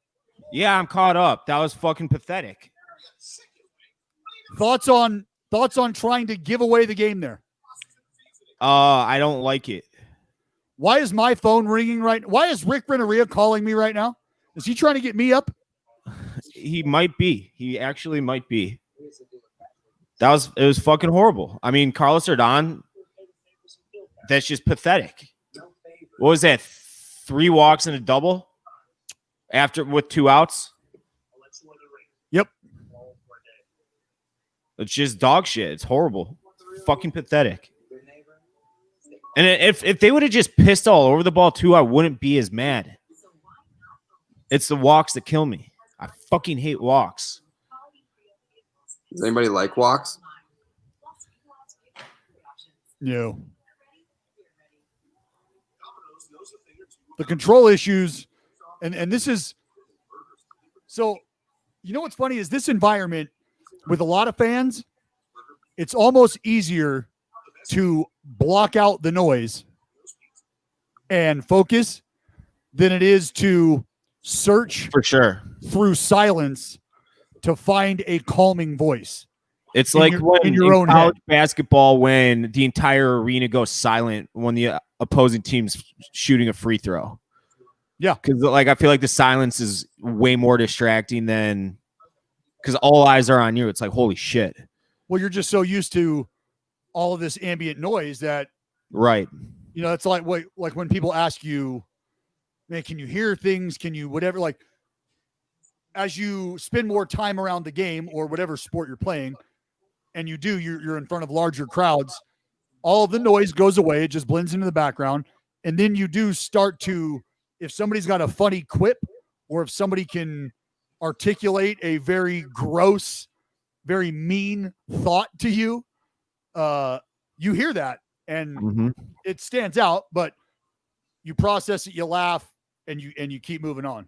Yeah, I'm caught up. That was fucking pathetic. Thoughts on trying to give away the game there? I don't like it. Why is my phone ringing Why is Rick Renneria calling me right now? Is he trying to get me up? He might be. He actually might be. It was fucking horrible. I mean, Carlos Rodon, that's just pathetic. What was that? 3 walks and a double with 2 outs? Yep. It's just dog shit. It's horrible. Fucking pathetic. And if they would have just pissed all over the ball too, I wouldn't be as mad. It's the walks that kill me. I fucking hate walks. Does anybody like walks? No. The control issues, and this is so. You know what's funny is this environment with a lot of fans. It's almost easier to block out the noise and focus than it is to search For sure. through silence to find a calming voice. It's in like your- when in your own college head. basketball, when the entire arena goes silent when the opposing team's shooting a free throw. Yeah. Because I feel like the silence is way more distracting than because all eyes are on you. It's like, holy shit. Well, you're just so used to all of this ambient noise that, Right. it's like when people ask you, man, can you hear things? Can you whatever? Like, as you spend more time around the game or whatever sport you're playing, and you're in front of larger crowds, all of the noise goes away. It just blends into the background. And then you do start to, if somebody's got a funny quip or if somebody can articulate a very gross, very mean thought to you, you hear that and it stands out, but you process it, you laugh, and you keep moving on.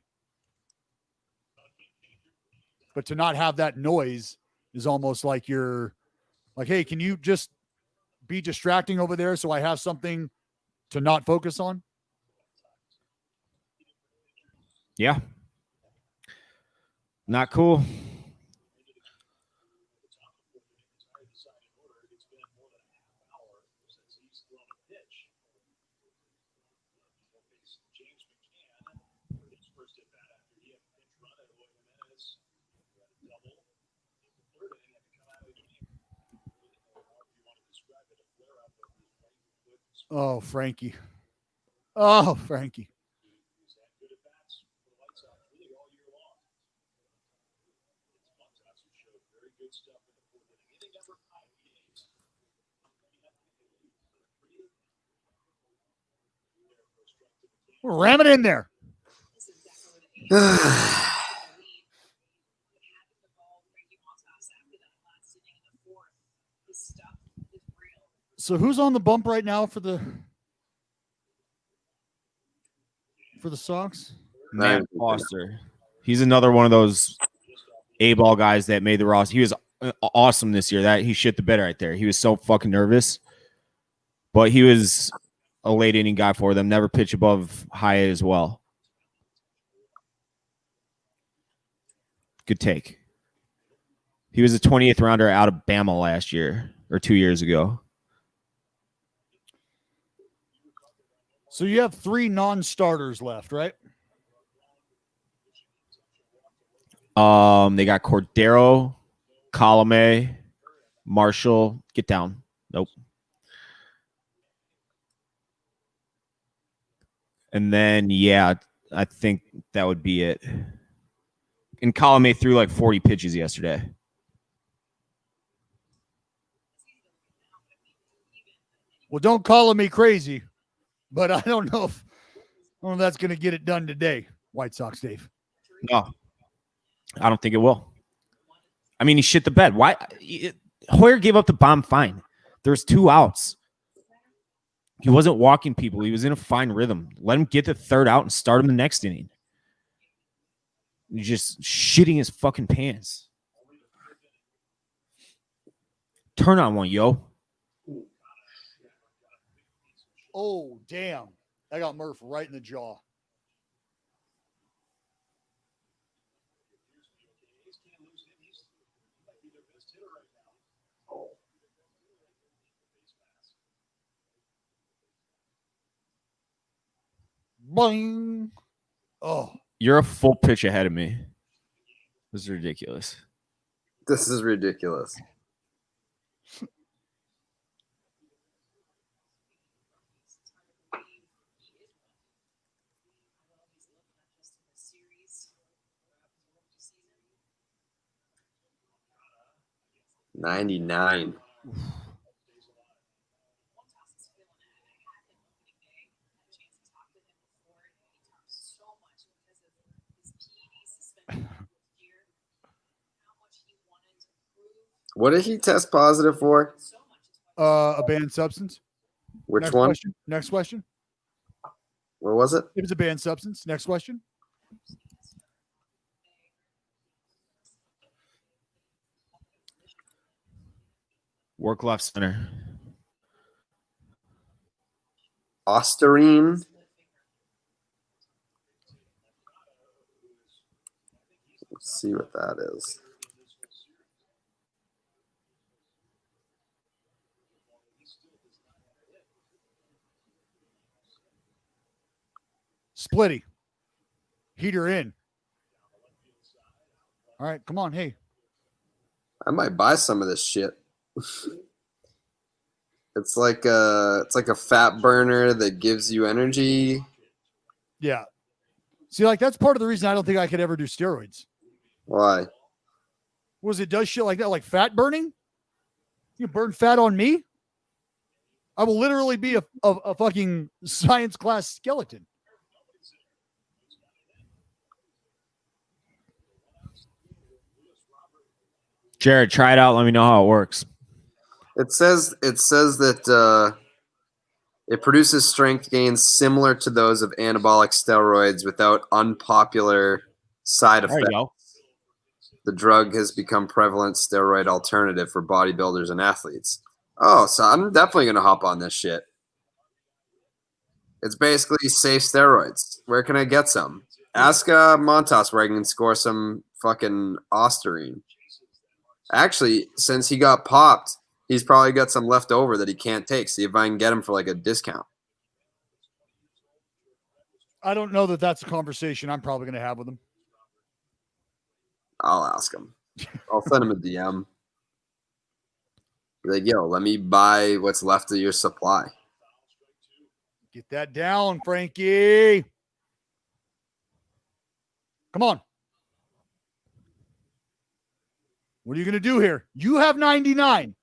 But to not have that noise is almost like you're like, hey, can you just be distracting over there so I have something to not focus on? Yeah. Not cool. Oh, Frankie. Oh, Frankie. Ram it in there. So who's on the bump right now for the Sox? Matt Foster. He's another one of those A-ball guys that made the roster. He was awesome this year. That he shit the bed right there. He was so fucking nervous, but he was a late inning guy for them. Never pitch above high as well. Good take. He was a 28th rounder out of Bama last year or 2 years ago. So you have 3 non-starters left, right? They got Cordero, Colome, Marshall. Get down. Nope. And then, yeah, I think that would be it. And Colome threw like 40 pitches yesterday. Well, don't call me crazy, but I don't know if that's going to get it done today, White Sox Dave. No, I don't think it will. I mean, he shit the bed. Why? Hoyer gave up the bomb fine. There's 2 outs. He wasn't walking people. He was in a fine rhythm. Let him get the 3rd out and start him the next inning. He's just shitting his fucking pants. Turn on one, yo. Oh, damn. I got Murph right in the jaw. Boing. Oh. You're a full pitch ahead of me. This is ridiculous. This is ridiculous. $99. What did he test positive for? A banned substance. Which Next one? Question. Next question. What was it? It was a banned substance. Next question. Work left center. Osterine. Let's see what that is. Splitty. Heater in. All right, come on. Hey. I might buy some of this shit. It's like a fat burner that gives you energy. Yeah. See, like that's part of the reason I don't think I could ever do steroids. Why? Was it does shit like that, like fat burning? You burn fat on me? I will literally be a fucking science class skeleton. Jared, try it out. Let me know how it works. It says that it produces strength gains similar to those of anabolic steroids without unpopular side There you effects. go. The drug has become prevalent steroid alternative for bodybuilders and athletes. Oh, so I'm definitely going to hop on this shit. It's basically safe steroids. Where can I get some? Ask Montas where I can score some fucking Osterine. Actually, since he got popped, he's probably got some left over that he can't take. See if I can get him for like a discount. I don't know that that's a conversation I'm probably going to have with him. I'll ask him. I'll send him a DM. Like, yo, let me buy what's left of your supply. Get that down, Frankie. Come on. What are you going to do here? You have 99.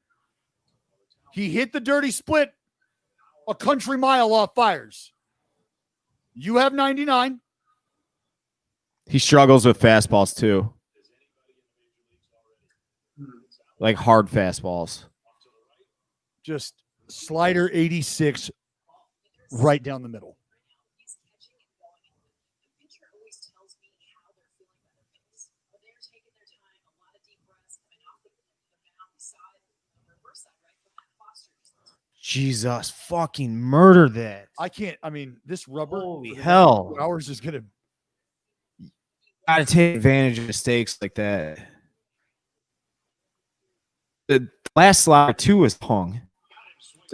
He hit the dirty split a country mile off fires. You have 99. He struggles with fastballs too. Like hard fastballs. Just slider 86 right down the middle. Jesus, fucking murder that. I can't. I mean, this rubber. Holy hell. Hours is going to. Gotta take advantage of mistakes like that. The last slider too was hung.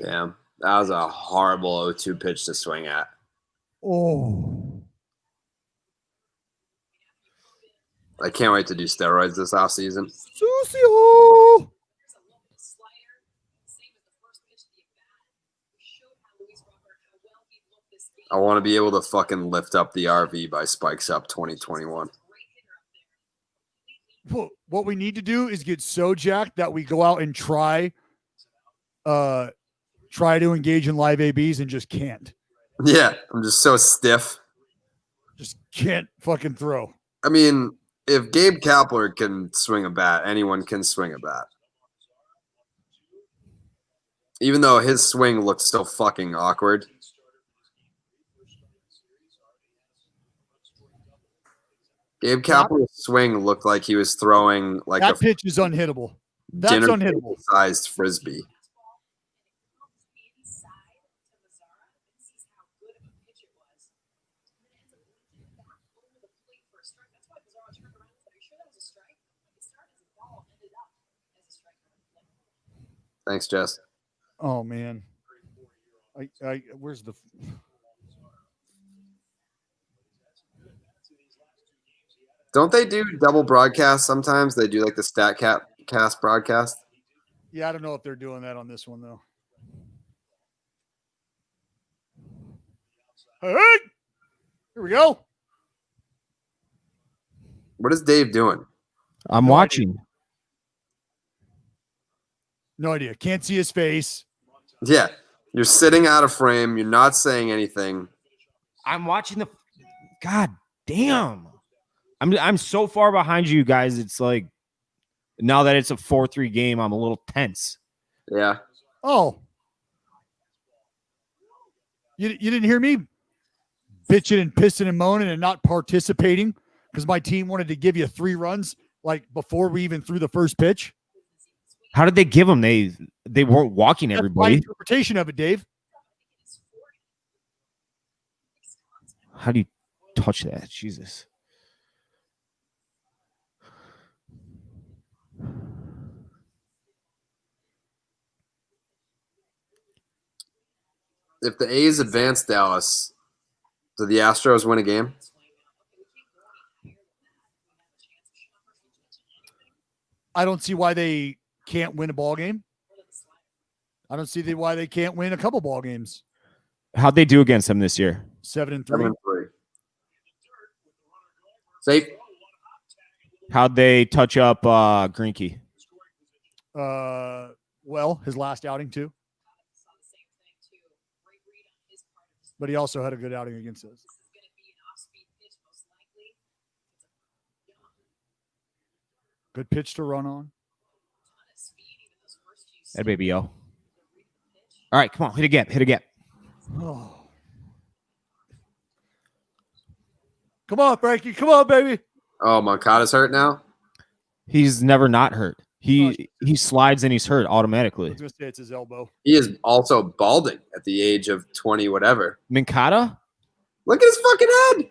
Damn. That was a horrible 0-2 pitch to swing at. Oh. I can't wait to do steroids this offseason. Sucio. I want to be able to fucking lift up the RV by Spikes Up 2021. What we need to do is get so jacked that we go out and try to engage in live ABs and just can't. Yeah, I'm just so stiff. Just can't fucking throw. I mean, if Gabe Kapler can swing a bat, anyone can swing a bat. Even though his swing looked so fucking awkward. Gabe Kapler's swing looked like he was throwing like that a pitch is unhittable. That's unhittable. Sized frisbee. Thanks, Jess. Oh man, where's the? Don't they do double broadcast sometimes? They do like the StatCast broadcast. Yeah, I don't know if they're doing that on this one though. Hey, here we go. What is Dave doing? I'm watching. No idea. Can't see his face. Yeah, you're sitting out of frame. You're not saying anything. I'm watching the. God damn. I'm so far behind you guys. It's like now that it's a 4-3 game, I'm a little tense. Yeah. Oh. You didn't hear me bitching and pissing and moaning and not participating because my team wanted to give you 3 runs like before we even threw the first pitch? How did they give them? They weren't walking everybody. That's my interpretation of it, Dave. How do you touch that? Jesus. If the A's advance Dallas, do the Astros win a game? I don't see why they can't win a ball game. I don't see why they can't win a couple ball games. How'd they do against them this year? 7-3. 7-3. Safe. How'd they touch up Greinke? Well, his last outing too. But he also had a good outing against us. Good pitch to run on. That baby, yo. All right, come on. Hit again. Hit again. Oh. Come on, Frankie. Come on, baby. Oh, Moncada's hurt now? He's never not hurt. He slides and he's hurt automatically. I was going to say it's his elbow. He is also balding at the age of 20 whatever. Moncada? Look at his fucking head.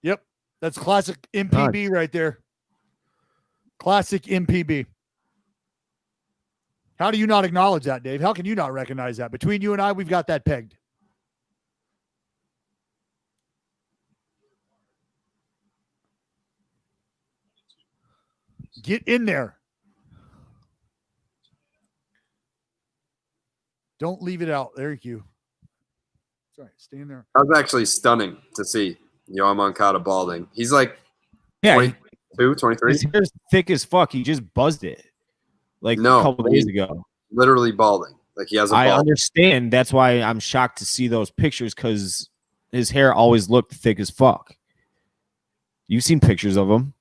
Yep. That's classic MPB right there. Classic MPB. How do you not acknowledge that, Dave? How can you not recognize that? Between you and I, we've got that pegged. Get in there. Don't leave it out. Thank you. Sorry, stay in there. That was actually stunning to see Yoan Moncada balding. He's like 22, 23. His hair's thick as fuck. He just buzzed it like a couple days ago. Literally balding. Like he has a bald. I understand. That's why I'm shocked to see those pictures because his hair always looked thick as fuck. You've seen pictures of him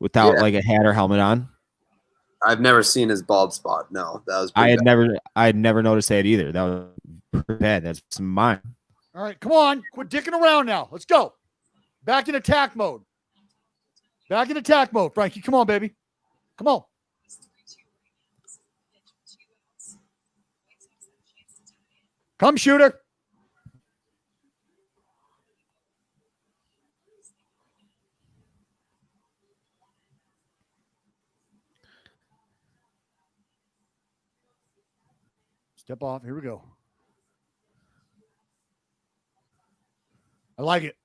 without like a hat or helmet on. I've never seen his bald spot. No, that was. I had never noticed that either. That was pretty bad. That's mine. All right, come on. Quit dicking around now. Let's go. Back in attack mode. Back in attack mode, Frankie. Come on, baby. Come on. Come, shooter. Step off. Here we go. I like it.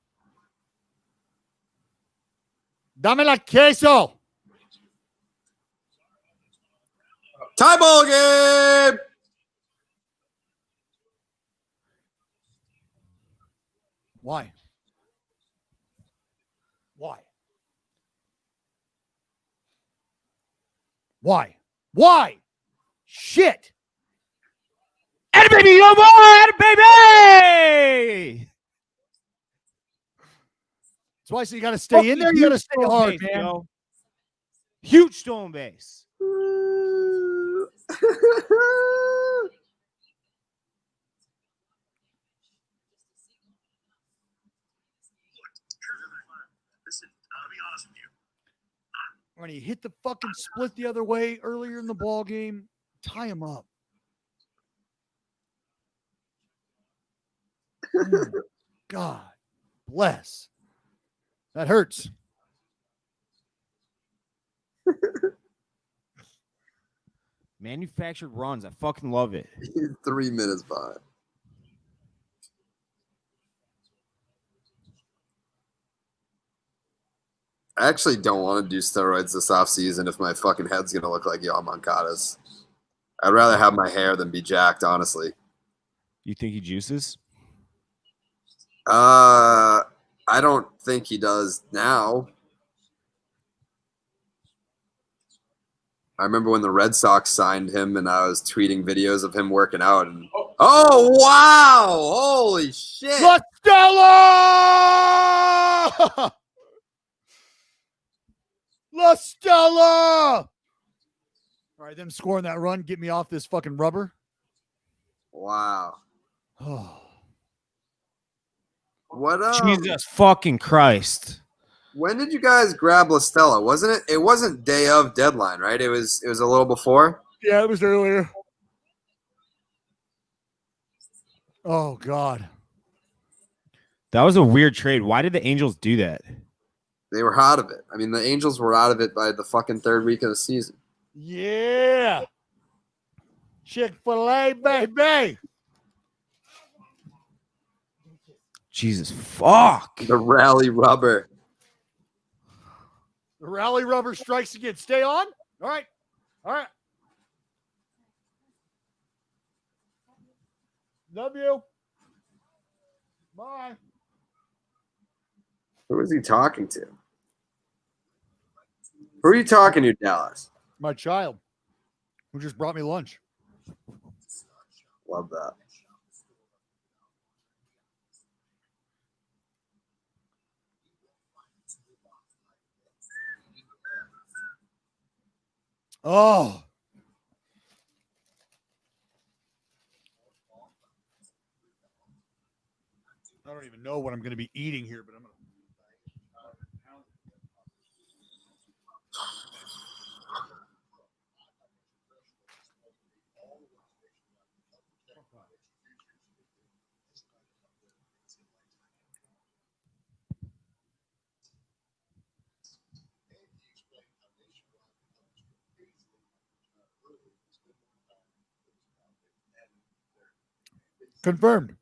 Dame la queso. Tie ball game. Why? Why? Why? Why? Shit. And baby, no more, and baby. That's why I say you got to stay in there. You got to stay hard, man. Yo. Huge stone base. When he hit the fucking split the other way earlier in the ball game, tie him up. God bless. That hurts. Manufactured runs. I fucking love it. He's 3 minutes behind. I actually don't want to do steroids this offseason if my fucking head's going to look like Yoan Moncada's. I'd rather have my hair than be jacked, honestly. You think he juices? I don't think he does now. I remember when the Red Sox signed him and I was tweeting videos of him working out. And oh, wow. Holy shit. La Stella! La Stella! All right, them scoring that run, get me off this fucking rubber. Wow. Oh. What Jesus fucking Christ. When did you guys grab La Stella? Wasn't it? It wasn't day of deadline, right? It was a little before. Yeah, it was earlier. Oh God. That was a weird trade. Why did the Angels do that? They were out of it. I mean, the Angels were out of it by the fucking third week of the season. Yeah. Chick-fil-A, baby. Jesus fuck. The rally rubber. The rally rubber strikes again. Stay on. All right. All right. Love you. Bye. Who is he talking to? Who are you talking to, Dallas? My child, who just brought me lunch. Love that. Oh. I don't even know what I'm going to be eating here, but I'm going to. Confirmed.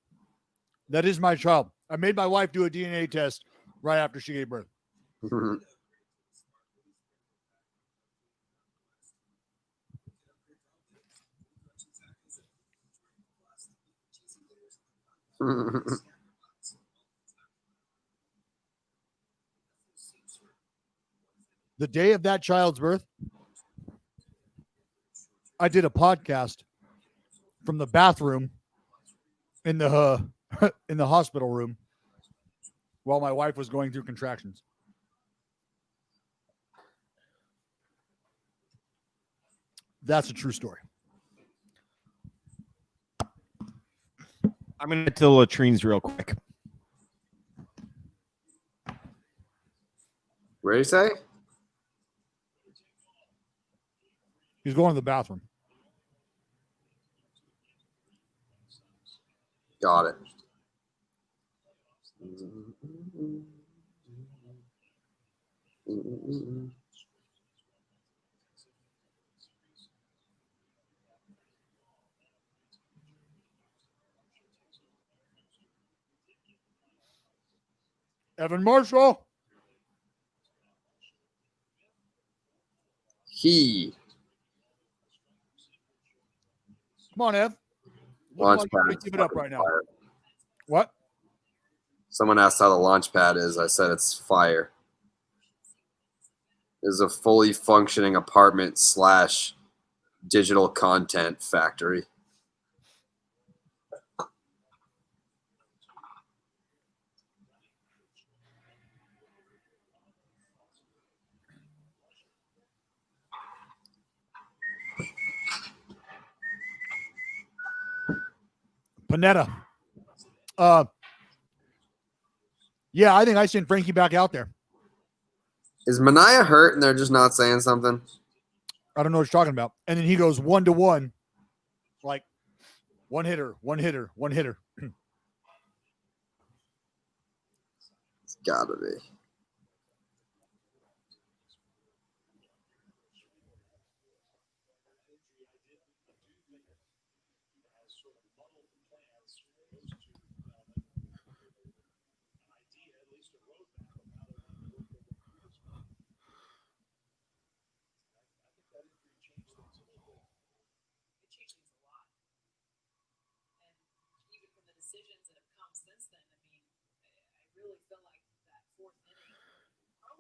That is my child. I made my wife do a DNA test right after she gave birth. The day of that child's birth, I did a podcast from the bathroom in the in the hospital room while my wife was going through contractions. That's a true story. I'm going to get to the latrines real quick. What did you say? He's going to the bathroom. Got it. Evan Marshall. Come on, Ev. Launch Look like pad. you give it up right now. What? Someone asked how the launch pad is. I said it's fire. It's a fully functioning apartment / digital content factory. Panetta. Yeah, I think I sent Frankie back out there. Is Mania hurt and they're just not saying something? I don't know what you're talking about. And then he goes 1-1, like one hitter. It's gotta be.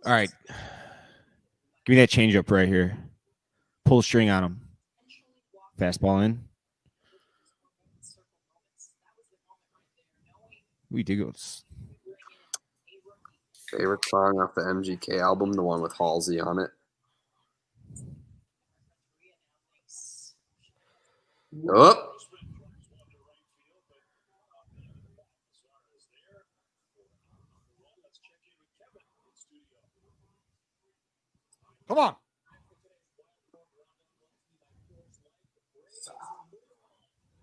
All right. Give me that changeup right here. Pull the string on him. Fastball in. We did go. Favorite song off the MGK album, the one with Halsey on it. Oh. Come on.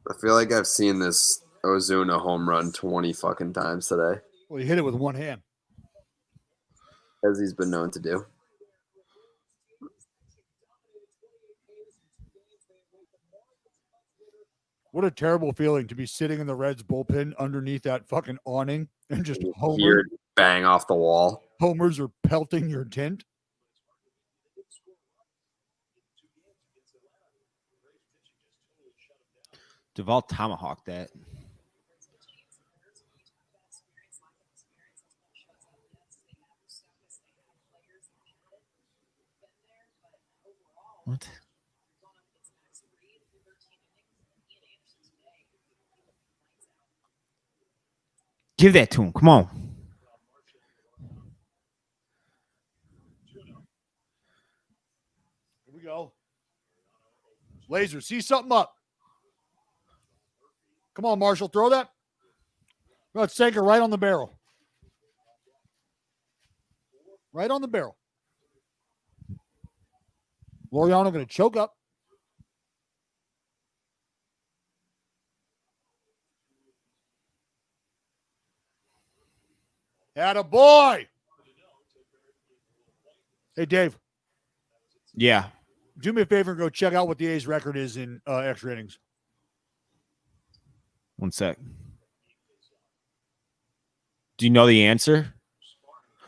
I feel like I've seen this Ozuna home run 20 fucking times today, Well, he hit it with one hand. as he's been known to do. What a terrible feeling to be sitting in the Reds bullpen underneath that fucking awning and just Hear it bang off the wall. homers are pelting your tent. Duvall tomahawked that. What? Give that to him. Come on. Here we go. Laser, see something up. Come on, Marshall, throw that. Let's take her right on the barrel. Right on the barrel. Loriano going to choke up. Atta boy. Hey, Dave. Yeah. Do me a favor and go check out what the A's record is in extra innings. One sec. Do you know the answer?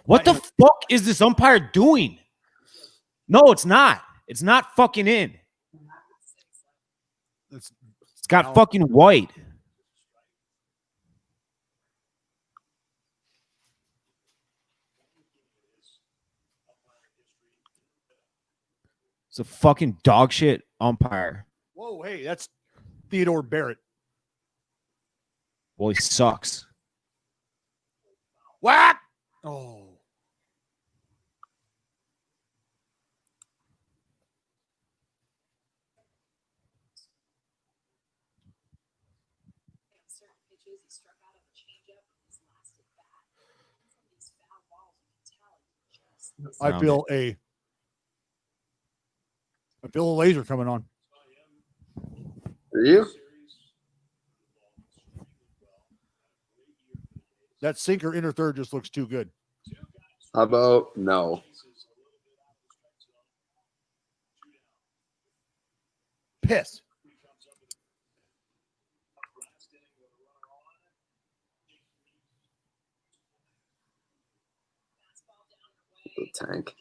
What the fuck is this umpire doing? No, it's not. It's not fucking in. It's got fucking white. It's a fucking dog shit umpire. Whoa, hey, that's Theodore Barrett. Well, he sucks. Whack! Oh. I feel a laser coming on. Are you? That sinker inner third just looks too good. How about no? Piss. The tank.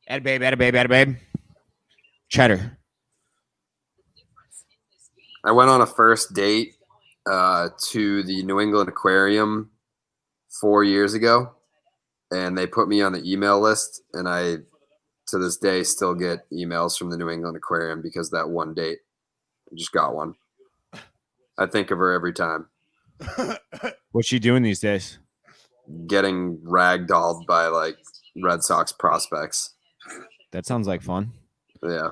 Atta babe. Cheddar. I went on a first date to the New England Aquarium 4 years ago, and they put me on the email list, and I, to this day, still get emails from the New England Aquarium because of that one date. I just got one. I think of her every time. What's she doing these days? Getting ragdolled by like Red Sox prospects. That sounds like fun. Yeah.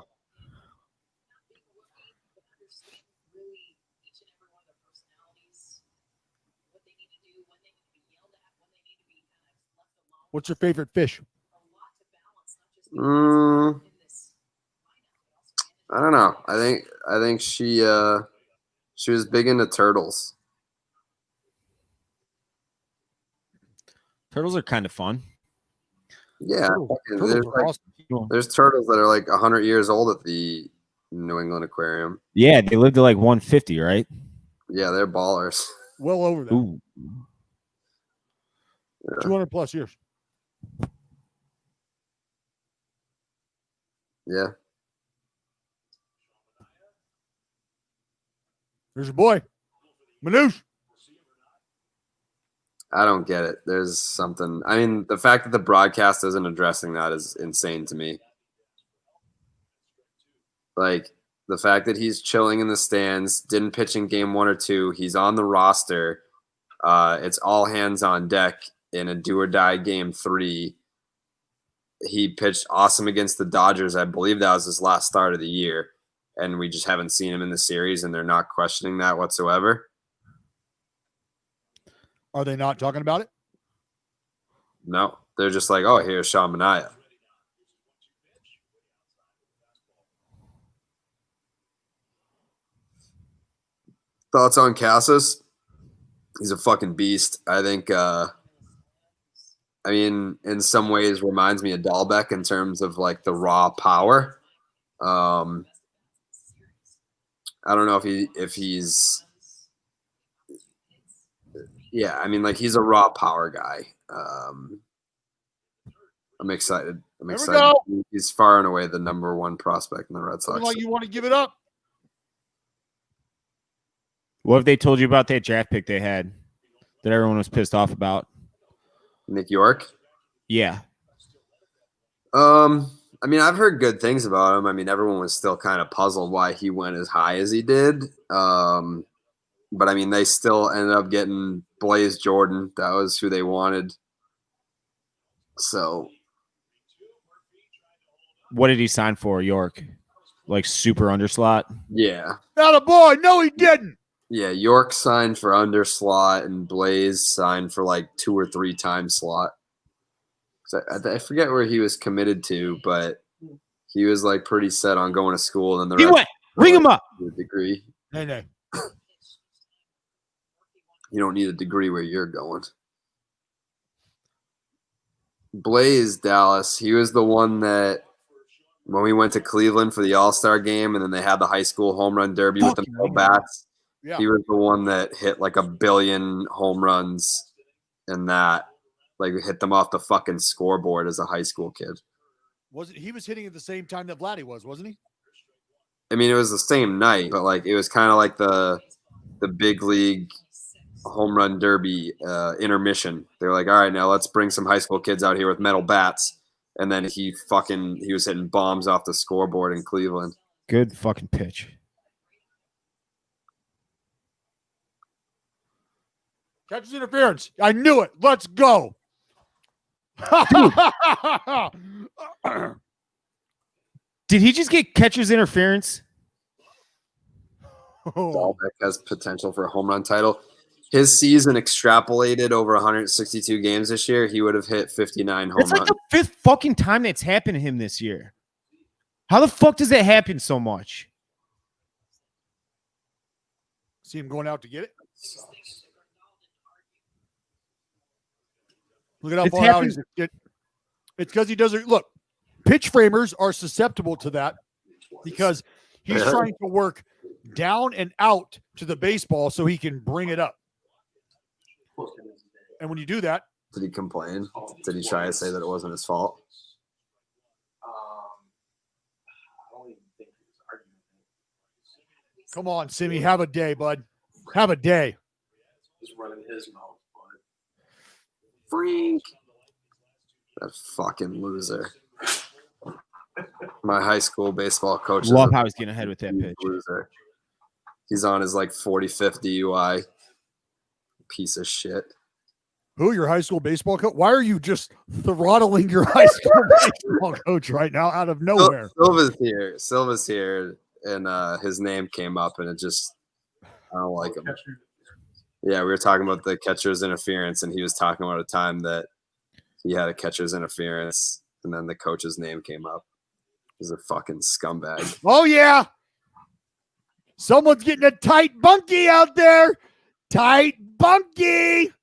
What's your favorite fish? I don't know. I think she was big into turtles. Turtles are kind of fun. Yeah. Turtles There's turtles that are like 100 years old at the New England Aquarium. Yeah, they live to like 150, right? Yeah, they're ballers. Well over that. Ooh. Yeah. 200 plus years. Yeah. There's your boy. Manouche. I don't get it. There's something. I mean, the fact that the broadcast isn't addressing that is insane to me. Like, the fact that he's chilling in the stands, didn't pitch in game 1 or 2. He's on the roster. It's all hands on deck in a do or die game 3. He pitched awesome against the Dodgers. I believe that was his last start of the year. And we just haven't seen him in the series, and they're not questioning that whatsoever. Are they not talking about it? No, they're just like, oh, here's Sean Manaea. Thoughts on Casas? He's a fucking beast. I think, I mean, in some ways reminds me of Dahlbeck in terms of like the raw power. I don't know if he's yeah, I mean, like he's a raw power guy. I'm excited. He's far and away the number 1 prospect in the Red Sox. Like you want to give it up? What have they told you about that draft pick they had that everyone was pissed off about? Nick York? Yeah. I mean, I've heard good things about him. I mean, everyone was still kind of puzzled why he went as high as he did. But I mean, they still ended up getting Blaze Jordan. That was who they wanted. So, what did he sign for, York? Like super underslot? Yeah. Not a boy. No, he didn't. Yeah, York signed for underslot, and Blaze signed for like 2 or 3 times slot. So I forget where he was committed to, but he was like pretty set on going to school. And the he went. Ring him up. Degree. No. You don't need a degree where you're going. Blaze Dallas, he was the one that when we went to Cleveland for the All-Star game and then they had the high school home run derby with the no bats, Yeah. He was the one that hit like 1 billion home runs and that like hit them off the fucking scoreboard as a high school kid. He was hitting at the same time that Vladdy was, wasn't he? I mean, it was the same night, but like it was kind of like the big league home run derby intermission. They're like, all right, now let's bring some high school kids out here with metal bats. And then he was hitting bombs off the scoreboard in Cleveland. Good fucking pitch. Catcher's interference. I knew it. Let's go. Did he just get catcher's interference? Dahlbeck has potential for a home run title. His season extrapolated over 162 games this year, he would have hit 59 home runs. It's like the 5th fucking time that's happened to him this year. How the fuck does that happen so much? See him going out to get it. Look at how far out he's. It's because he doesn't look. Pitch framers are susceptible to that because he's trying to work down and out to the baseball so he can bring it up. And when you do that, did he complain? Did he try to say that it wasn't his fault? Come on, Simmy, have a day, bud. Have a day. He's running his mouth, but Freak. That fucking loser. My high school baseball coach. Love how he's getting ahead with that pitch. Loser. He's on his like 45th DUI. Piece of shit. Who, your high school baseball coach? Why are you just throttling your high school baseball coach right now out of nowhere? Silva's here, and his name came up, and I don't like him. Yeah, we were talking about the catcher's interference, and he was talking about a time that he had a catcher's interference, and then the coach's name came up. He's a fucking scumbag. Oh, yeah. Someone's getting a tight bunkie out there. Tight bunkie.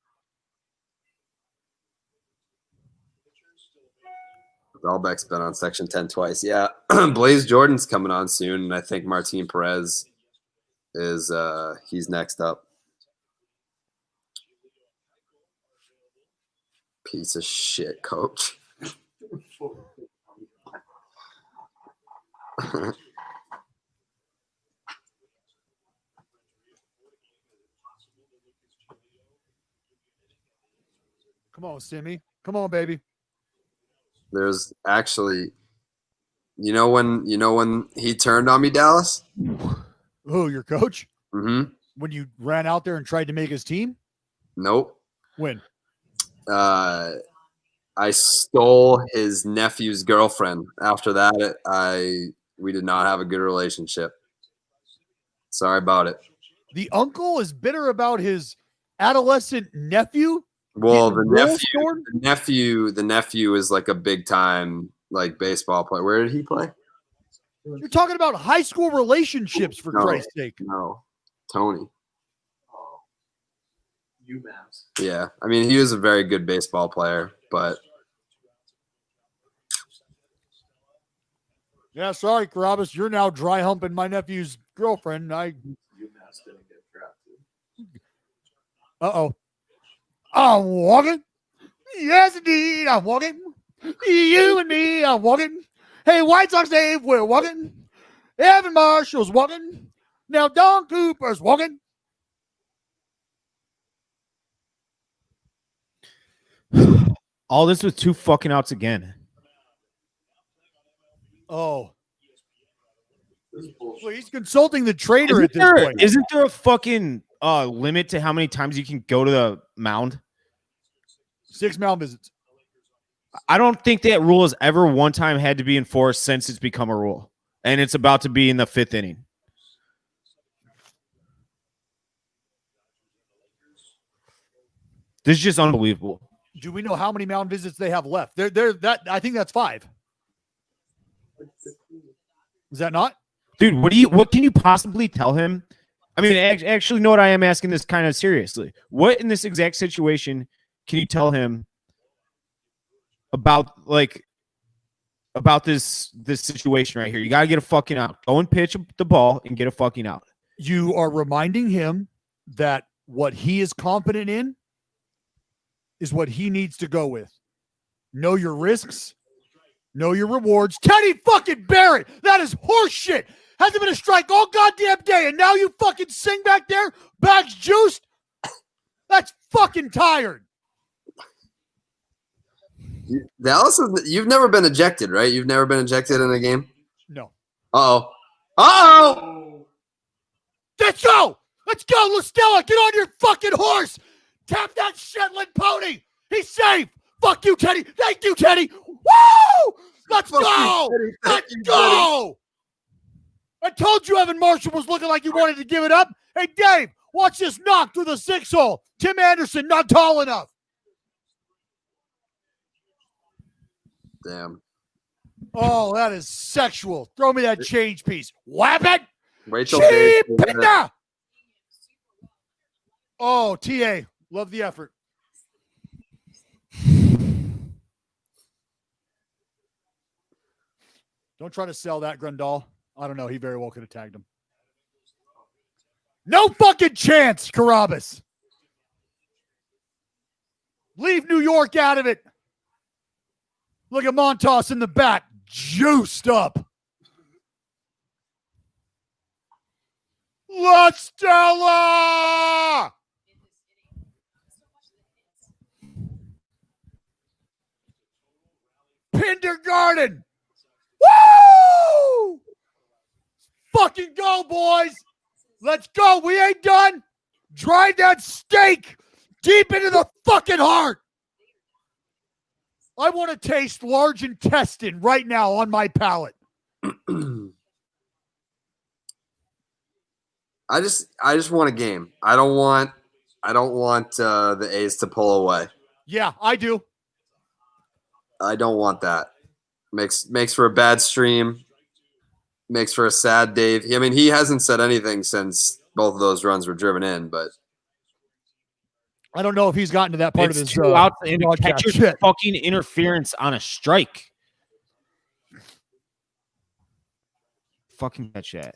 Dahlbeck's been on Section 10 twice. Yeah, Blaze Jordan's coming on soon, and I think Martin Perez is he's next up. Piece of shit, coach. Come on, Simmy. Come on, baby. There's actually, you know when he turned on me, Dallas? Who, your coach? Mm-hmm. When you ran out there and tried to make his team? Nope. When? I stole his nephew's girlfriend. After that, we did not have a good relationship. Sorry about it. The uncle is bitter about his adolescent nephew? Well, the nephew is like a big time like baseball player. Where did he play? You're talking about high school relationships, for Christ's sake. No, Tony. UMass. Yeah, I mean he was a very good baseball player, but yeah, sorry, Carabas, you're now dry humping my nephew's girlfriend. UMass didn't get drafted. Uh-oh. I'm walking. Yes, indeed, I'm walking. You and me, I'm walking. Hey, White Sox Dave, we're walking. Evan Marshall's walking. Now Don Cooper's walking. All this with 2 fucking outs again. Oh. Well, he's consulting the trader at this point. Isn't there a fucking limit to how many times you can go to the mound? 6 mound visits. I don't think that rule has ever one time had to be enforced since it's become a rule. And it's about to be in the 5th inning. This is just unbelievable. Do we know how many mound visits they have left? I think that's 5. Is that not? Dude, what can you possibly tell him? I mean, actually, know what, I am asking this kind of seriously. What in this exact situation can you tell him about this situation right here? You got to get a fucking out. Go and pitch the ball and get a fucking out. You are reminding him that what he is confident in is what he needs to go with. Know your risks. Know your rewards. Teddy fucking Barrett. That is horse shit. Hasn't been a strike all goddamn day, and now you fucking sing back there? Bags juiced? That's fucking tired. Dallas, you've never been ejected, right? You've never been ejected in a game? No. Uh-oh. Uh-oh! Let's go! Let's go, Lustella! Get on your fucking horse! Tap that Shetland pony! He's safe! Fuck you, Teddy! Thank you, Teddy! Woo! Let's go! Let's go! I told you Evan Marshall was looking like he wanted to give it up. Hey, Dave, watch this knock through the 6-hole. Tim Anderson not tall enough. Damn. Oh, that is sexual. Throw me that change piece. Whap it! Wait till Dave. Oh, TA. Love the effort. Don't try to sell that, Grandal. I don't know. He very well could have tagged him. No fucking chance, Carabas. Leave New York out of it. Look at Montas in the back, juiced up. La Stella! Kindergarten. Woo! Fucking go, boys. Let's go. We ain't done. Drive that steak deep into the fucking heart. I want to taste large intestine right now on my palate. I just want a game. I don't want the A's to pull away. Yeah, I do. I don't want that. Makes for a bad stream. Makes for a sad Dave. I mean, he hasn't said anything since both of those runs were driven in, but I don't know if he's gotten to that part it's of his 2 outs and catcher's fucking interference on a strike. Fucking catch that.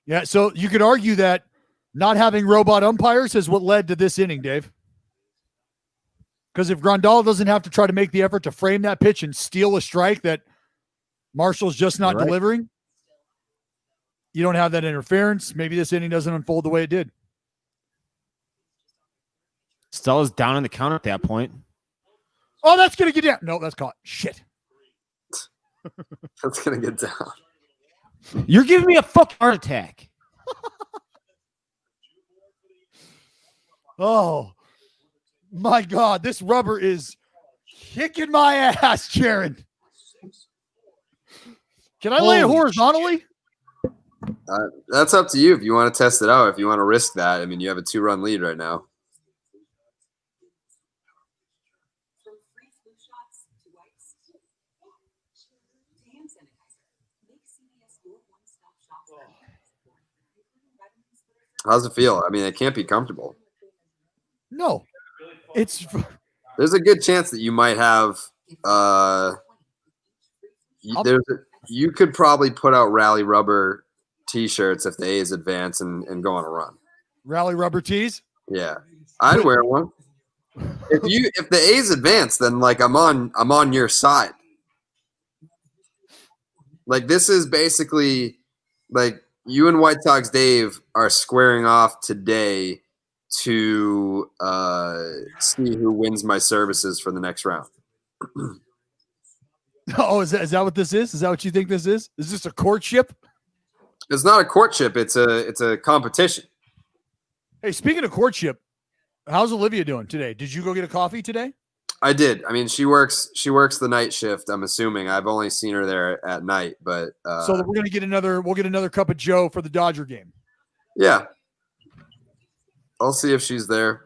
Yeah, so you could argue that not having robot umpires is what led to this inning, Dave. Because if Grandal doesn't have to try to make the effort to frame that pitch and steal a strike that Marshall's just not delivering, you don't have that interference. Maybe this inning doesn't unfold the way it did. Stella's down in the count at that point. Oh, that's going to get down. No, that's caught. Shit. that's going to get down. You're giving me a fucking heart attack. Oh, my God. This rubber is kicking my ass, Jaron. Can I lay it horizontally? That's up to you if you want to test it out. If you want to risk that. I mean, you have a 2-run lead right now. How's it feel? I mean, it can't be comfortable. No. There's a good chance that you might have you could probably put out rally rubber t-shirts if the A's advance and go on a run. Rally rubber tees? Yeah. I'd wear one. If the A's advance, then like I'm on your side. Like this is basically like you and White Sox Dave are squaring off today to see who wins my services for the next round. Oh, is that what this is? Is that what you think this is? Is this a courtship? It's not a courtship. It's a competition. Hey, speaking of courtship, how's Olivia doing today? Did you go get a coffee today? I did. I mean, she works the night shift. I'm assuming. I've only seen her there at night, but so we're gonna get we'll get another cup of Joe for the Dodger game. Yeah, I'll see if she's there.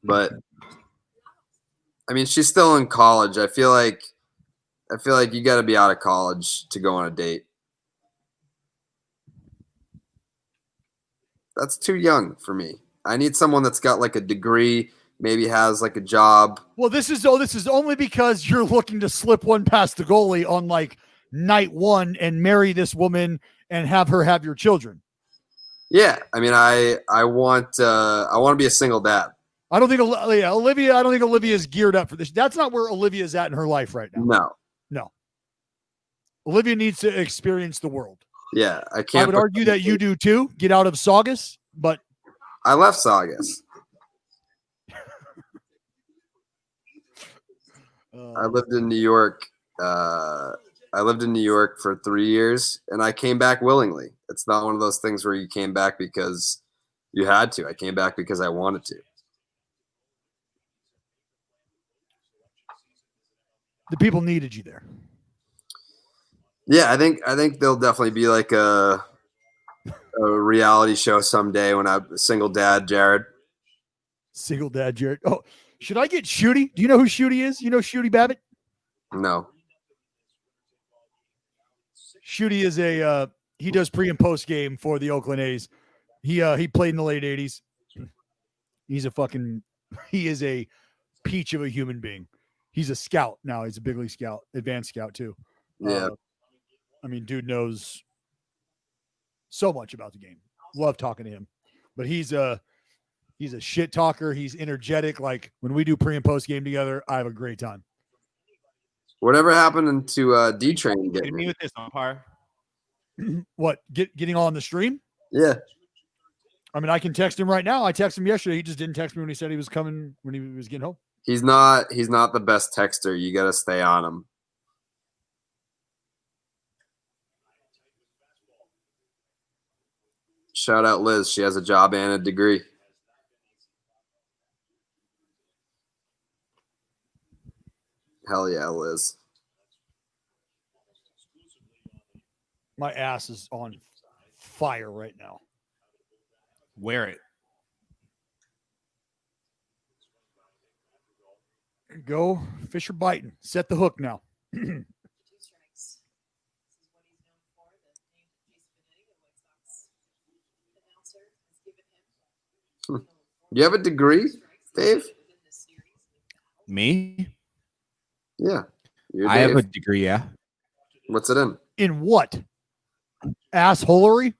But I mean, she's still in college. I feel like you got to be out of college to go on a date. That's too young for me. I need someone that's got like a degree, maybe has like a job. Well, this is only because you're looking to slip one past the goalie on like night one and marry this woman and have her have your children. Yeah, I mean, I want to be a single dad. I don't think Olivia. I don't think Olivia is geared up for this. That's not where Olivia is at in her life right now. No. Olivia needs to experience the world. Yeah, I can't. I would argue that you do too. Get out of Saugus, but I left Saugus. I lived in New York. I lived in New York for 3 years, and I came back willingly. It's not one of those things where you came back because you had to. I came back because I wanted to. The people needed you there. Yeah, I think there'll definitely be like a reality show someday when I'm a single dad, Jared. Single dad, Jared. Oh, should I get Shooty? Do you know who Shooty is? You know Shooty Babbitt? No. Shooty is he does pre and post game for the Oakland A's. He played in the late 80s. He is a peach of a human being. He's a scout now. He's a big league scout, advanced scout too. Yeah. I mean, dude knows so much about the game. Love talking to him. But he's a shit talker. He's energetic. Like when we do pre and post game together, I have a great time. Whatever happened to D-Train Hit me with this umpire. What? Getting on the stream? Yeah. I mean, I can text him right now. I texted him yesterday. He just didn't text me when he said he was coming when he was getting home. He's not the best texter. You got to stay on him. Shout out Liz. She has a job and a degree. Hell yeah, Liz. My ass is on fire right now. Wear it. Go Fisher biting. Set the hook now. You have a degree, Dave? Me? Yeah. I have a degree, yeah. What's it in? In what? Assholery?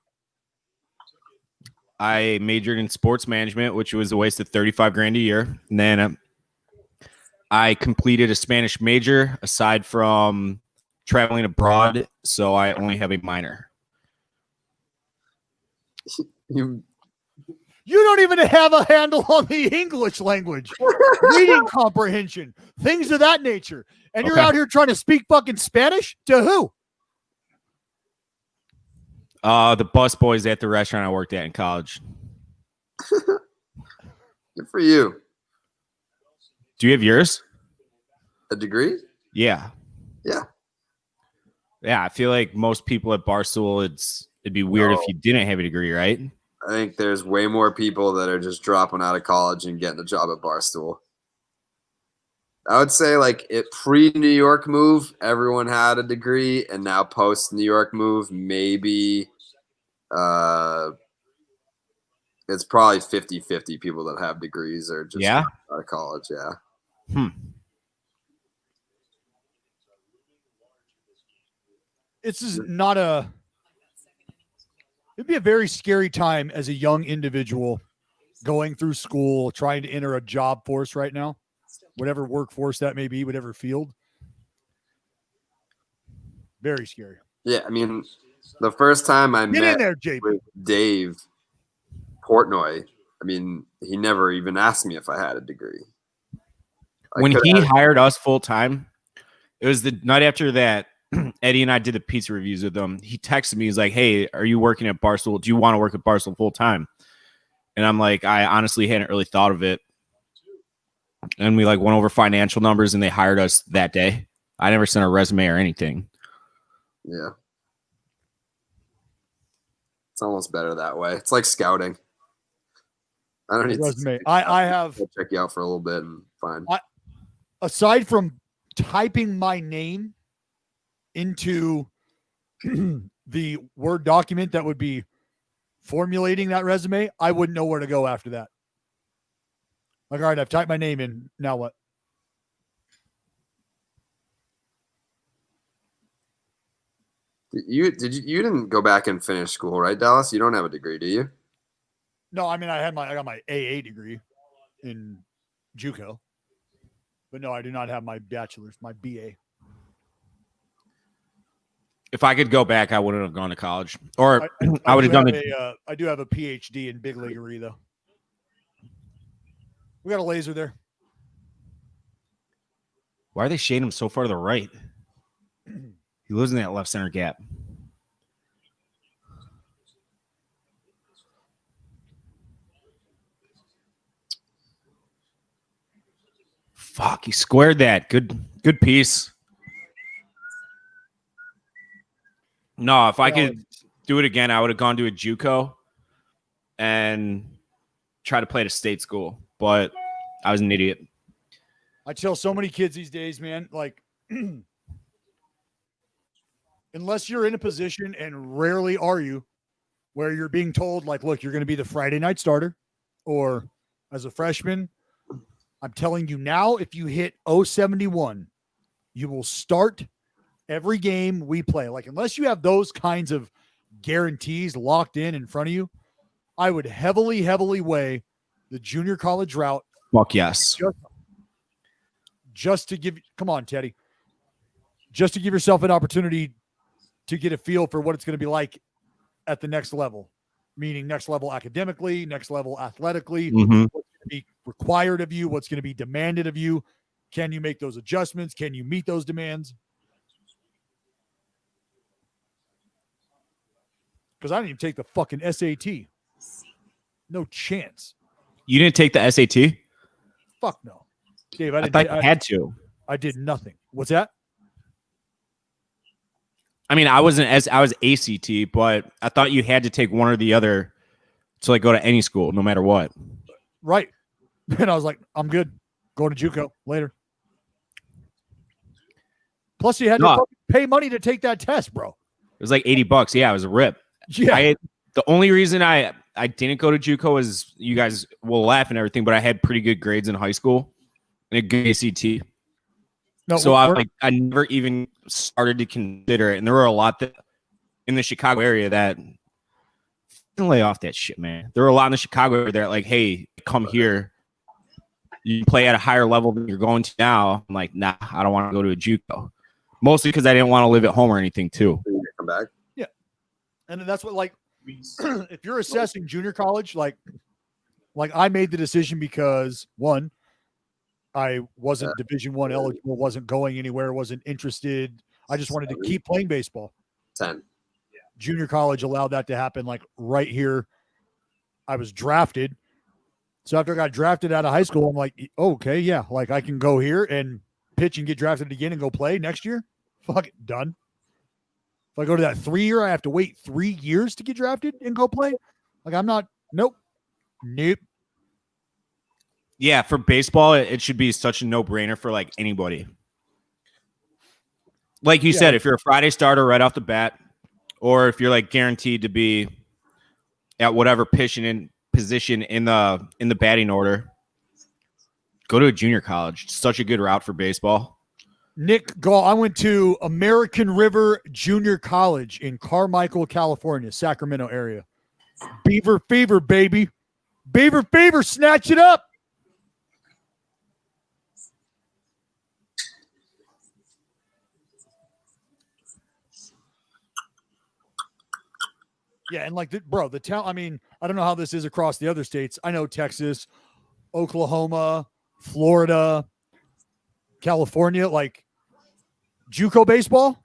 I majored in sports management, which was a waste of $35,000 a year. And then I completed a Spanish major aside from traveling abroad, so I only have a minor. You don't even have a handle on the English language, reading comprehension, things of that nature. And you're out here trying to speak fucking Spanish? To who? The bus boys at the restaurant I worked at in college. Good for you. Do you have yours? A degree? Yeah. Yeah. Yeah, I feel like most people at Barstool, it'd be weird if you didn't have a degree, right? I think there's way more people that are just dropping out of college and getting a job at Barstool. I would say like it pre-New York move, everyone had a degree, and now post-New York move, maybe it's probably 50-50 people that have degrees or just out of college. Yeah. It's just not it'd be a very scary time as a young individual going through school, trying to enter a job force right now, whatever workforce that may be, whatever field. Very scary. Yeah, I mean, the first time I Get met in there, JP. with Dave Portnoy, I mean, he never even asked me if I had a degree. When he hired us full time, it was the night after that Eddie and I did the pizza reviews with him. He texted me. He's like, "Hey, are you working at Barstool? Do you want to work at Barstool full time?" And I'm like, I honestly hadn't really thought of it. And we like went over financial numbers, and they hired us that day. I never sent a resume or anything. Yeah. It's almost better that way. It's like scouting. I don't need resume. I have I'll check you out for a little bit and fine. Aside from typing my name into the Word document that would be formulating that resume, I wouldn't know where to go after that. Like, all right, I've typed my name in. Now what? You didn't go back and finish school, right, Dallas? You don't have a degree, do you? No, I mean I got my AA degree in JUCO, but no, I do not have my bachelor's, my BA. If I could go back, I wouldn't have gone to college, or I would have done it. I do have a PhD in big leaguery, though. We got a laser there. Why are they shading him so far to the right? He lives in that left center gap. Fuck, he squared that. Good piece. No, if I could do it again, I would have gone to a JUCO and try to play at a state school. But I was an idiot. I tell so many kids these days, man, like, unless you're in a position, and rarely are you, where you're being told, like, look, you're going to be the Friday night starter, or as a freshman, I'm telling you now, if you hit 071, you will start every game we play. Like, unless you have those kinds of guarantees locked in front of you, I would heavily, heavily weigh the junior college route. Fuck yes. Just to give, come on, Teddy, just to give yourself an opportunity to get a feel for what it's going to be like at the next level, meaning next level academically, next level athletically, what's going to be required of you, what's going to be demanded of you. Can you make those adjustments? Can you meet those demands? Because I didn't even take the fucking SAT. No chance. You didn't take the SAT? Fuck no. Dave, I thought you had to. I did nothing. What's that? I mean, I was ACT, but I thought you had to take one or the other to like go to any school, no matter what. Right. And I was like, I'm good. Going to JUCO later. Plus, you had to pay money to take that test, bro. It was like $80. Yeah, it was a rip. Yeah. The only reason I didn't go to JUCO is, you guys will laugh and everything, but I had pretty good grades in high school and a good ACT. No, so I never even started to consider it. And there were a lot that in the Chicago area that didn't lay off that shit, man. There were a lot in the Chicago area that like, hey, come here. You play at a higher level than you're going to now. I'm like, nah, I don't want to go to a JUCO. Mostly because I didn't want to live at home or anything too. Come back. Yeah. And that's what, like, if you're assessing junior college, like I made the decision because, one, I wasn't Division I eligible, wasn't going anywhere, wasn't interested. I just wanted to keep playing baseball. 10. Junior college allowed that to happen, like right here. I was drafted. So after I got drafted out of high school, I'm like, oh, okay, yeah, like I can go here and pitch and get drafted again and go play next year. Fuck it, done. If I go to that 3-year, I have to wait 3 years to get drafted and go play. Like I'm not, nope. Yeah, for baseball, it should be such a no-brainer for like anybody. Like you said, if you're a Friday starter right off the bat, or if you're like guaranteed to be at whatever position in the batting order, go to a junior college. It's such a good route for baseball. Nick Gall, I went to American River Junior College in Carmichael, California, Sacramento area. Beaver Fever, baby. Beaver Fever, snatch it up. Yeah, and like, the town, I mean, I don't know how this is across the other states. I know Texas, Oklahoma, Florida, California, like JUCO baseball,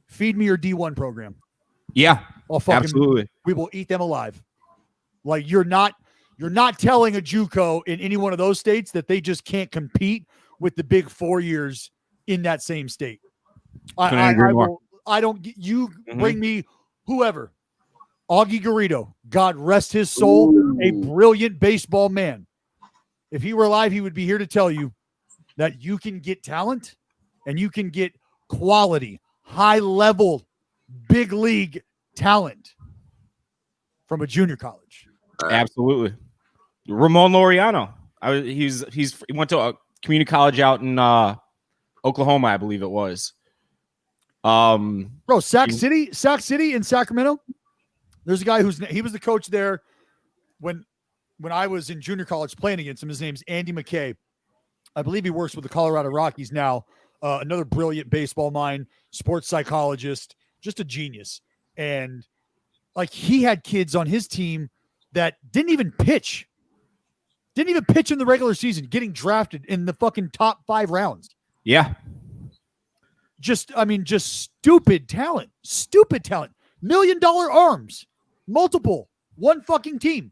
feed me your D1 program. Yeah, absolutely. We will eat them alive. Like you're not telling a JUCO in any one of those states that they just can't compete with the big 4 years in that same state. I don't get you. Bring me whoever. Augie Garrido, God rest his soul, a brilliant baseball man. If he were alive, he would be here to tell you that you can get talent and you can get quality, high-level, big league talent from a junior college. Absolutely. Ramon Laureano. He went to a community college out in Oklahoma, I believe it was. Bro, Sac City in Sacramento. There's a guy he was the coach there when I was in junior college playing against him. His name's Andy McKay. I believe he works with the Colorado Rockies now. Another brilliant baseball mind, sports psychologist, just a genius. And like he had kids on his team that didn't even pitch in the regular season, getting drafted in the fucking top 5 rounds. Yeah. Just stupid talent. $1 million arms, multiple, one fucking team.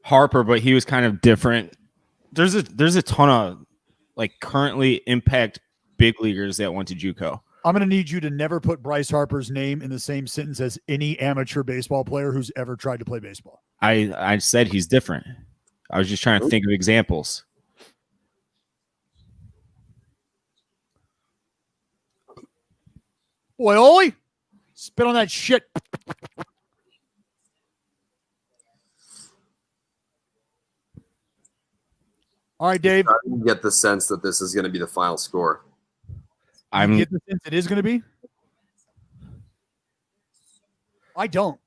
Harper, but he was kind of different. There's a ton of like currently impact big leaguers that went to JUCO. I'm going to need you to never put Bryce Harper's name in the same sentence as any amateur baseball player who's ever tried to play baseball. I said he's different. I was just trying to think of examples. Boy, Oli, spit on that shit. All right, Dave. I get the sense that this is going to be the final score. You get the sense it is going to be? I don't.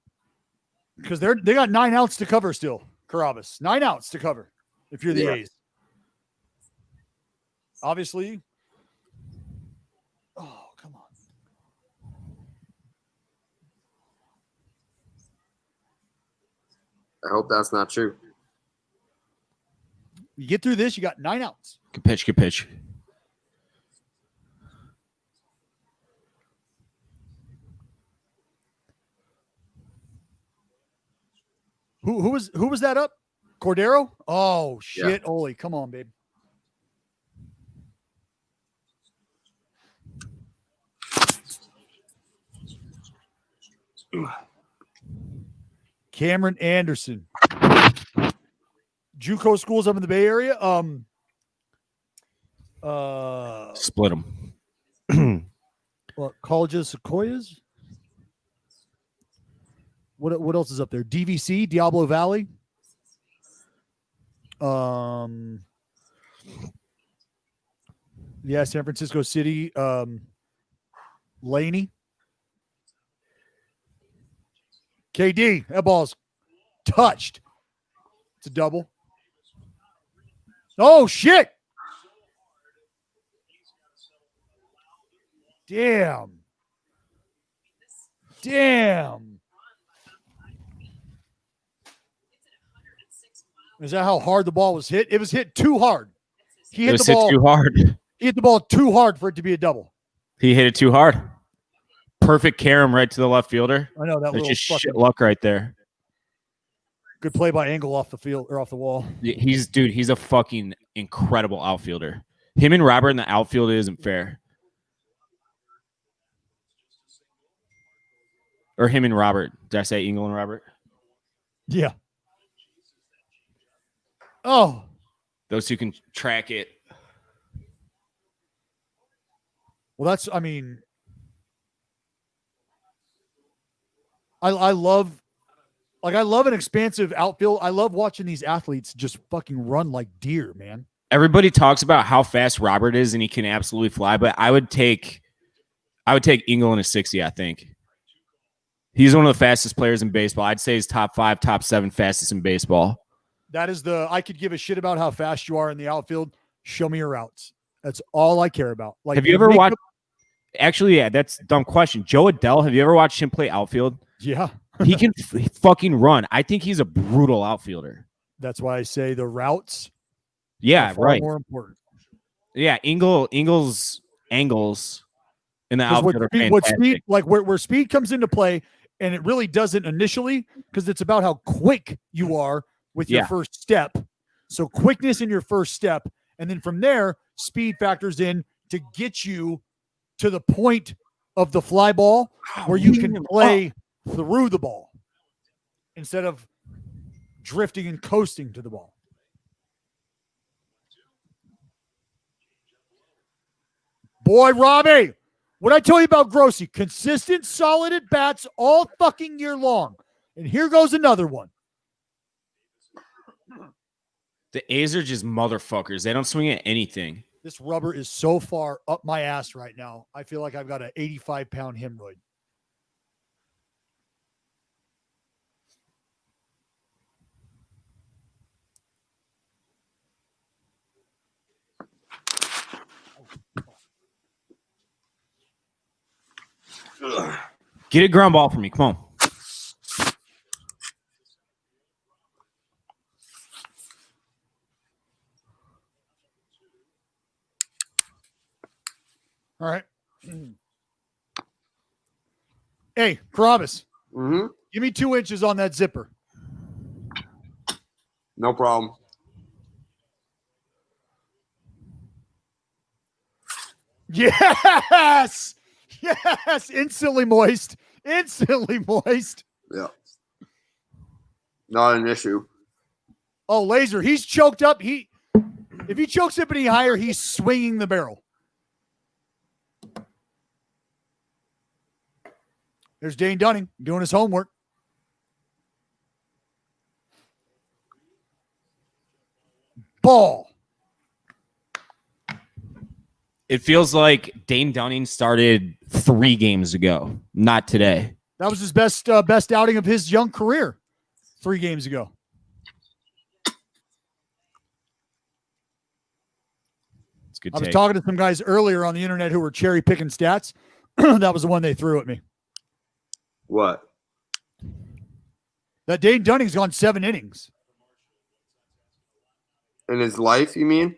Because they got 9 outs to cover still, Carabas. 9 outs to cover if you're the A's. Obviously. Oh, come on. I hope that's not true. You get through this, you got 9 outs. Good pitch. Who was that up? Cordero? Oh shit, Oli, come on, babe. Cameron Anderson. JUCO schools up in the Bay Area. Split them. What, colleges, Sequoias? What else is up there? DVC, Diablo Valley. Yeah, San Francisco City. Laney. KD, that ball's touched. It's a double. Oh, shit. Damn. Is that how hard the ball was hit? It was hit too hard. He hit the ball too hard. He hit the ball too hard for it to be a double. He hit it too hard. Perfect carom right to the left fielder. I know that. That's just shit luck right there. Good play by Angle off the field or off the wall. He's a fucking incredible outfielder. Him and Robert in the outfield isn't fair. Or him and Robert. Did I say Engel and Robert? Yeah. Oh. Those two can track it. Well, I love an expansive outfield. I love watching these athletes just fucking run like deer, man. Everybody talks about how fast Robert is and he can absolutely fly, but I would take Engel in a 60, I think. He's one of the fastest players in baseball. I'd say he's top 5, top 7 fastest in baseball. That is I could give a shit about how fast you are in the outfield. Show me your routes. That's all I care about. Like, have you ever watched? Actually, yeah, that's a dumb question. Joe Adele, have you ever watched him play outfield? Yeah. He can fucking run. I think he's a brutal outfielder. That's why I say the routes. Yeah, right. More important. Yeah, Engel's angles in the outfield are fantastic. Where speed comes into play, and it really doesn't initially, because it's about how quick you are with your first step. So quickness in your first step, and then from there, speed factors in to get you to the point of the fly ball where you can play through the ball instead of drifting and coasting to the ball. Boy, Robbie, what I tell you about Grossi? Consistent, solid at bats all fucking year long. And here goes another one. The A's are just motherfuckers. They don't swing at anything. This rubber is so far up my ass right now. I feel like I've got an 85-pound hemorrhoid. Get a ground ball for me. Come on. All right. Hey, Carabas. Mm-hmm. Give me 2 inches on that zipper. No problem. Yes. Yes. Instantly moist. Instantly moist. Yeah. Not an issue. Oh, Laser. He's choked up. If he chokes up any higher, he's swinging the barrel. There's Dane Dunning doing his homework. Ball. It feels like Dane Dunning started 3 games ago, not today. That was his best outing of his young career 3 games ago. It's good. I was talking to some guys earlier on the internet who were cherry picking stats. That was the one they threw at me. What? That Dane Dunning's gone 7 innings. In his life, you mean?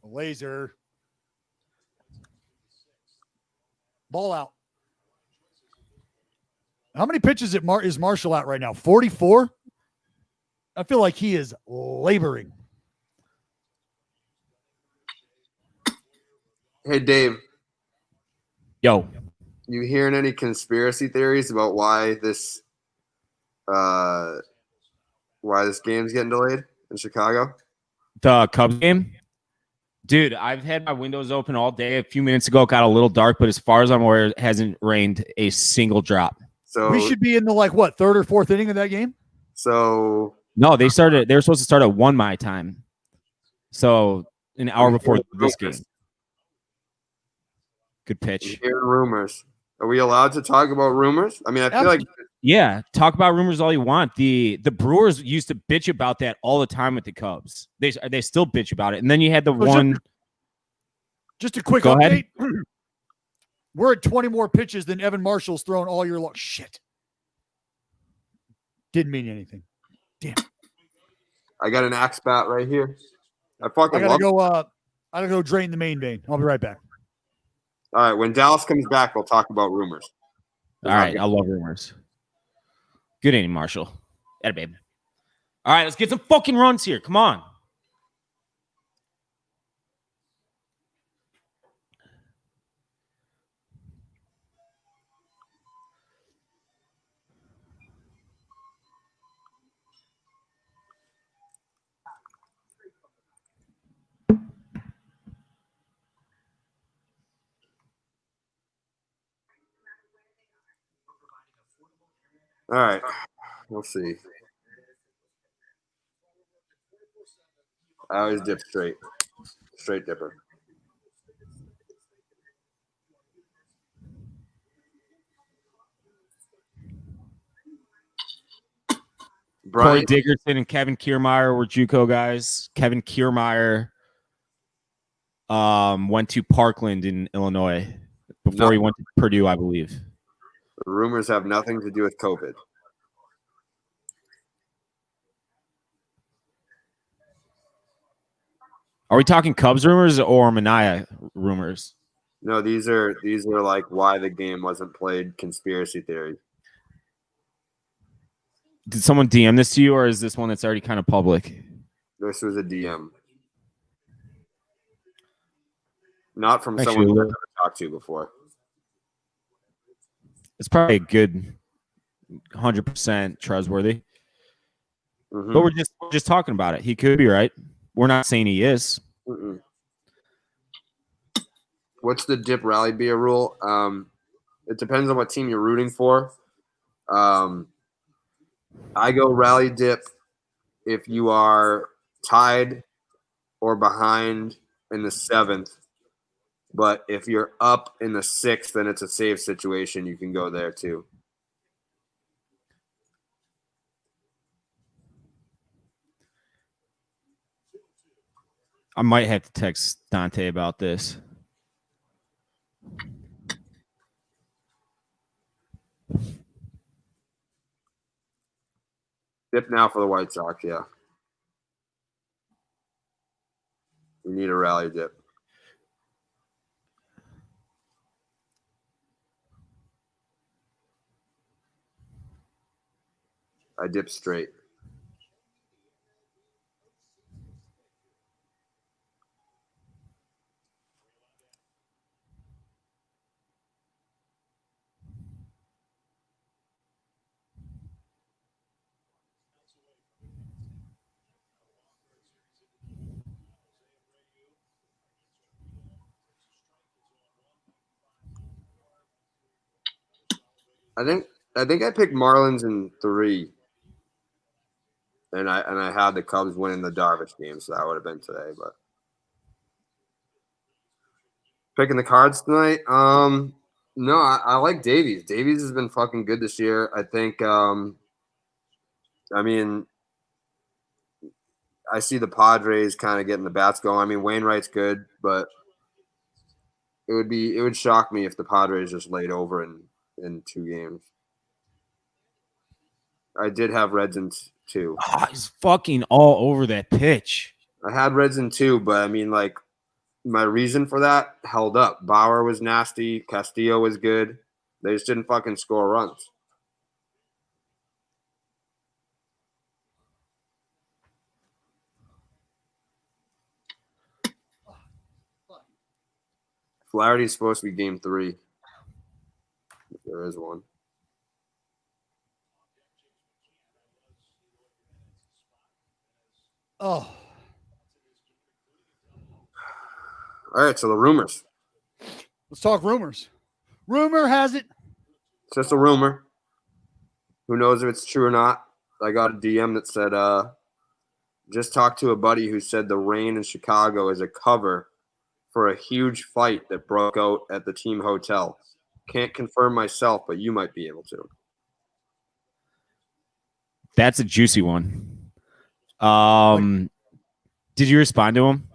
Laser. Ball out. How many pitches is Marshall at right now? 44? I feel like he is laboring. Hey, Dave. Yo. You hearing any conspiracy theories about why this game's getting delayed in Chicago? The Cubs game? Dude, I've had my windows open all day. A few minutes ago, it got a little dark, but as far as I'm aware, it hasn't rained a single drop. So we should be in the 3rd or 4th inning of that game. So no, they were supposed to start at 1 my time. So an hour before this game. Good pitch. Hearing rumors. Are we allowed to talk about rumors? I mean, I feel like yeah, talk about rumors all you want. The Brewers used to bitch about that all the time with the Cubs. They still bitch about it. And then you had the one. Just a quick update. We're at 20 more pitches than Evan Marshall's thrown all year long. Shit. Didn't mean anything. Damn. I got an axe bat right here. I gotta go drain the main vein. I'll be right back. All right, when Dallas comes back, we'll talk about rumors. All right, I love rumors. Good inning, Marshall. Atta babe. All right, let's get some fucking runs here. Come on. All right, we'll see. I always dip straight dipper. Corey Dickerson and Kevin Kiermaier were JUCO guys. Kevin Kiermaier went to Parkland in Illinois before he went to Purdue, I believe. The rumors have nothing to do with COVID. Are we talking Cubs rumors or Mania rumors? No, these are like why the game wasn't played conspiracy theory. Did someone DM this to you, or is this one that's already kind of public? This was a DM. Not from someone I've never talked to before. It's probably a good 100% trustworthy. Mm-hmm. But we're just talking about it. He could be right. We're not saying he is. Mm-mm. What's the dip rally beer rule? It depends on what team you're rooting for. I go rally dip if you are tied or behind in the 7th. But if you're up in the 6th and it's a save situation, you can go there too. I might have to text Dante about this. Dip now for the White Sox, yeah. You need a rally dip. I dip straight. I think I picked Marlins in 3. And I had the Cubs winning the Darvish game, so that would have been today. But picking the Cards tonight, no, I like Davies. Davies has been fucking good this year. I think, I mean, I see the Padres kind of getting the bats going. I mean, Wainwright's good, but it would shock me if the Padres just laid over in 2 games. I did have Reds in 2. Oh, he's fucking all over that pitch. I had Reds in 2, but I mean, like, my reason for that held up. Bauer was nasty. Castillo was good. They just didn't fucking score runs. Flaherty's supposed to be game 3. If there is one. Oh. All right, so the rumors. Let's talk rumors. Rumor has it. It's just a rumor. Who knows if it's true or not? I got a DM that said, just talked to a buddy who said the rain in Chicago is a cover for a huge fight that broke out at the team hotel. Can't confirm myself, but you might be able to. That's a juicy one. Did you respond to him?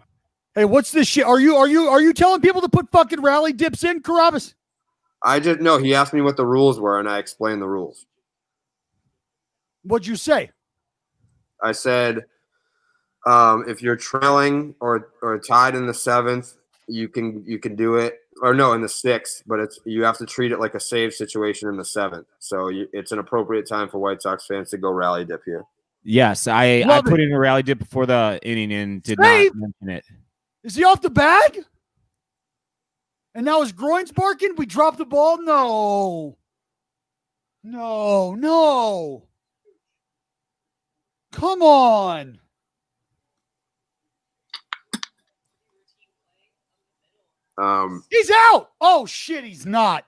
Hey, what's this shit? Are you telling people to put fucking rally dips in, Carabas? I just know he asked me what the rules were, and I explained the rules. What'd you say? I said, if you're trailing or tied in the 7th, you can do it. Or no, in the 6th, but you have to treat it like a save situation in the 7th. So it's an appropriate time for White Sox fans to go rally dip here. Yes, I put in a rally dip before the inning and did Save? not mention it. Is he off the bag? And now his groin's barking? We dropped the ball? No. Come on. He's out. Oh shit, he's not.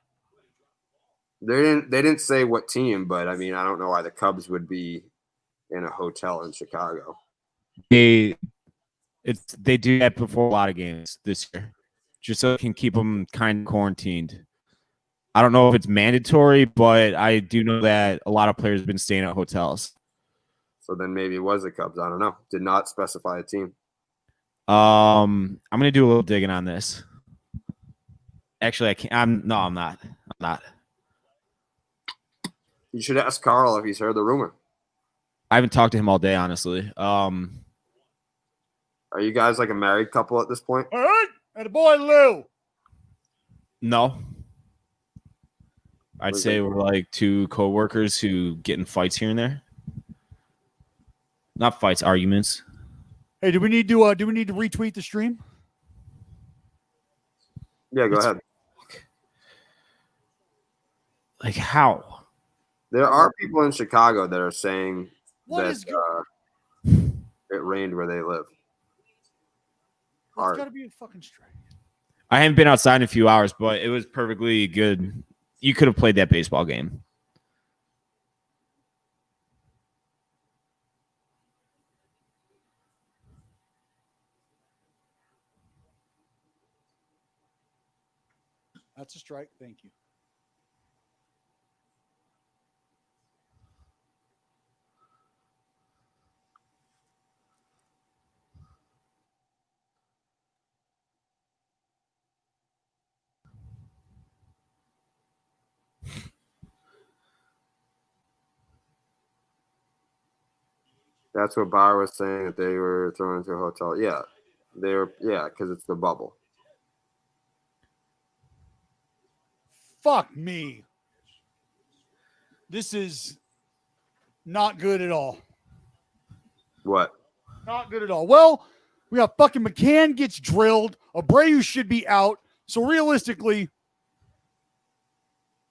They didn't say what team, but I mean, I don't know why the Cubs would be in a hotel in Chicago. They do that before a lot of games this year, just so it can keep them kind of quarantined. I don't know if it's mandatory, but I do know that a lot of players have been staying at hotels. So then maybe it was the Cubs. I don't know. Did not specify a team. I'm gonna do a little digging on this. Actually, I can't. I'm not. You should ask Carl if he's heard the rumor. I haven't talked to him all day, honestly. Are you guys like a married couple at this point? All right. And a boy Lou. No. I'd say we're like 2 coworkers who get in fights here and there. Not fights, arguments. Hey, do we need to retweet the stream? Yeah, go ahead. Like how? There are people in Chicago that are saying What it rained where they live. It's got to be a fucking strike. I haven't been outside in a few hours, but it was perfectly good. You could have played that baseball game. That's a strike. Thank you. That's what Bar was saying, that they were thrown into a hotel. Yeah, they were. Yeah, because it's the bubble. Fuck me. This is not good at all. What? Not good at all. Well, we got fucking McCann gets drilled. Abreu should be out. So realistically,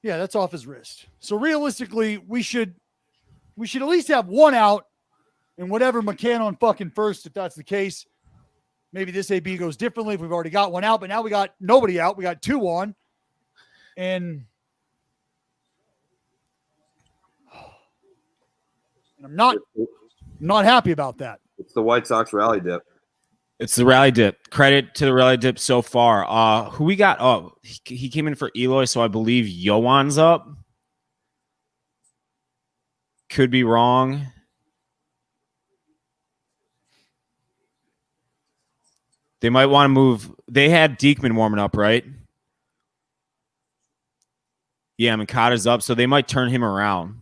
yeah, that's off his wrist. So realistically, we should at least have one out and whatever McCann on fucking first, if that's the case. Maybe this AB goes differently if we've already got one out, but now we got nobody out. We got two on. And I'm not happy about that. It's the White Sox rally dip. It's the rally dip. Credit to the rally dip so far. Who we got? Oh, he came in for Eloy, so I believe Yoan's up. Could be wrong. They might want to move. They had Diekman warming up, right? Yeah, Mikada's up, so they might turn him around.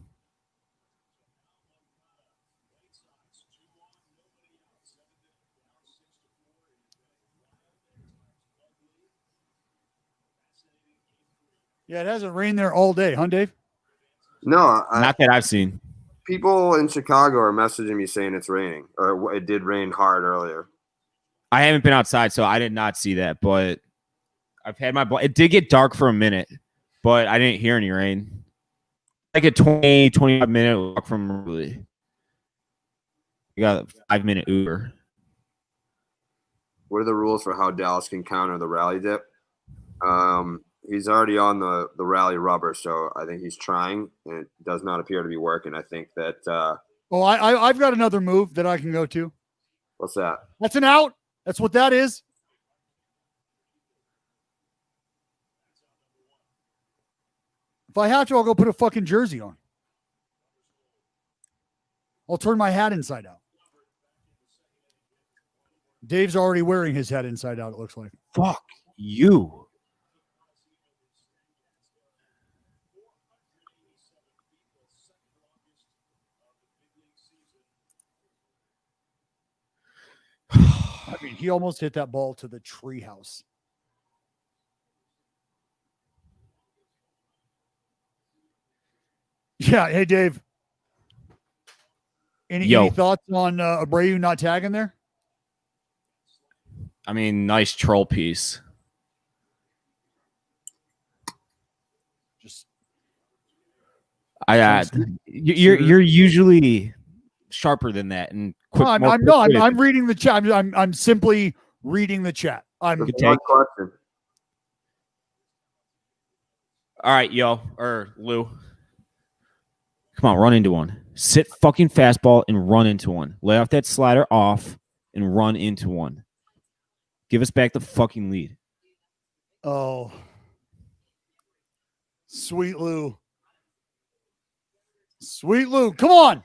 Yeah, it hasn't rained there all day, huh, Dave? No, Not that I've seen. People in Chicago are messaging me saying it's raining, or it did rain hard earlier. I haven't been outside, so I did not see that, but I've had my... It did get dark for a minute, but I didn't hear any rain. Like a 20, 25-minute walk from really. You got a 5-minute Uber. What are the rules for how Dallas can counter the rally dip? He's already on the rally rubber, so I think he's trying, and it does not appear to be working. I think that I've got another move that I can go to. What's that? That's an out. That's what that is. If I have to, I'll go put a fucking jersey on. I'll turn my hat inside out. Dave's already wearing his hat inside out, it looks like. Fuck you. I mean, he almost hit that ball to the treehouse. Yeah. Hey, Dave. Any thoughts on Abreu not tagging there? I mean, nice troll piece. Just you're usually sharper than that and quick. I'm reading the chat. I'm simply reading the chat. One question. All right, Lou. Come on, run into one. Sit fucking fastball and run into one. Lay off that slider off and run into one. Give us back the fucking lead. Oh. Sweet Lou. Sweet Lou. Come on.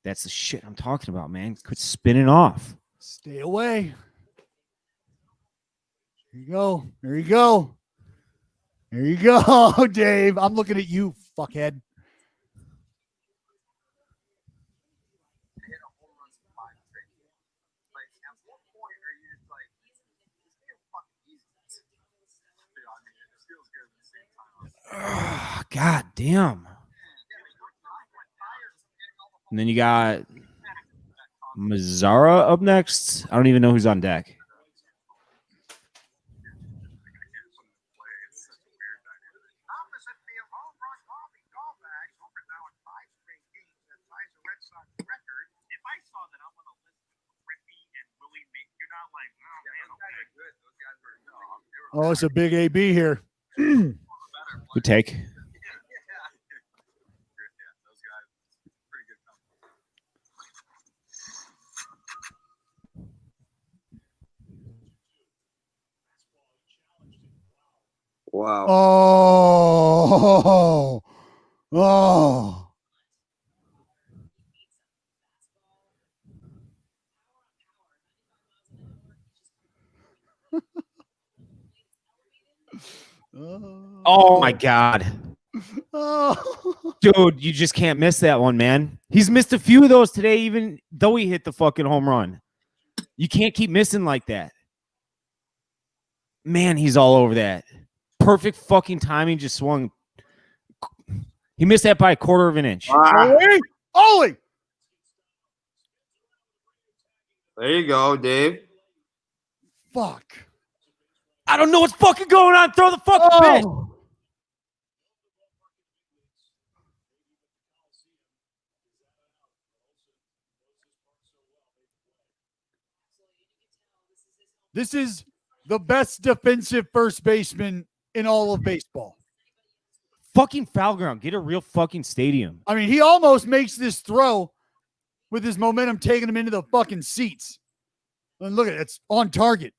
That's the shit I'm talking about, man. Quit spinning off. Stay away. There you go. There you go. There you go, Dave. I'm looking at you, fuckhead. God damn. And then you got Mazzara up next. I don't even know who's on deck. Oh, it's a big AB here. Good take. Wow. Oh, oh. Oh my God. Oh. Dude, you just can't miss that one, man. He's missed a few of those today, even though he hit the fucking home run. You can't keep missing like that. Man, he's all over that. Perfect fucking timing, just swung. He missed that by a quarter of an inch. Ollie! There you go, Dave. Fuck. I don't know what's fucking going on. Throw the fucking pitch. This is the best defensive first baseman in all of baseball. Fucking foul ground. Get a real fucking stadium. I mean, he almost makes this throw with his momentum taking him into the fucking seats. And look at it. It's on target.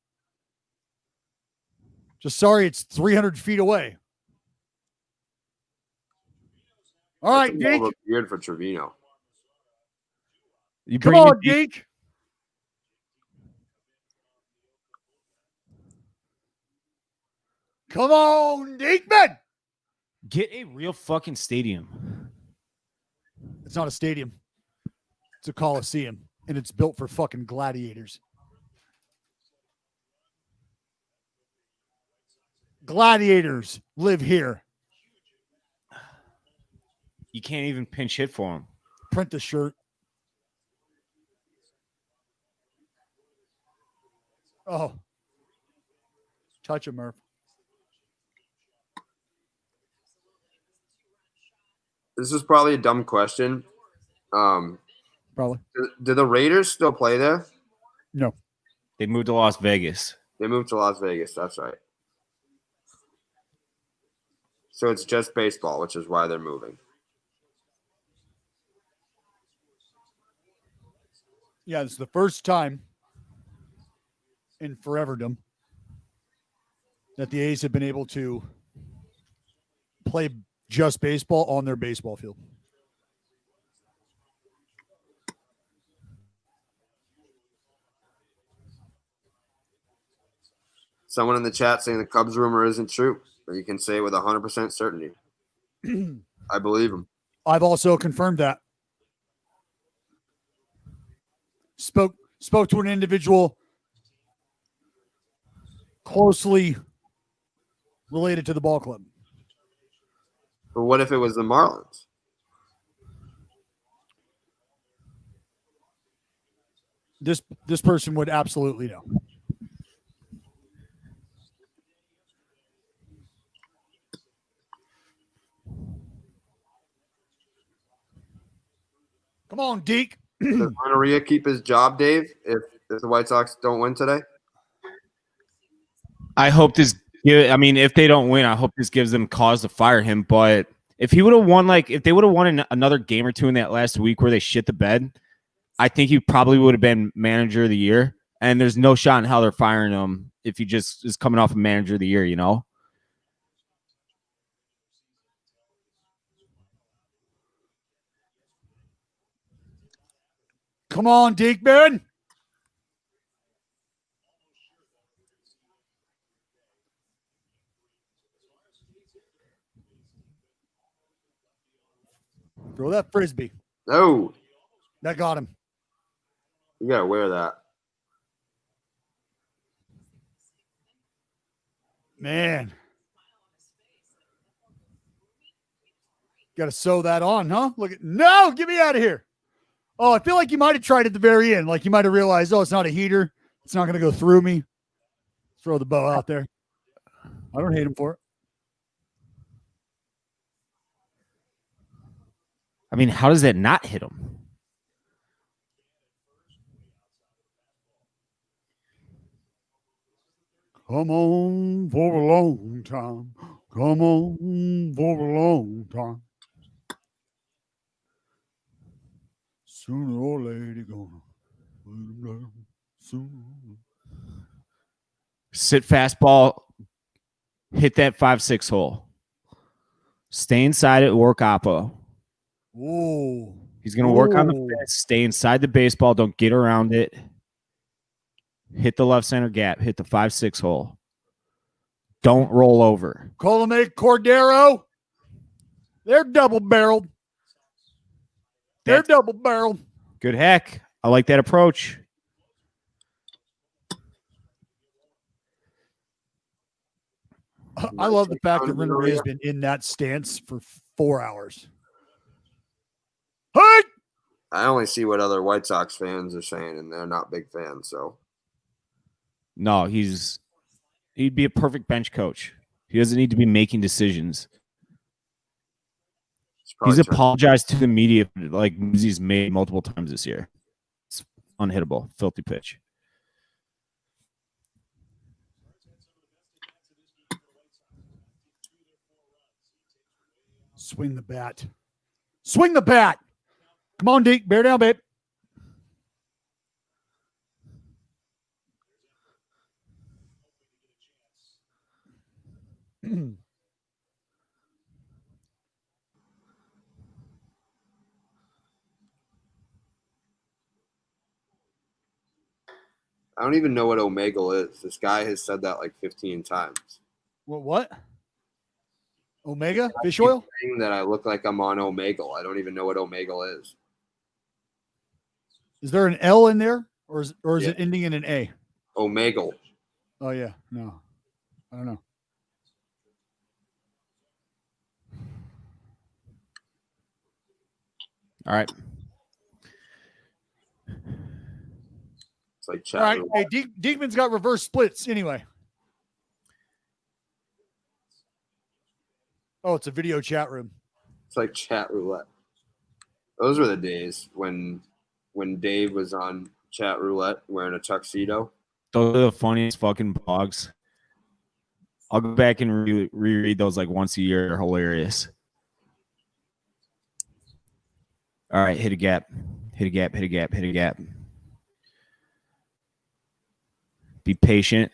Just sorry it's 300 feet away. All right, Deke. Weird for Trevino. You Come bring on, Deke. Come on, Diekman. Get a real fucking stadium. It's not a stadium. It's a coliseum, and it's built for fucking gladiators. Gladiators live here. You can't even pinch hit for him. Print the shirt. Oh. Touch him, Murph. This is probably a dumb question. Probably. Do the Raiders still play there? No. They moved to Las Vegas. They moved to Las Vegas. That's right. So it's just baseball, which is why they're moving. Yeah, it's the first time in foreverdom that the A's have been able to play just baseball on their baseball field. Someone in the chat saying the Cubs rumor isn't true, but you can say it with 100% certainty. I believe him. I've also confirmed that. Spoke to an individual closely related to the ball club. But what if it was the Marlins? This person would absolutely know. Come on, Deke. Does Renteria keep his job, Dave, if the White Sox don't win today? I hope this. I mean, if they don't win, I hope this gives them cause to fire him. But if he would have won, if they would have won another game or two in that last week where they shit the bed, I think he probably would have been manager of the year. And there's no shot in hell they're firing him if he just is coming off a manager of the year, you know? Come on, Diekman. Throw that frisbee. No. That got him. You got to wear that. Man. Got to sew that on, huh? Look at no, get me out of here. Oh, I feel like you might have tried at the very end. Like you might have realized, oh, it's not a heater. It's not going to go through me. Throw the bow out there. I don't hate him for it. I mean, how does that not hit him? Come on for a long time. Come on for a long time. Sooner or later gonna. Sooner. Sit fastball, hit that 5-6 hole. Stay inside it, work oppo. Ooh. He's going to work on the fence. Stay inside the baseball. Don't get around it. Hit the left center gap. Hit the 5-6 hole. Don't roll over. Colomé Cordero. They're double-barreled. They're double-barreled. Good heck. I like that approach. I love the fact that Rennery has been in that stance for 4 hours. Hey! I only see what other White Sox fans are saying, and they're not big fans. So no, he'd be a perfect bench coach. He doesn't need to be making decisions. He's apologized to the media like he's made multiple times this year. It's unhittable, filthy pitch. Swing the bat. Swing the bat. Come on, Deke. Bear down, babe. I don't even know what Omegle is. This guy has said that like 15 times. What? Omega? Fish oil? Saying that I look like I'm on Omegle. I don't even know what Omegle is. Is there an L in there? Or is it ending in an A? Omegle. Oh, yeah. No. I don't know. All right. It's like chat. All right. Hey, Diekman's got reverse splits anyway. Oh, it's a video chat room. It's like chat roulette. Those were the days when Dave was on chat roulette wearing a tuxedo. Those are the funniest fucking blogs. I'll go back and reread those like once a year. They're hilarious. All right, hit a gap. Hit a gap, hit a gap, hit a gap. Be patient.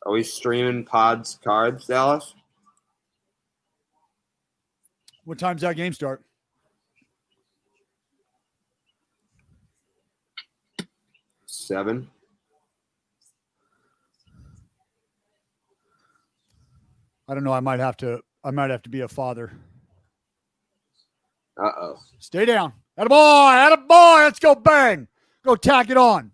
Are we streaming Pods cards, Dallas? What time's that game start? Seven. I don't know. I might have to be a father. Uh-oh. Stay down. Attaboy! Attaboy! Let's go bang! Go tack it on.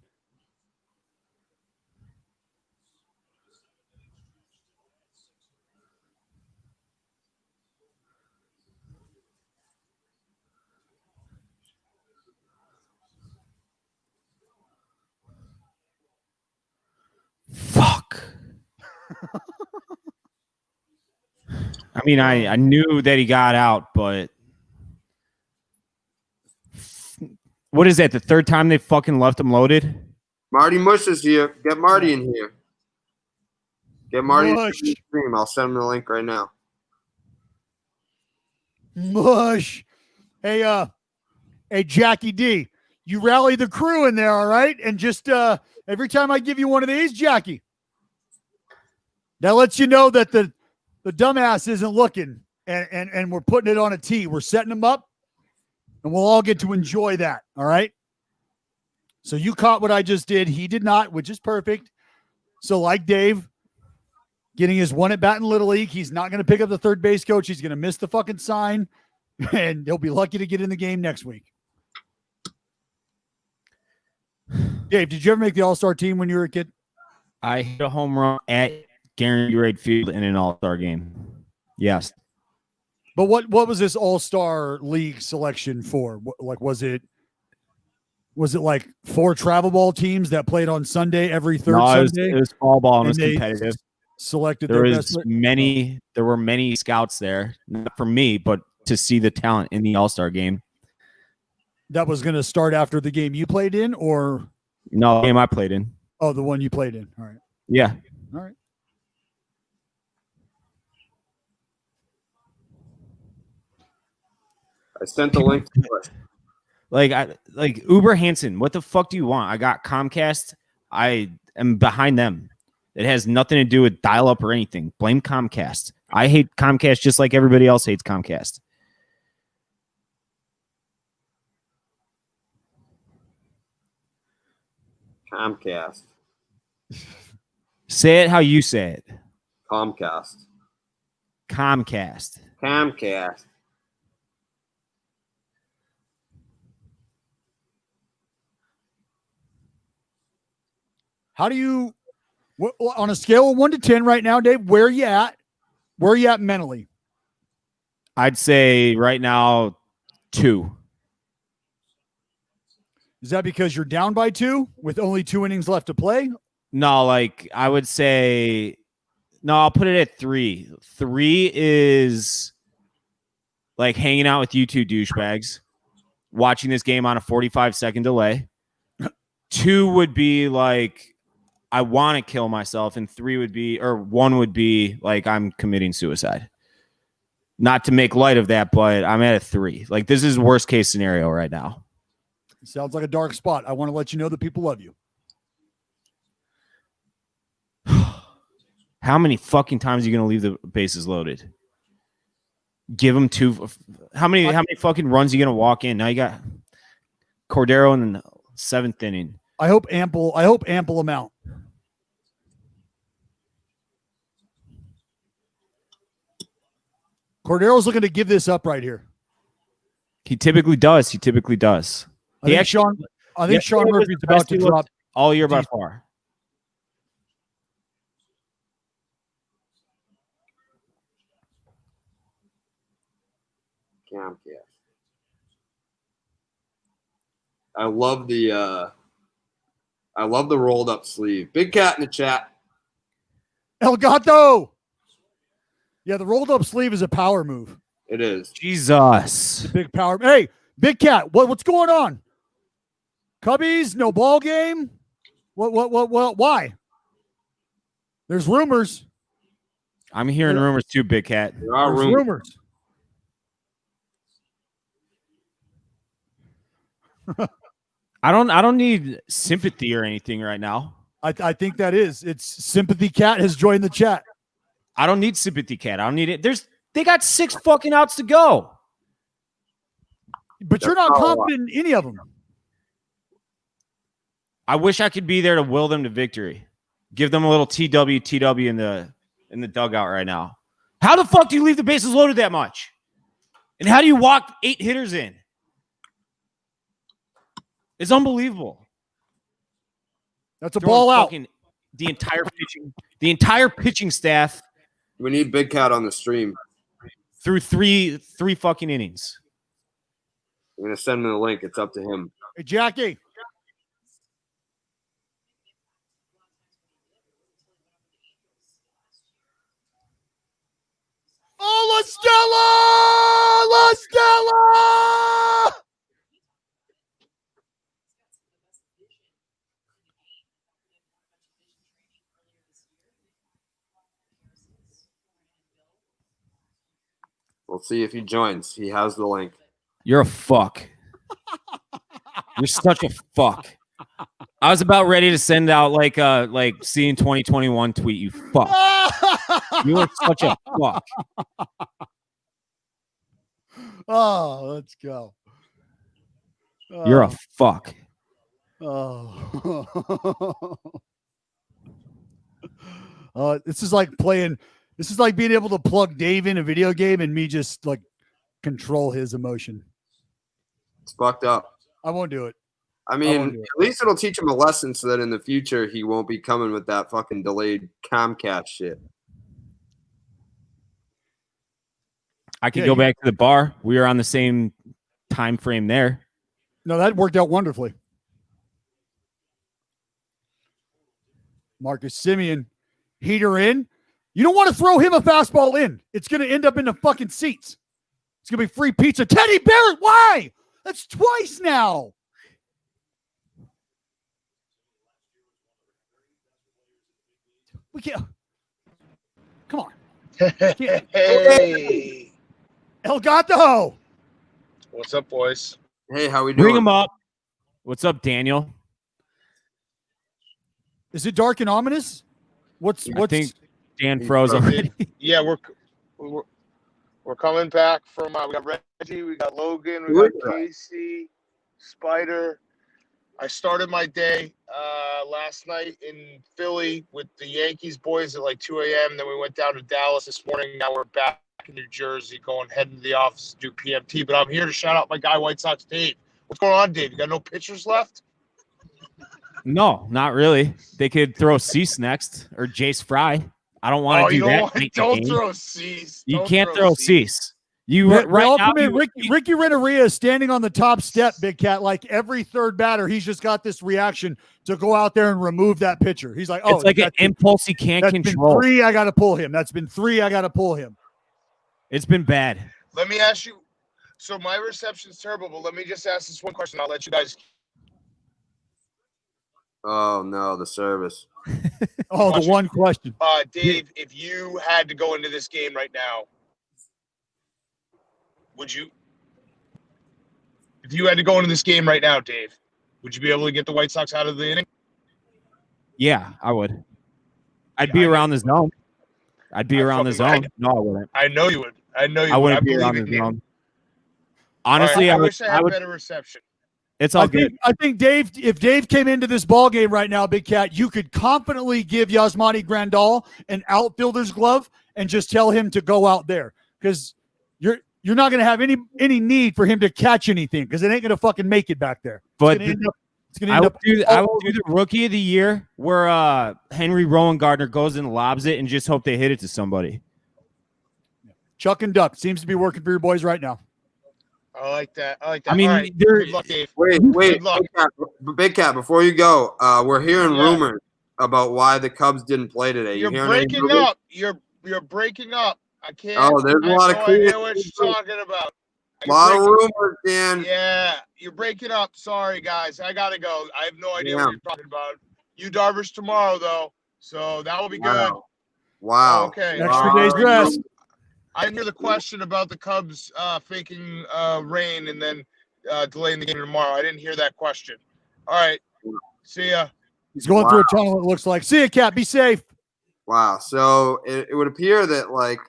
Fuck. I mean, I knew that he got out, but what is that? The third time they fucking left him loaded? Marty Mush is here. Get Marty in here. Get Marty in the stream. I'll send him the link right now. Mush. Hey, Jackie D, you rally the crew in there, all right? And just every time I give you one of these, Jackie, that lets you know that the dumbass isn't looking, and we're putting it on a tee. We're setting him up, and we'll all get to enjoy that, all right? So you caught what I just did. He did not, which is perfect. So like Dave, getting his one at bat in Little League, he's not going to pick up the third base coach. He's going to miss the fucking sign, and he'll be lucky to get in the game next week. Dave, did you ever make the All-Star team when you were a kid? I hit a home run at Guaranteed Rate Field in an All-Star game. Yes. But what was this All-Star League selection for? Like, was it like 4 travel ball teams that played on Sunday every third Sunday? It was fall ball and it was competitive. Selected there were many scouts there, not for me, but to see the talent in the All-Star game. That was going to start after the game you played in, or no, the game I played in. Oh, the one you played in. All right. Yeah. All right. I sent the link to it. Like Uber Hansen, what the fuck do you want? I got Comcast. I am behind them. It has nothing to do with dial-up or anything. Blame Comcast. I hate Comcast just like everybody else hates Comcast. Comcast. Say it how you say it. Comcast. Comcast. Comcast. How do you, on a scale of 1 to 10 right now, Dave, where are you at? Where are you at mentally? I'd say right now 2. Is that because you're down by 2 with only 2 innings left to play? No, like I would say, no, I'll put it at 3. 3 is like hanging out with you two douchebags, watching this game on a 45-second delay. 2 would be like, I want to kill myself, and 3 would be, or 1 would be like I'm committing suicide. Not to make light of that, but I'm at a 3. Like this is worst case scenario right now. Sounds like a dark spot. I want to let you know that people love you. How many fucking times are you going to leave the bases loaded? Give them 2. How many fucking runs are you going to walk in? Now you got Cordero in the 7th inning. I hope ample amount. Cordero's looking to give this up right here. He typically does. I think Sean Murphy's about to drop all year by far. Comcast. I love the rolled up sleeve. Big Cat in the chat. El Gato. Yeah, the rolled up sleeve is a power move. It is. Jesus. Big power. Hey, Big Cat, what's going on? Cubbies, no ball game? What, why? There's rumors. I'm hearing rumors too, Big Cat. There are There's rumors. I don't need sympathy or anything right now. I think that is. It's Sympathy Cat has joined the chat. I don't need sympathy, Cat. I don't need it. They got 6 fucking outs to go. But you're not confident in any of them. I wish I could be there to will them to victory. Give them a little TW in the dugout right now. How the fuck do you leave the bases loaded that much? And how do you walk 8 hitters in? It's unbelievable. That's a ball out. The entire pitching staff. We need Big Cat on the stream. Through three fucking innings. I'm gonna send him the link. It's up to him. Hey, Jackie. Oh, La Stella! We'll see if he joins. He has the link. You're a fuck. You're such a fuck. I was about ready to send out like seeing 2021 tweet. You fuck. You are such a fuck. Oh, let's go. You're a fuck. Oh. This is like being able to plug Dave in a video game and me just like control his emotion. It's fucked up. I won't do it. I mean, at least it'll teach him a lesson so that in the future he won't be coming with that fucking delayed Comcast shit. I could go back to the bar. We were on the same time frame there. No, that worked out wonderfully. Marcus Semien, heater in. You don't want to throw him a fastball in. It's going to end up in the fucking seats. It's going to be free pizza. Teddy Barrett, why? That's twice now. We can't. Come on. Hey, El Gato. what's up, boys? Hey, how we doing? Bring him up. What's up, Daniel? Is it dark and ominous? What's I think Dan froze froze. already. Yeah, we're coming back from. We got Reggie, we got Logan, we got Casey, Spider. I started my day last night in Philly with the Yankees boys at like 2 a.m. Then we went down to Dallas this morning. Now we're back in New Jersey, heading to the office to do PMT. But I'm here to shout out my guy, White Sox Dave. What's going on, Dave? You got no pitchers left? No, not really. They could throw Cease next or Jace Fry. I don't want to do that. Don't throw Cease. You can't throw Cease. Right now, Ricky Renteria is standing on the top step, Big Cat. Like every third batter, he's just got this reaction to go out there and remove that pitcher. He's like, "Oh, it's like an impulse he can't control." Been 3, I got to pull him. That's been 3, I got to pull him. It's been bad. Let me ask you. So my reception's terrible, but let me just ask this one question. I'll let you guys. Oh no, the service. The one question. Dave, if you had to go into this game right now, would you? If you had to go into this game right now, Dave, would you be able to get the White Sox out of the inning? Yeah, I would. I'd be around the zone. I'd be around the zone. No, I wouldn't. I know you would. I know you would. I wouldn't be around the zone. Honestly, I wish I had better reception. It's all good. I think Dave, if Dave came into this ball game right now, Big Cat, you could confidently give Yasmani Grandal an outfielder's glove and just tell him to go out there because you're not going to have any need for him to catch anything because it ain't going to fucking make it back there. But I will do the Rookie of the Year where Henry Rowan Gardner goes and lobs it and just hope they hit it to somebody. Chuck and Duck seems to be working for your boys right now. I like that. I mean, right. good luck, Dave. Wait, Big Cat, before you go, we're hearing rumors about why the Cubs didn't play today. You're breaking up. You're breaking up. I can't. Oh, there's a lot of I know what you're talking about. A lot of rumors, Dan. Yeah, you're breaking up. Sorry, guys. I gotta go. I have no idea what you're talking about. You Darvish tomorrow, though, so that will be good. Wow. Okay. Extra day's rest. I didn't hear the question about the Cubs faking rain and then delaying the game tomorrow. I didn't hear that question. All right. See ya. He's going through a tunnel, it looks like. See ya, Cat. Be safe. Wow. So it would appear that, like,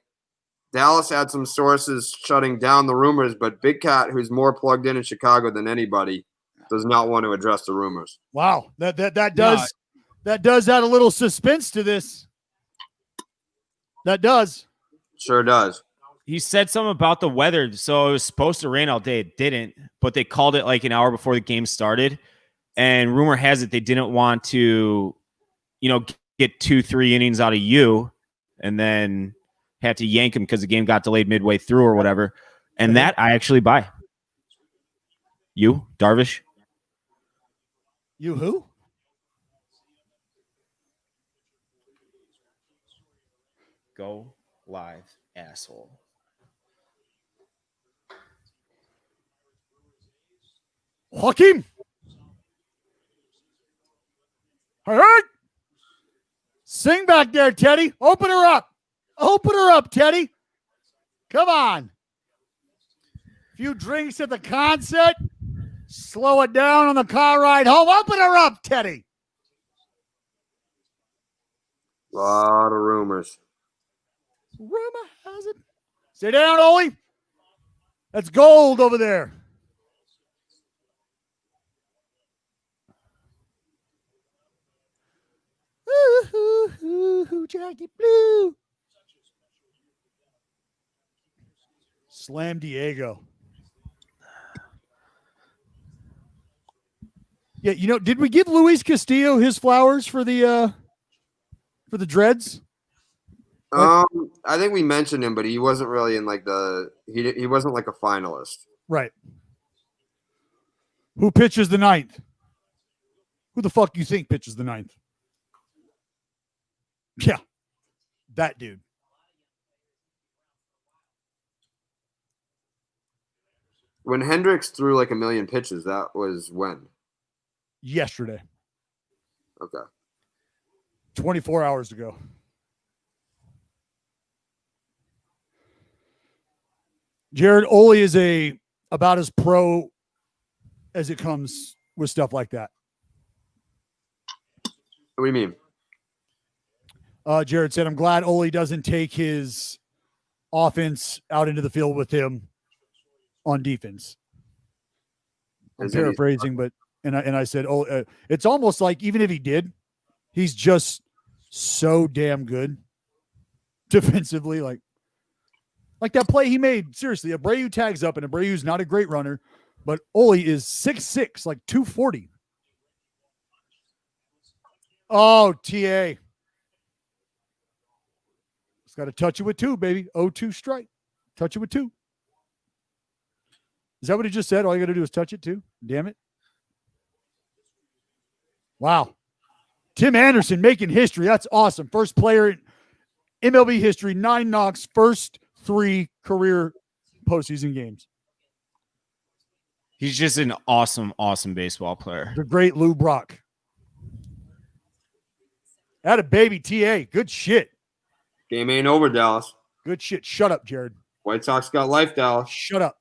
Dallas had some sources shutting down the rumors, but Big Cat, who's more plugged in Chicago than anybody, does not want to address the rumors. Wow. That does add a little suspense to this. That does. Sure does. He said something about the weather. So it was supposed to rain all day. It didn't, but they called it like an hour before the game started. And rumor has it they didn't want to, get 2-3 innings out of you and then had to yank him because the game got delayed midway through or whatever. And that I actually buy. You, Darvish? You who? Go live, asshole. Joaquin. All right. Sing back there, Teddy. Open her up. Open her up, Teddy. Come on. A few drinks at the concert. Slow it down on the car ride home. Open her up, Teddy. A lot of rumors. Rumor has it. Sit down, Ollie. That's gold over there. Ooh, Jackie Blue. Slam Diego. Yeah, did we give Luis Castillo his flowers for the dreads? I think we mentioned him, but he wasn't really in like he wasn't like a finalist. Right. Who pitches the ninth? Who the fuck you think pitches the ninth? Yeah, that dude. When Hendricks threw like a million pitches, that was when? Yesterday. Okay. 24 hours ago. Jared, Ole is about as pro as it comes with stuff like that. What do you mean? Jared said, I'm glad Ole doesn't take his offense out into the field with him on defense. I'm paraphrasing, but I said, oh, it's almost like even if he did, he's just so damn good defensively. Like that play he made. Seriously, Abreu tags up, and Abreu's not a great runner, but Ole is 6'6", like 240. Oh, TA. It's got to touch it with 2, baby. 0-2 strike. Touch it with 2. Is that what he just said? All you got to do is touch it too? Damn it. Wow. Tim Anderson making history. That's awesome. First player in MLB history, 9 knocks, first 3 career postseason games. He's just an awesome, awesome baseball player. The great Lou Brock. Had a baby, TA. Good shit. Game ain't over, Dallas. Good shit. Shut up, Jared. White Sox got life, Dallas. Shut up.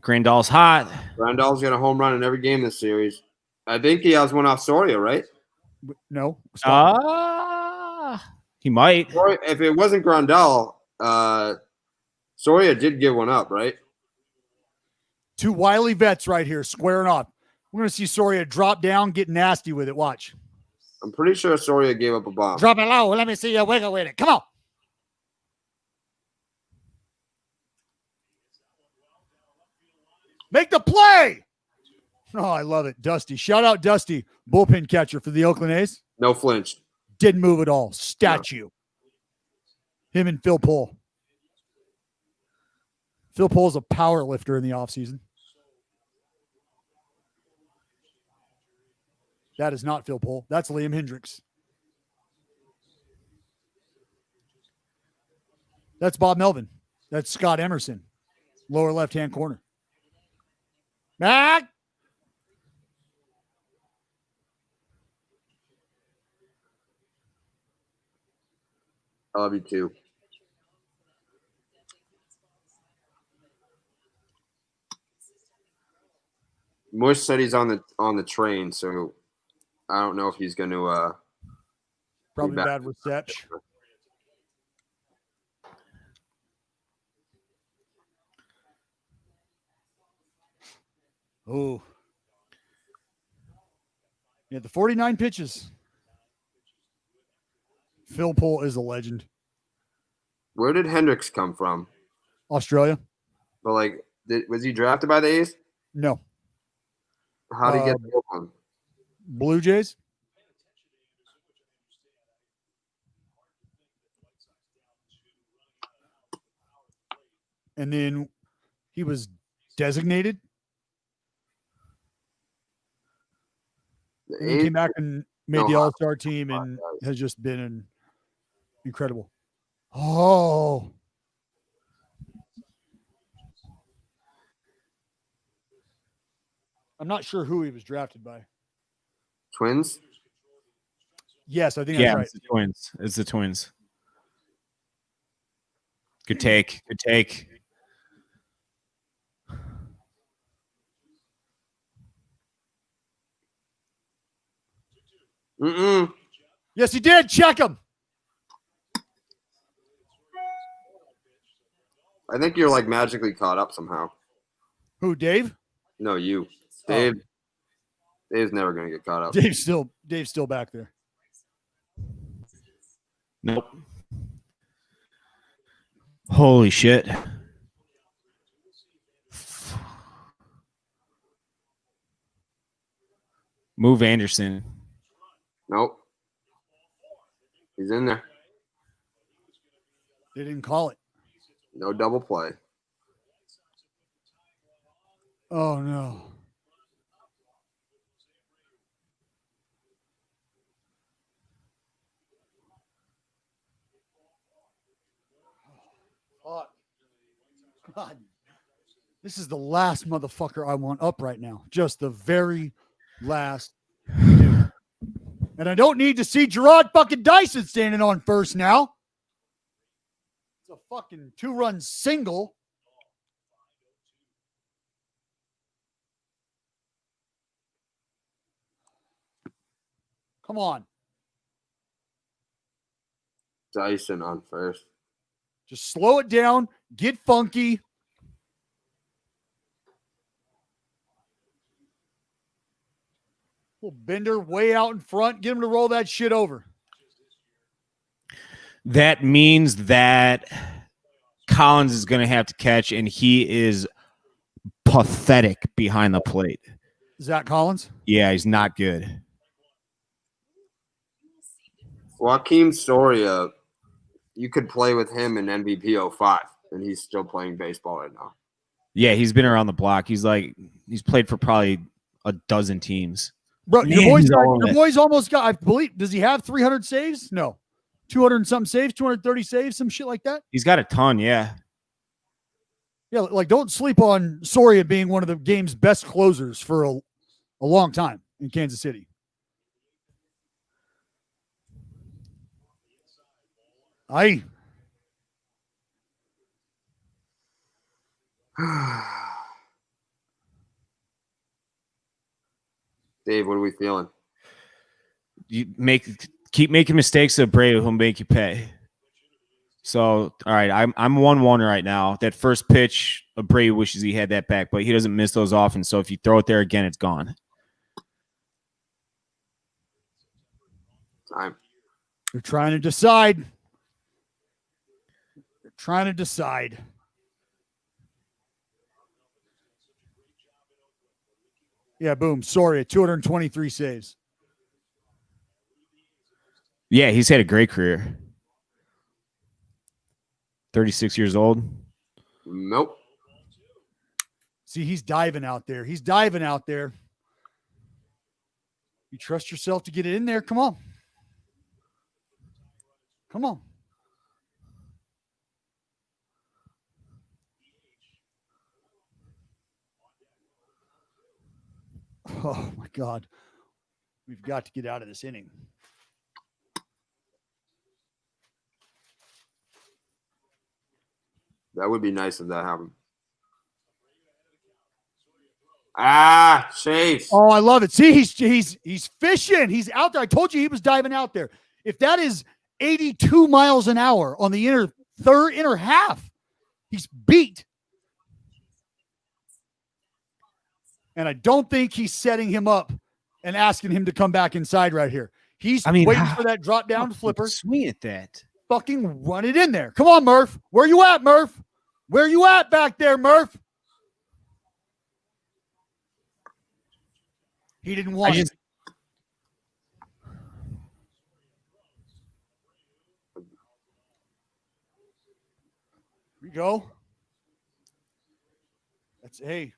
Grandal's hot. Grandal's got a home run in every game this series. I think he has one off Soria, right? No. He might. If it wasn't Grandal, Soria did give one up, right? 2 wily vets right here squaring off. We're going to see Soria drop down, get nasty with it. Watch. I'm pretty sure Soria gave up a bomb. Drop it low. Let me see you wiggle with it. Come on. Make the play. Oh, I love it. Dusty. Shout out Dusty, bullpen catcher for the Oakland A's. No flinch. Didn't move at all. Statue. No. Him and Phil Pohl. Phil Pohl's a power lifter in the offseason. That is not Phil Pohl. That's Liam Hendricks. That's Bob Melvin. That's Scott Emerson. Lower left-hand corner. Back. I love you too. Mush said he's on the train, so I don't know if he's going to. Probably bad reception. Oh. Yeah, the 49 pitches. Phil Pohl is a legend. Where did Hendricks come from? Australia. But was he drafted by the A's? No. How did he get the one? Blue Jays. And then he was designated. And he came back and made the All-Star team and has just been incredible. Oh. I'm not sure who he was drafted by. Twins? Yes, I think that's right. It's the Twins. It's the Twins. Good take. Good take. Yes, he did. Check him. I think you're magically caught up somehow. Who, Dave? No, you. Dave. Dave's never going to get caught up. Dave's still back there. Nope. Holy shit. Move Anderson. Nope. He's in there. They didn't call it. No double play. Oh, no. Fuck. God. This is the last motherfucker I want up right now. Just the very last dude. And I don't need to see Gerard fucking Dyson standing on first now. It's a fucking 2-run single. Come on. Dyson on first. Just slow it down. Get funky. Little Bender way out in front. Get him to roll that shit over. That means that Collins is going to have to catch, and he is pathetic behind the plate. Zach Collins? Yeah, he's not good. Joaquin Soria, you could play with him in MVP 05, and he's still playing baseball right now. Yeah, he's been around the block. He's played for probably a dozen teams. Bro, Man, your boy's almost got, I believe, does he have 300 saves? No. 200 and something saves, 230 saves, some shit like that? He's got a ton, yeah. Yeah, like don't sleep on Soria being one of the game's best closers for a long time in Kansas City. Dave, what are we feeling? You keep making mistakes, Abreu will make you pay. So, all right, I'm 1-1 right now. That first pitch, Abreu wishes he had that back, but he doesn't miss those often. So if you throw it there again, it's gone. Time. You're trying to decide. You're trying to decide. Yeah, boom. Soria, 223 saves. Yeah, he's had a great career. 36 years old. Nope. See, he's diving out there. He's diving out there. You trust yourself to get it in there. Come on. Come on. Oh, my God. We've got to get out of this inning. That would be nice if that happened. Ah, Chase. Oh, I love it. See, he's fishing. He's out there. I told you he was diving out there. If that is 82 miles an hour on the inner half, he's beat. And I don't think he's setting him up and asking him to come back inside right here. He's waiting for that drop down flipper. Swing at that. Fucking run it in there. Come on, Murph. Where you at, Murph? Where you at back there, Murph? He didn't want it. Here we go. Hey.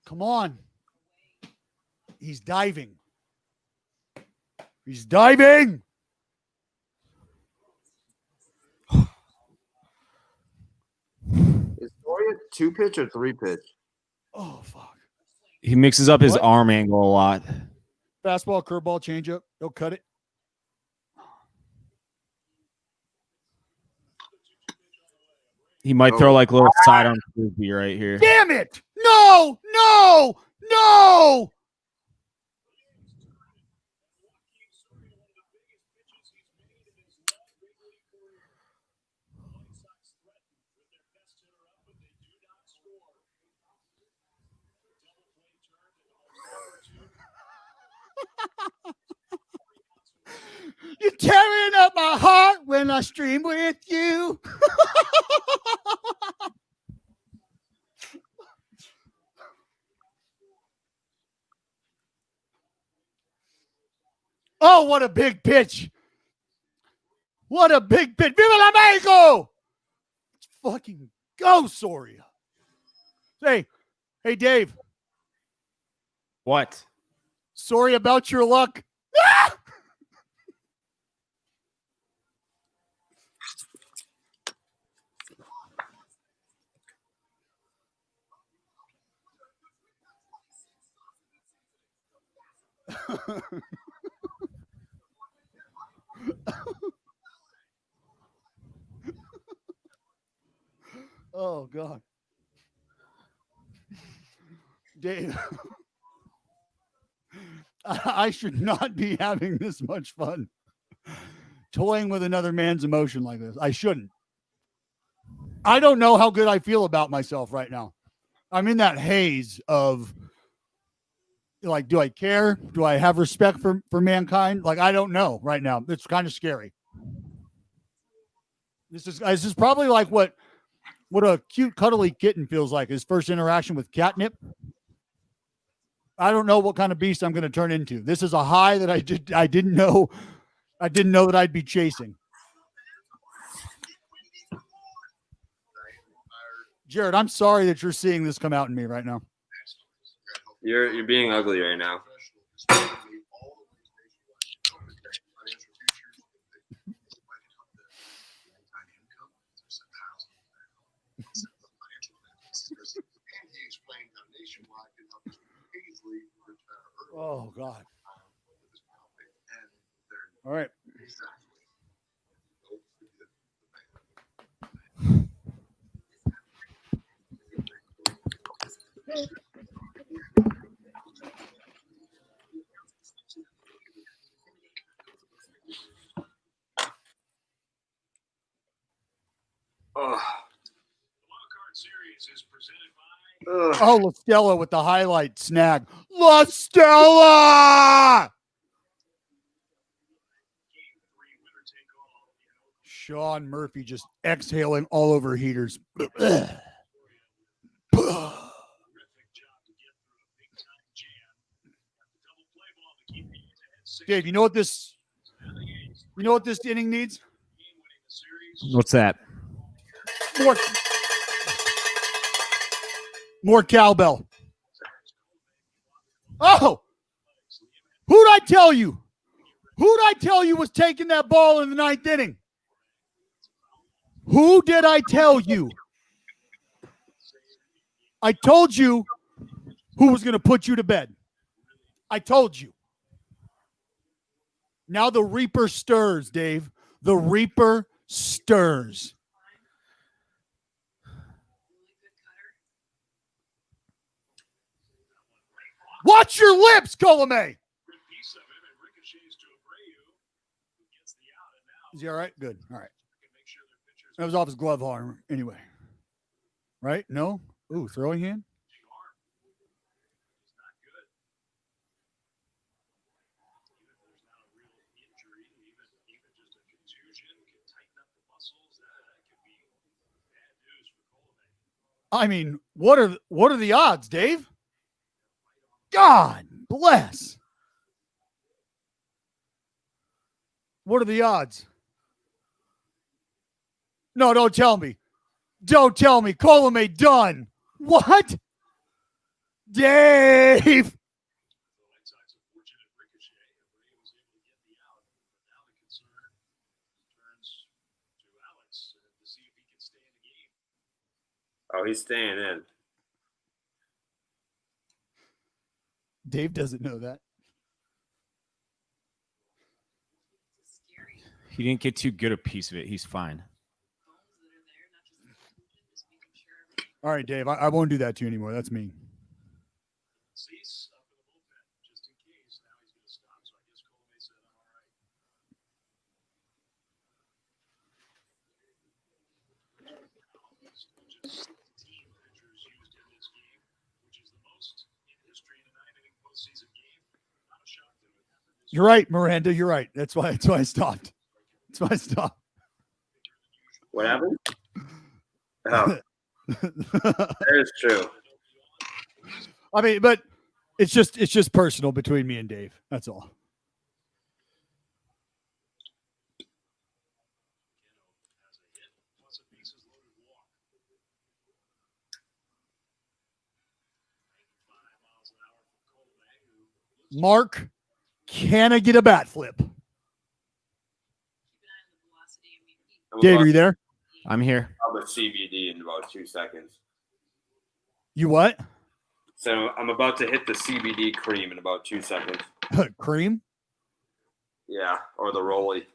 Come on. He's diving. He's diving. Is Soria 2-pitch or 3-pitch? Oh, fuck. He mixes up his arm angle a lot. Fastball, curveball, changeup. He'll cut it. He might throw like a little sidearm frisbee right here. Damn it! No! No! No! You're tearing up my heart when I stream with you. Oh, what a big pitch. What a big pitch. Viva la Mexico! Let's fucking go, Soria. Hey, Dave. What? Sorry about your luck. Ah! Oh God, Dave, I should not be having this much fun toying with another man's emotion like this. I shouldn't. I don't know how good I feel about myself right now. I'm in that haze of like, do I care? Do I have respect for mankind? Like, I don't know right now. It's kind of scary. This is probably like what a cute, cuddly kitten feels like, his first interaction with catnip. I don't know what kind of beast I'm going to turn into. This is a high that I didn't know that I'd be chasing. Jared, I'm sorry that you're seeing this come out in me right now. You're being ugly right now. Oh God. All right. Oh, La Stella with the highlight snag. La Stella! Sean Murphy just exhaling all over heaters. Dave, you know what this inning needs? What's that? More cowbell. Oh, who'd I tell you? Who'd I tell you was taking that ball in the ninth inning? Who did I tell you? I told you who was going to put you to bed. I told you. Now the Reaper stirs, Dave. The Reaper stirs. Watch your lips, Colomé. Is he all right? Good. All right. That was off his glove arm anyway. Right? No? Ooh, throwing hand? I mean, what are the odds, Dave? God bless. What are the odds? No, don't tell me. Don't tell me. Colomé done. What? Dave. Oh, he's staying in. Dave doesn't know that. He didn't get too good a piece of it. He's fine. All right, Dave, I won't do that to you anymore. That's mean. You're right, Miranda. You're right. That's why I stopped. That's why I stopped. What happened? Oh, that is true. I mean, but it's just personal between me and Dave. That's all. Mark, can I get a bat flip? Dave, are you there? I'm here. I'll put CBD in about 2 seconds. You what? So I'm about to hit the CBD cream in about 2 seconds. Cream. Yeah, or the Rolly.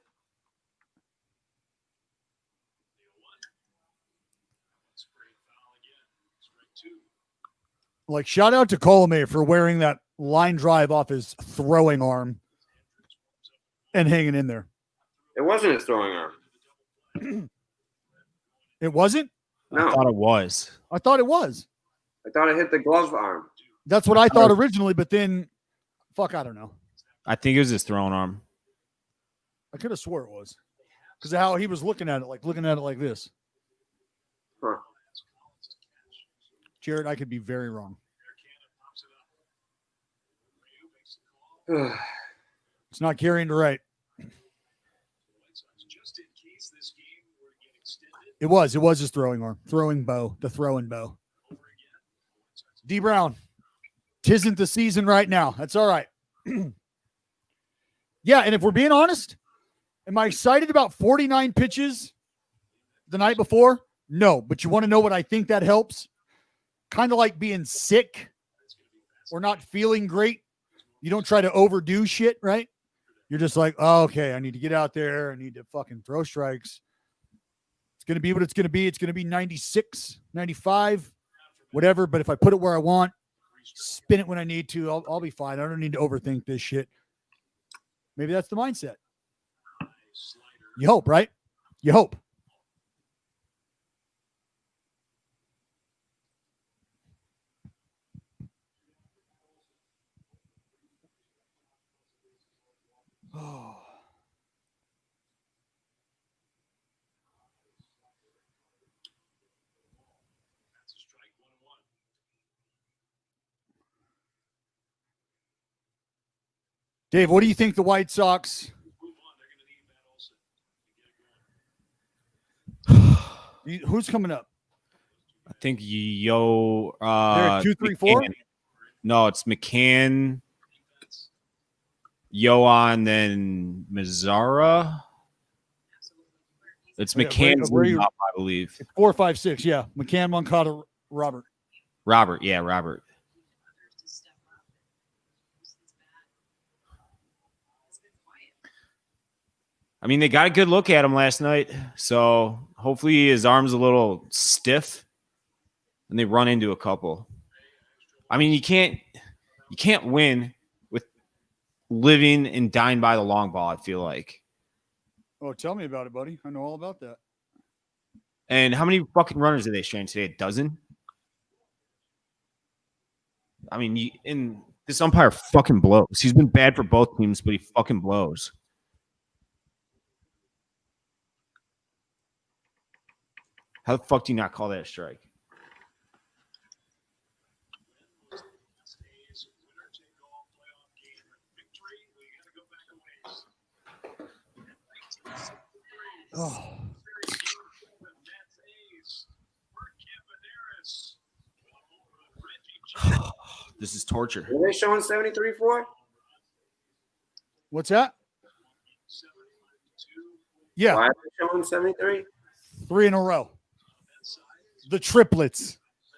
Like, shout out to Colomay for wearing that line drive off his throwing arm and hanging in there. It wasn't his throwing arm. It wasn't? No. I thought it was. I thought it was. I thought it hit the glove arm. That's what I thought originally, but then, fuck, I don't know. I think it was his throwing arm. I could have swore it was because of how he was looking at it like this. Huh. Jared, I could be very wrong. It's not carrying to right. It was his throwing arm, the throwing bow. D Brown, tisn't the season right now. That's all right. Yeah, and if we're being honest, am I excited about 49 pitches the night before? No, but you want to know what I think that helps? Kind of like being sick or not feeling great. You don't try to overdo shit, right? You're just like, oh, okay, I need to get out there. I need to fucking throw strikes. It's going to be what it's going to be. It's going to be 96, 95, whatever. But if I put it where I want, spin it when I need to, I'll be fine. I don't need to overthink this shit. Maybe that's the mindset. You hope, right? You hope. Oh. Dave, what do you think the White Sox? Who's coming up? I think Yo. They're 2, 3, 4. No, it's McCann, Yoan, then Mazzara. It's McCann's leading up, I believe. It's 4, 5, 6. Yeah, McCann, Moncada, Robert. Robert, yeah, Robert. I mean, they got a good look at him last night, so hopefully his arm's a little stiff, and they run into a couple. I mean, you can't win with living and dying by the long ball, I feel like. Oh, tell me about it, buddy. I know all about that. And how many fucking runners did they strain today? A dozen? I mean, and this umpire fucking blows. He's been bad for both teams, but he fucking blows. How the fuck do you not call that a strike? Oh. This is torture. Are they showing 73 for? What's that? Yeah. Why are they showing 73? 3 in a row. The triplets,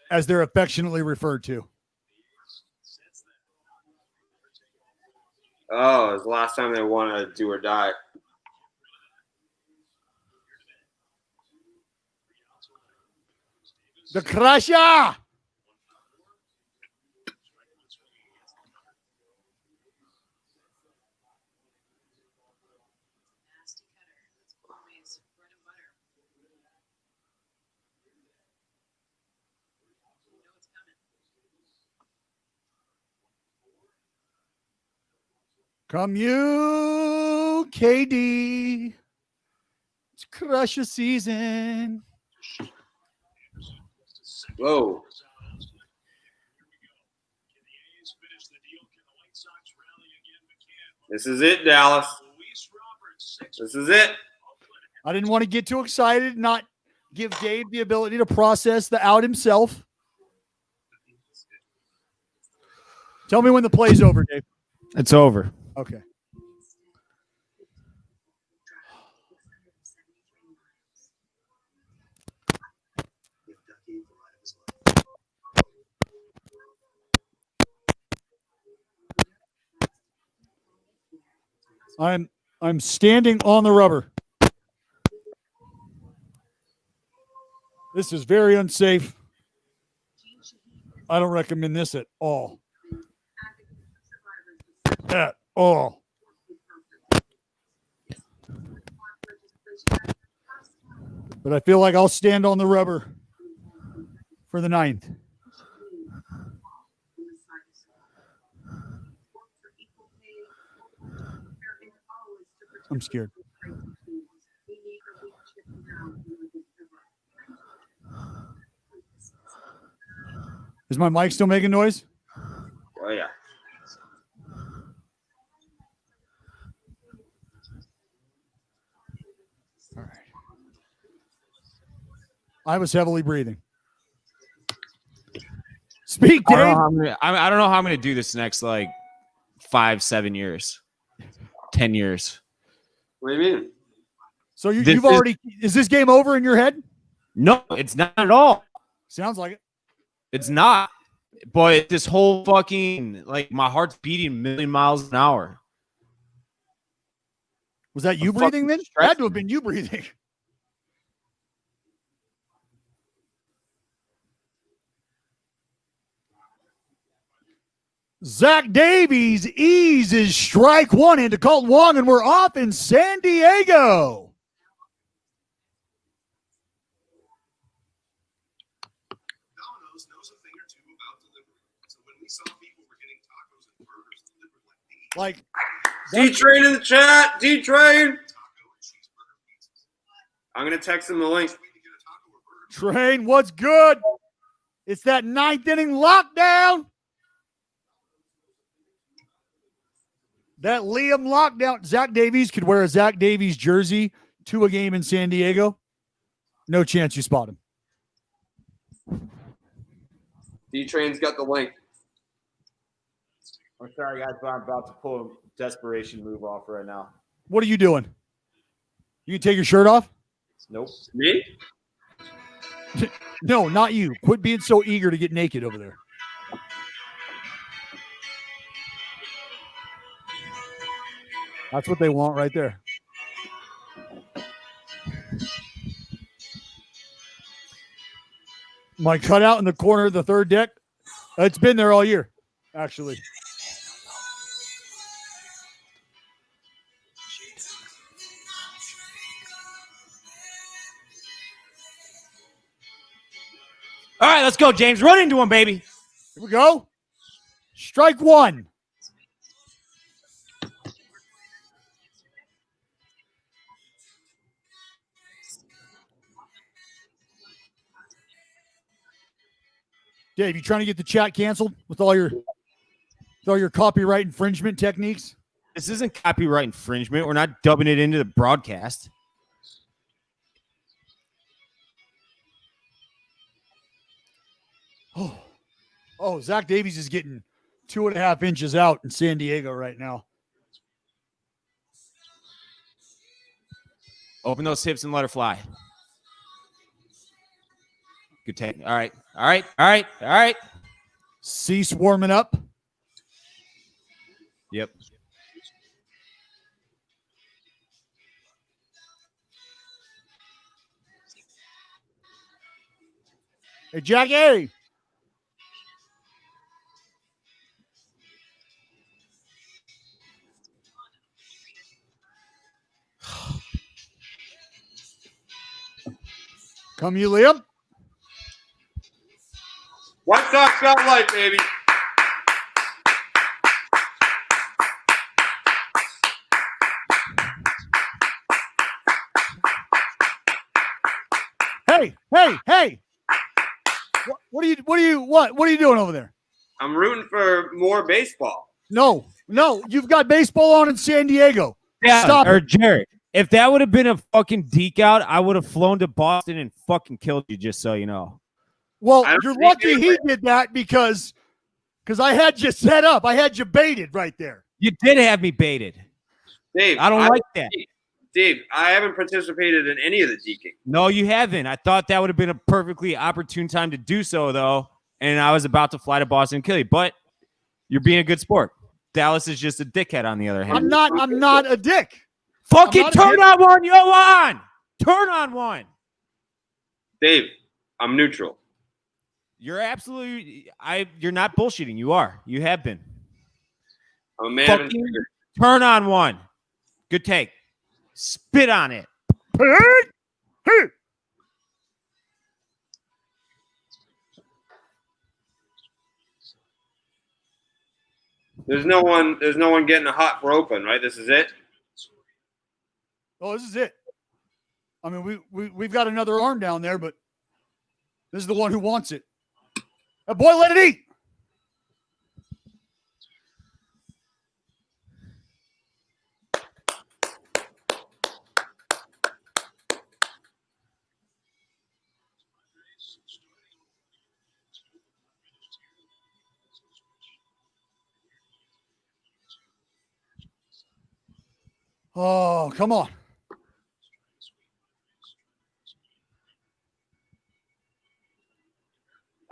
as they're affectionately referred to. Oh, it's the last time they won a do or die. The Crusher! Come you, KD. It's Crusher season. Whoa. This is it, Dallas. This is it. I didn't want to get too excited, not give Dave the ability to process the out himself. Tell me when the play's over, Dave. It's over. Okay. I'm standing on the rubber. This is very unsafe. I don't recommend this at all. At all. But I feel like I'll stand on the rubber for the 9th. I'm scared. Is my mic still making noise? Oh, yeah. All right. I was heavily breathing. Speak, Dave. I don't know how I'm going to do this next, 5-7 years, 10 years. What do you mean? So you've already – is this game over in your head? No, it's not at all. Sounds like it. It's not. But this whole fucking, my heart's beating a million miles an hour. Was that you breathing then? That had to have been you breathing. Zach Davies eases strike one into Colton Wong, and we're off in San Diego. Domino's knows a thing or two about delivery. So when we saw people were getting tacos and burgers delivered like these, D-Train in the chat. D-Train. I'm going to text him the link. Train, what's good? It's that 9th inning lockdown. That Liam lockdown. Zach Davies could wear a Zach Davies jersey to a game in San Diego. No chance you spot him. D-Train's got the link. I'm sorry, guys, but I'm about to pull a desperation move off right now. What are you doing? You can take your shirt off? Nope. Me? No, not you. Quit being so eager to get naked over there. That's what they want right there. My cutout in the corner of the third deck. It's been there all year, actually. All right, let's go, James. Run into him, baby. Here we go. Strike one. Dave, you trying to get the chat canceled with all your copyright infringement techniques? This isn't copyright infringement. We're not dubbing it into the broadcast. Oh, Zach Davies is getting 2.5 inches out in San Diego right now. Open those hips and let her fly. Good take. All right. All right. All right. All right. Cease warming up. Yep. Hey, Jackie. Come you, Liam. White Sox got life, baby. Hey. What are you doing over there? I'm rooting for more baseball. No, you've got baseball on in San Diego. Yeah, Stop or it. Jared. If that would have been a fucking deke out, I would have flown to Boston and fucking killed you, just so you know. Well, you're lucky he did that because I had you set up. I had you baited right there. You did have me baited. Dave, I don't like that. Dave, I haven't participated in any of the deking. No, you haven't. I thought that would have been a perfectly opportune time to do so, though, and I was about to fly to Boston and kill you. But you're being a good sport. Dallas is just a dickhead on the other hand. I'm not a dick. Fucking turn on one, Yohan! Turn on one. Dave, I'm neutral. You're absolutely you're not bullshitting. You are. You have been. I'm a man of Fucking integrity. turn on one. Good take. Spit on it. There's no one getting a hot for open, right? This is it. Oh, this is it. I mean, we've got another arm down there, but this is the one who wants it. That boy, let it eat. Oh, come on.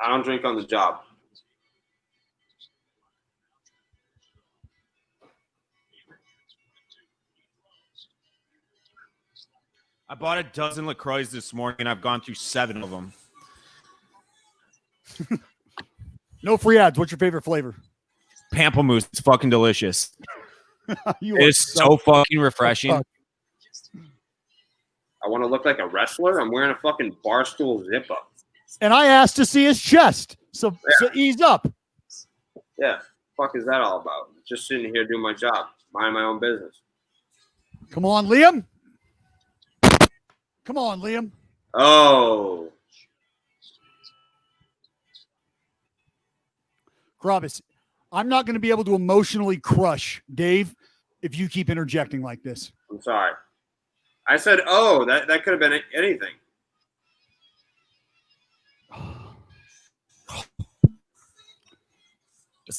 I don't drink on the job. I bought a dozen LaCroix this morning, and I've gone through 7 of them. No free ads. What's your favorite flavor? Pamplemousse. It's fucking delicious. It's so fucking refreshing. I want to look like a wrestler. I'm wearing a fucking barstool zip up. And I asked to see his chest. So ease up. Yeah. Fuck is that all about? Just sitting here doing my job, mind my own business. Come on, Liam. Come on, Liam. Oh. Gravis, I'm not going to be able to emotionally crush Dave if you keep interjecting like this. I'm sorry. I said, oh, that could have been anything.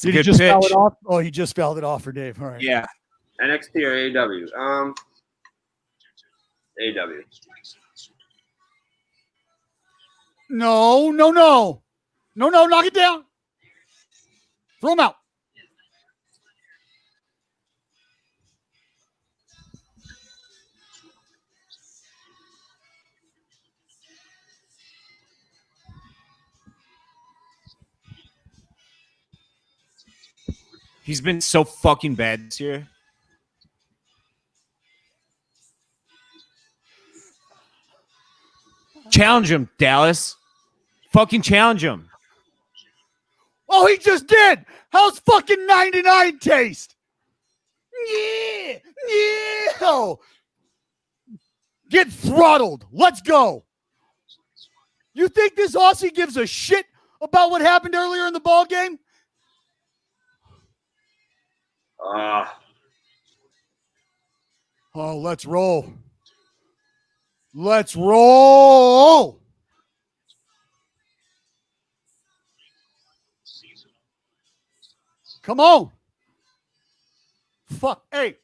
Did he just foul it off? Oh, he just fouled it off for Dave. All right. Yeah. NXT or AEW? AEW. No, knock it down. Throw him out. He's been so fucking bad this year. Challenge him, Dallas. Fucking challenge him. Oh, he just did. How's fucking 99 taste? Yeah. Get throttled. Let's go. You think this Aussie gives a shit about what happened earlier in the ball game? Oh, let's roll. Let's roll. Come on. Fuck. Hey,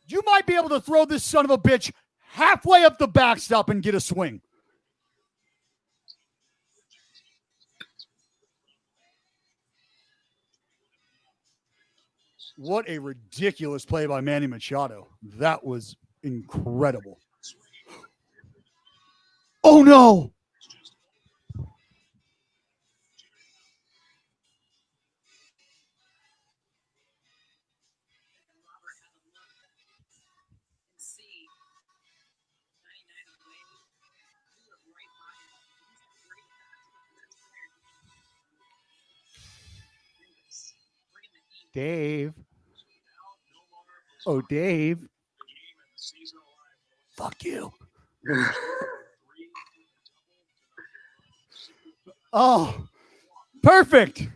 you might be able to throw this son of a bitch halfway up the backstop and get a swing. What a ridiculous play by Manny Machado. That was incredible. Oh, no. Dave. Oh, Dave. Fuck you. Oh, perfect.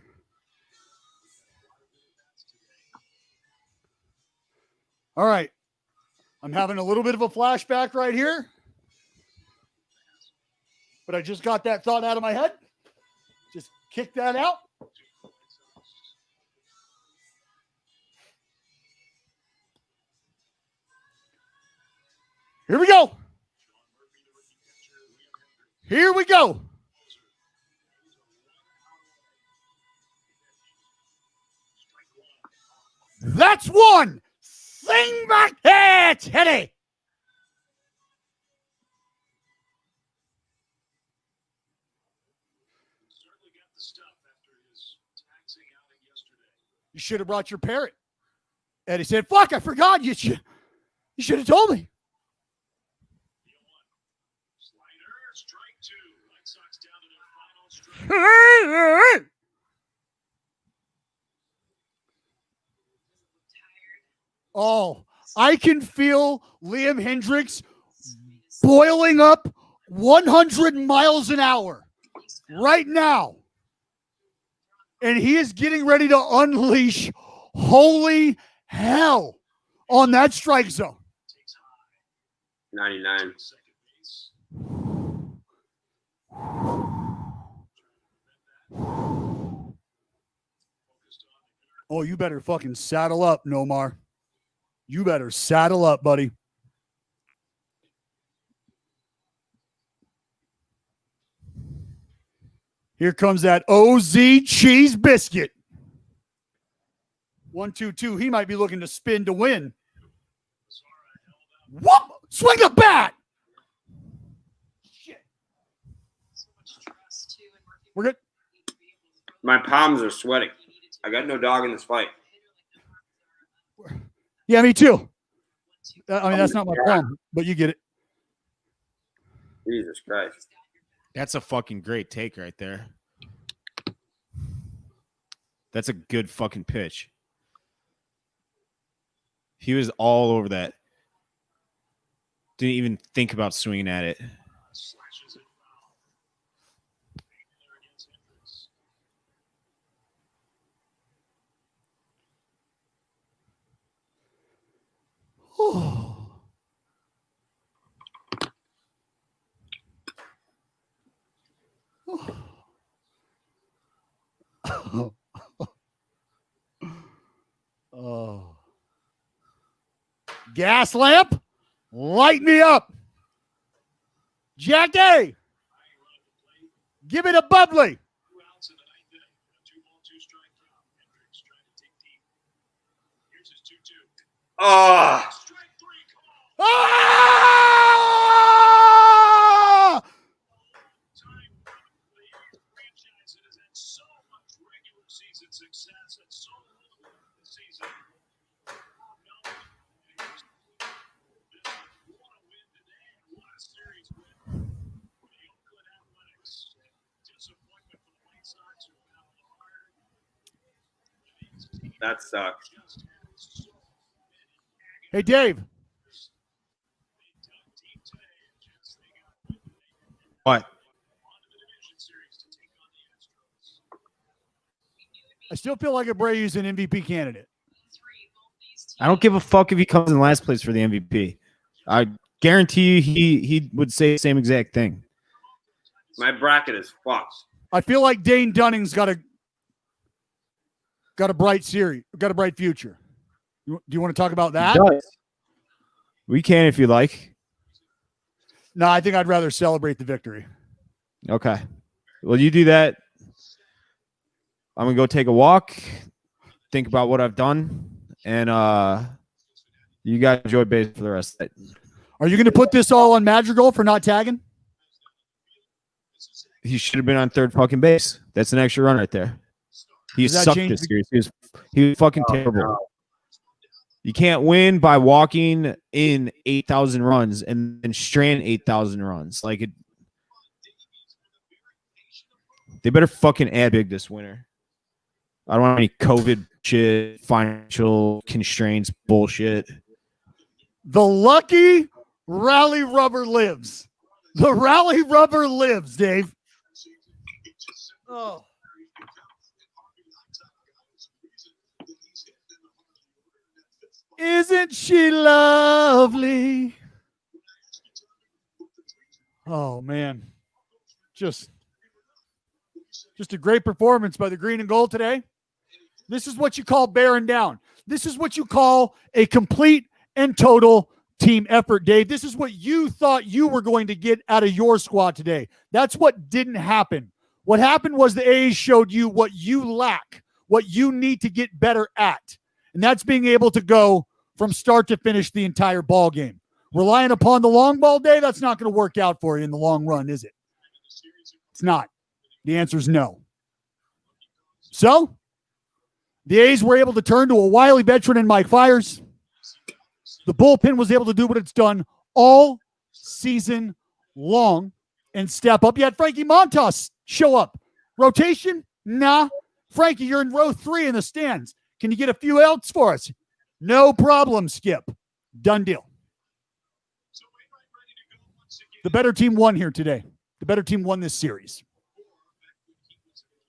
All right. I'm having a little bit of a flashback right here. But I just got that thought out of my head. Just kick that out. Here we go. Here we go. That's one. Sing back here, Teddy. You should have brought your parrot. Eddie said, fuck, I forgot. You should have told me. Oh, I can feel Liam Hendricks boiling up 100 miles an hour right now. And he is getting ready to unleash holy hell on that strike zone. 99. Oh, you better fucking saddle up, Nomar. You better saddle up, buddy. Here comes that OZ cheese biscuit. 1-2-2. He might be looking to spin to win. Whoop! Swing the bat. Shit. We're good. My palms are sweating. I got no dog in this fight. Yeah, me too. I mean, that's not my problem, but you get it. Jesus Christ. That's a fucking great take right there. That's a good fucking pitch. He was all over that. Didn't even think about swinging at it. Oh. Gas lamp, light me up. Jackie, give it a bubbly. Oh, Ah! that sucks. Hey, Dave. What? I still feel like Abreu's an MVP candidate. I don't give a fuck if he comes in last place for the MVP. I guarantee you he would say the same exact thing. My bracket is fucked. I feel like Dane Dunning's got a bright series, got a bright future. Do you want to talk about that? We can if you like. No, I think I'd rather celebrate the victory. Okay. Well, you do that. I'm going to go take a walk, think about what I've done, and you guys enjoy base for the rest of it. Are you going to put this all on Madrigal for not tagging? He should have been on third fucking base. That's an extra run right there. He sucked this series. He was fucking terrible. No. You can't win by walking in 8,000 runs and then strand 8,000 runs. Like it, they better fucking add big this winter. I don't want any COVID shit, financial constraints, bullshit. The lucky rally rubber lives. The rally rubber lives, Dave. Oh. Isn't she lovely? Oh, man. Just a great performance by the green and gold today. This is what you call bearing down. This is what you call a complete and total team effort, Dave. This is what you thought you were going to get out of your squad today. That's what didn't happen. What happened was the A's showed you what you lack, what you need to get better at. and that's being able to go from start to finish the entire ball game. Relying upon the long ball day, that's not going to work out for you in the long run, is it? It's not. The answer is no. So, the A's were able to turn to a wily veteran in Mike Fiers. The bullpen was able to do what it's done all season long and step up. You had Frankie Montas show up. Rotation? Nah. Frankie, you're in row 3 in the stands. Can you get a few outs for us? No problem, Skip. Done deal. The better team won here today. The better team won this series.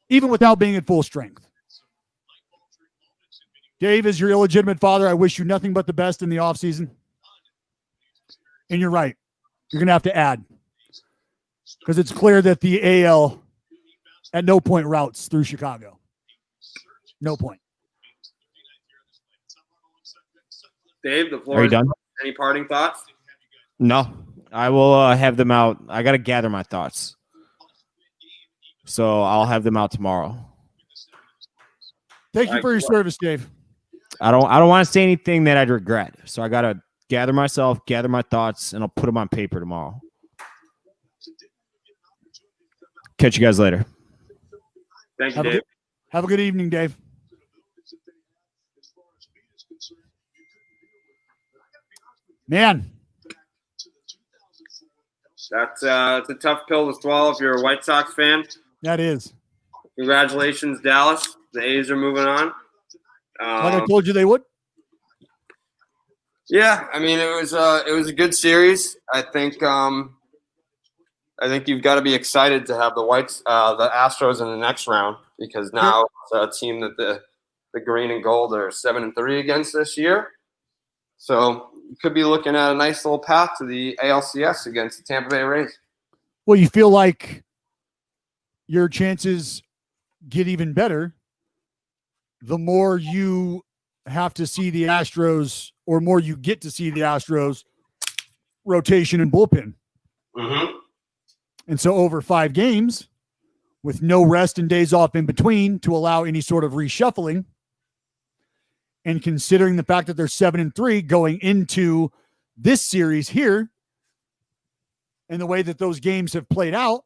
Even without being at full strength. Dave, as your illegitimate father, I wish you nothing but the best in the offseason. And you're right. You're going to have to add. Because it's clear that the AL at no point routes through Chicago. No point. Dave, the floor Are you is done? Any parting thoughts? No, I will have them out. I got to gather my thoughts. So I'll have them out tomorrow. Thank you for your service, Dave. I don't want to say anything that I'd regret. So I got to gather myself, gather my thoughts, and I'll put them on paper tomorrow. Catch you guys later. Thank you, Dave. Have a good evening, Dave. Man. That's it's a tough pill to swallow if you're a White Sox fan. That is. Congratulations, Dallas. The A's are moving on. Like I told you they would. Yeah, I mean it was a good series. I think you've got to be excited to have the Astros in the next round because now it's a team that the green and gold are 7-3 against this year. So you could be looking at a nice little path to the ALCS against the Tampa Bay Rays. Well, you feel like your chances get even better the more you have to see the Astros or more you get to see the Astros rotation and bullpen. Mm-hmm. And so over 5 games with no rest and days off in between to allow any sort of reshuffling, and considering the fact that they're 7-3 going into this series here and the way that those games have played out,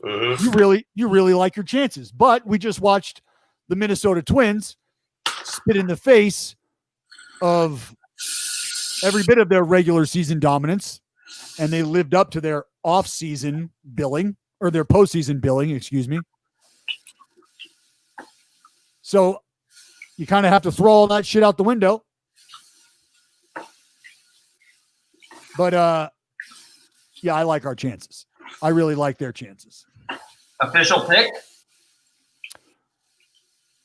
you really like your chances. But we just watched the Minnesota Twins spit in the face of every bit of their regular season dominance, and they lived up to their off-season billing, or their postseason billing, excuse me. So you kind of have to throw all that shit out the window. But, yeah, I like our chances. I really like their chances. Official pick?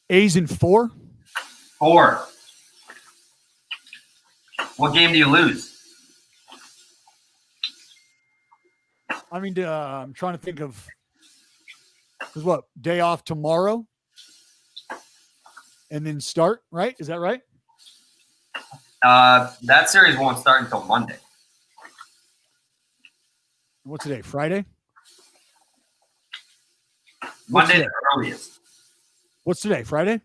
A's in 4. 4. What game do you lose? I mean, I'm trying to think of, because what, day off tomorrow? And then start, right? Is that right? That series won't start until Monday. What's today? Friday? Monday the earliest. What's today? Friday?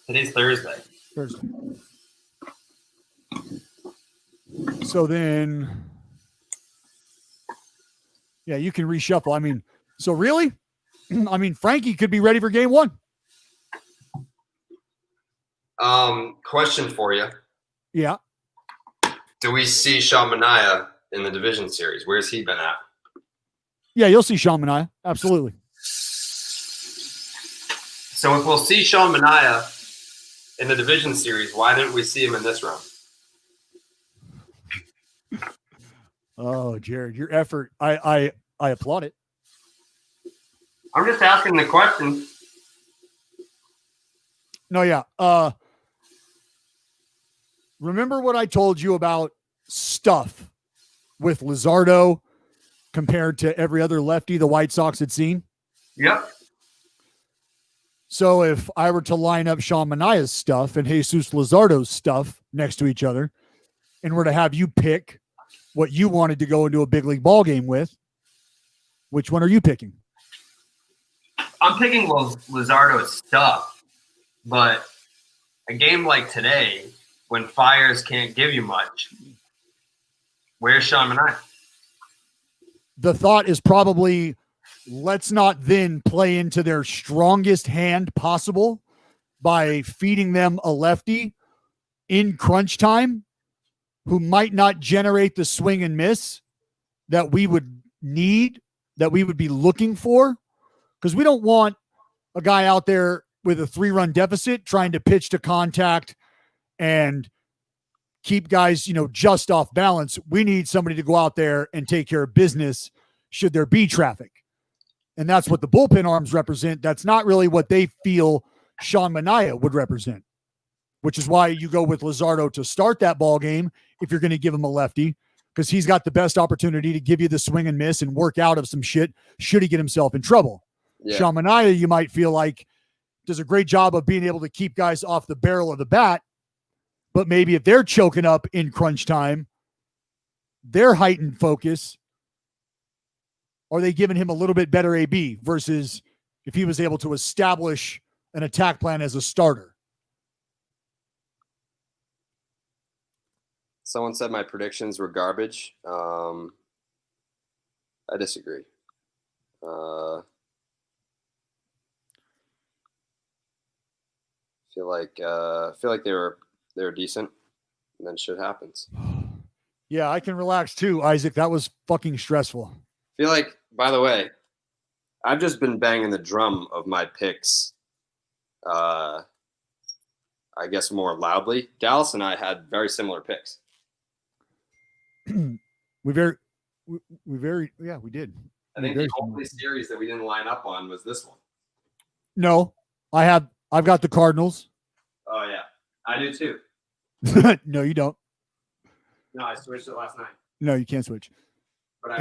Today's Thursday. Thursday. So then, yeah, you can reshuffle. I mean, so really? I mean, Frankie could be ready for game 1. Question for you. Yeah. Do we see Sean Manaea in the division series? Where's he been at? Yeah, you'll see Sean Manaea. Absolutely. So if we'll see Sean Manaea in the division series, why didn't we see him in this round? Oh, Jared, your effort. I applaud it. I'm just asking the question. No, yeah. Remember what I told you about stuff with Luzardo compared to every other lefty the White Sox had seen? Yep. So if I were to line up Sean Manaea's stuff and Jesus Luzardo's stuff next to each other and were to have you pick what you wanted to go into a big league ball game with, which one are you picking? I'm picking Luzardo's stuff, but a game like today, when Fires can't give you much, where's Sean Manaea? The thought is probably, let's not then play into their strongest hand possible by feeding them a lefty in crunch time who might not generate the swing and miss that we would need, that we would be looking for. Because we don't want a guy out there with a 3-run deficit trying to pitch to contact and keep guys, just off balance. We need somebody to go out there and take care of business should there be traffic. And that's what the bullpen arms represent. That's not really what they feel Sean Manaea would represent, which is why you go with Luzardo to start that ball game if you're going to give him a lefty, because he's got the best opportunity to give you the swing and miss and work out of some shit should he get himself in trouble. Yeah. Sean Manaea, you might feel like, does a great job of being able to keep guys off the barrel of the bat, but maybe if they're choking up in crunch time, their heightened focus, are they giving him a little bit better AB versus if he was able to establish an attack plan as a starter? Someone said my predictions were garbage. I disagree. Feel like they were decent, and then shit happens. Yeah, I can relax too, Isaac. That was fucking stressful. Feel like, by the way, I've just been banging the drum of my picks. I guess more loudly. Dallas and I had very similar picks. we did. I think the only series that we didn't line up on was this one. No, I've got the Cardinals. Oh yeah, I do too. No, you don't. No, I switched it last night. No, you can't switch. But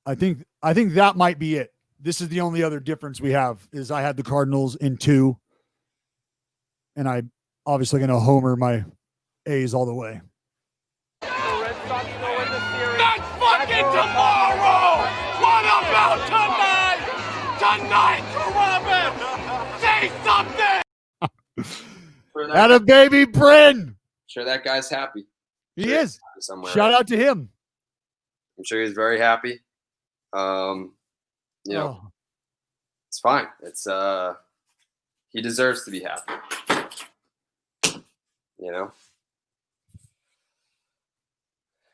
I think that might be it. This is the only other difference we have is I had the Cardinals in 2, and I obviously going to homer my A's all the way. Not fucking tomorrow! What about tonight? Tonight, Robin! Say something! At a baby Bryn! Sure that guy's happy. He is. Somewhere. Shout out to him. I'm sure he's very happy. It's fine. It's he deserves to be happy.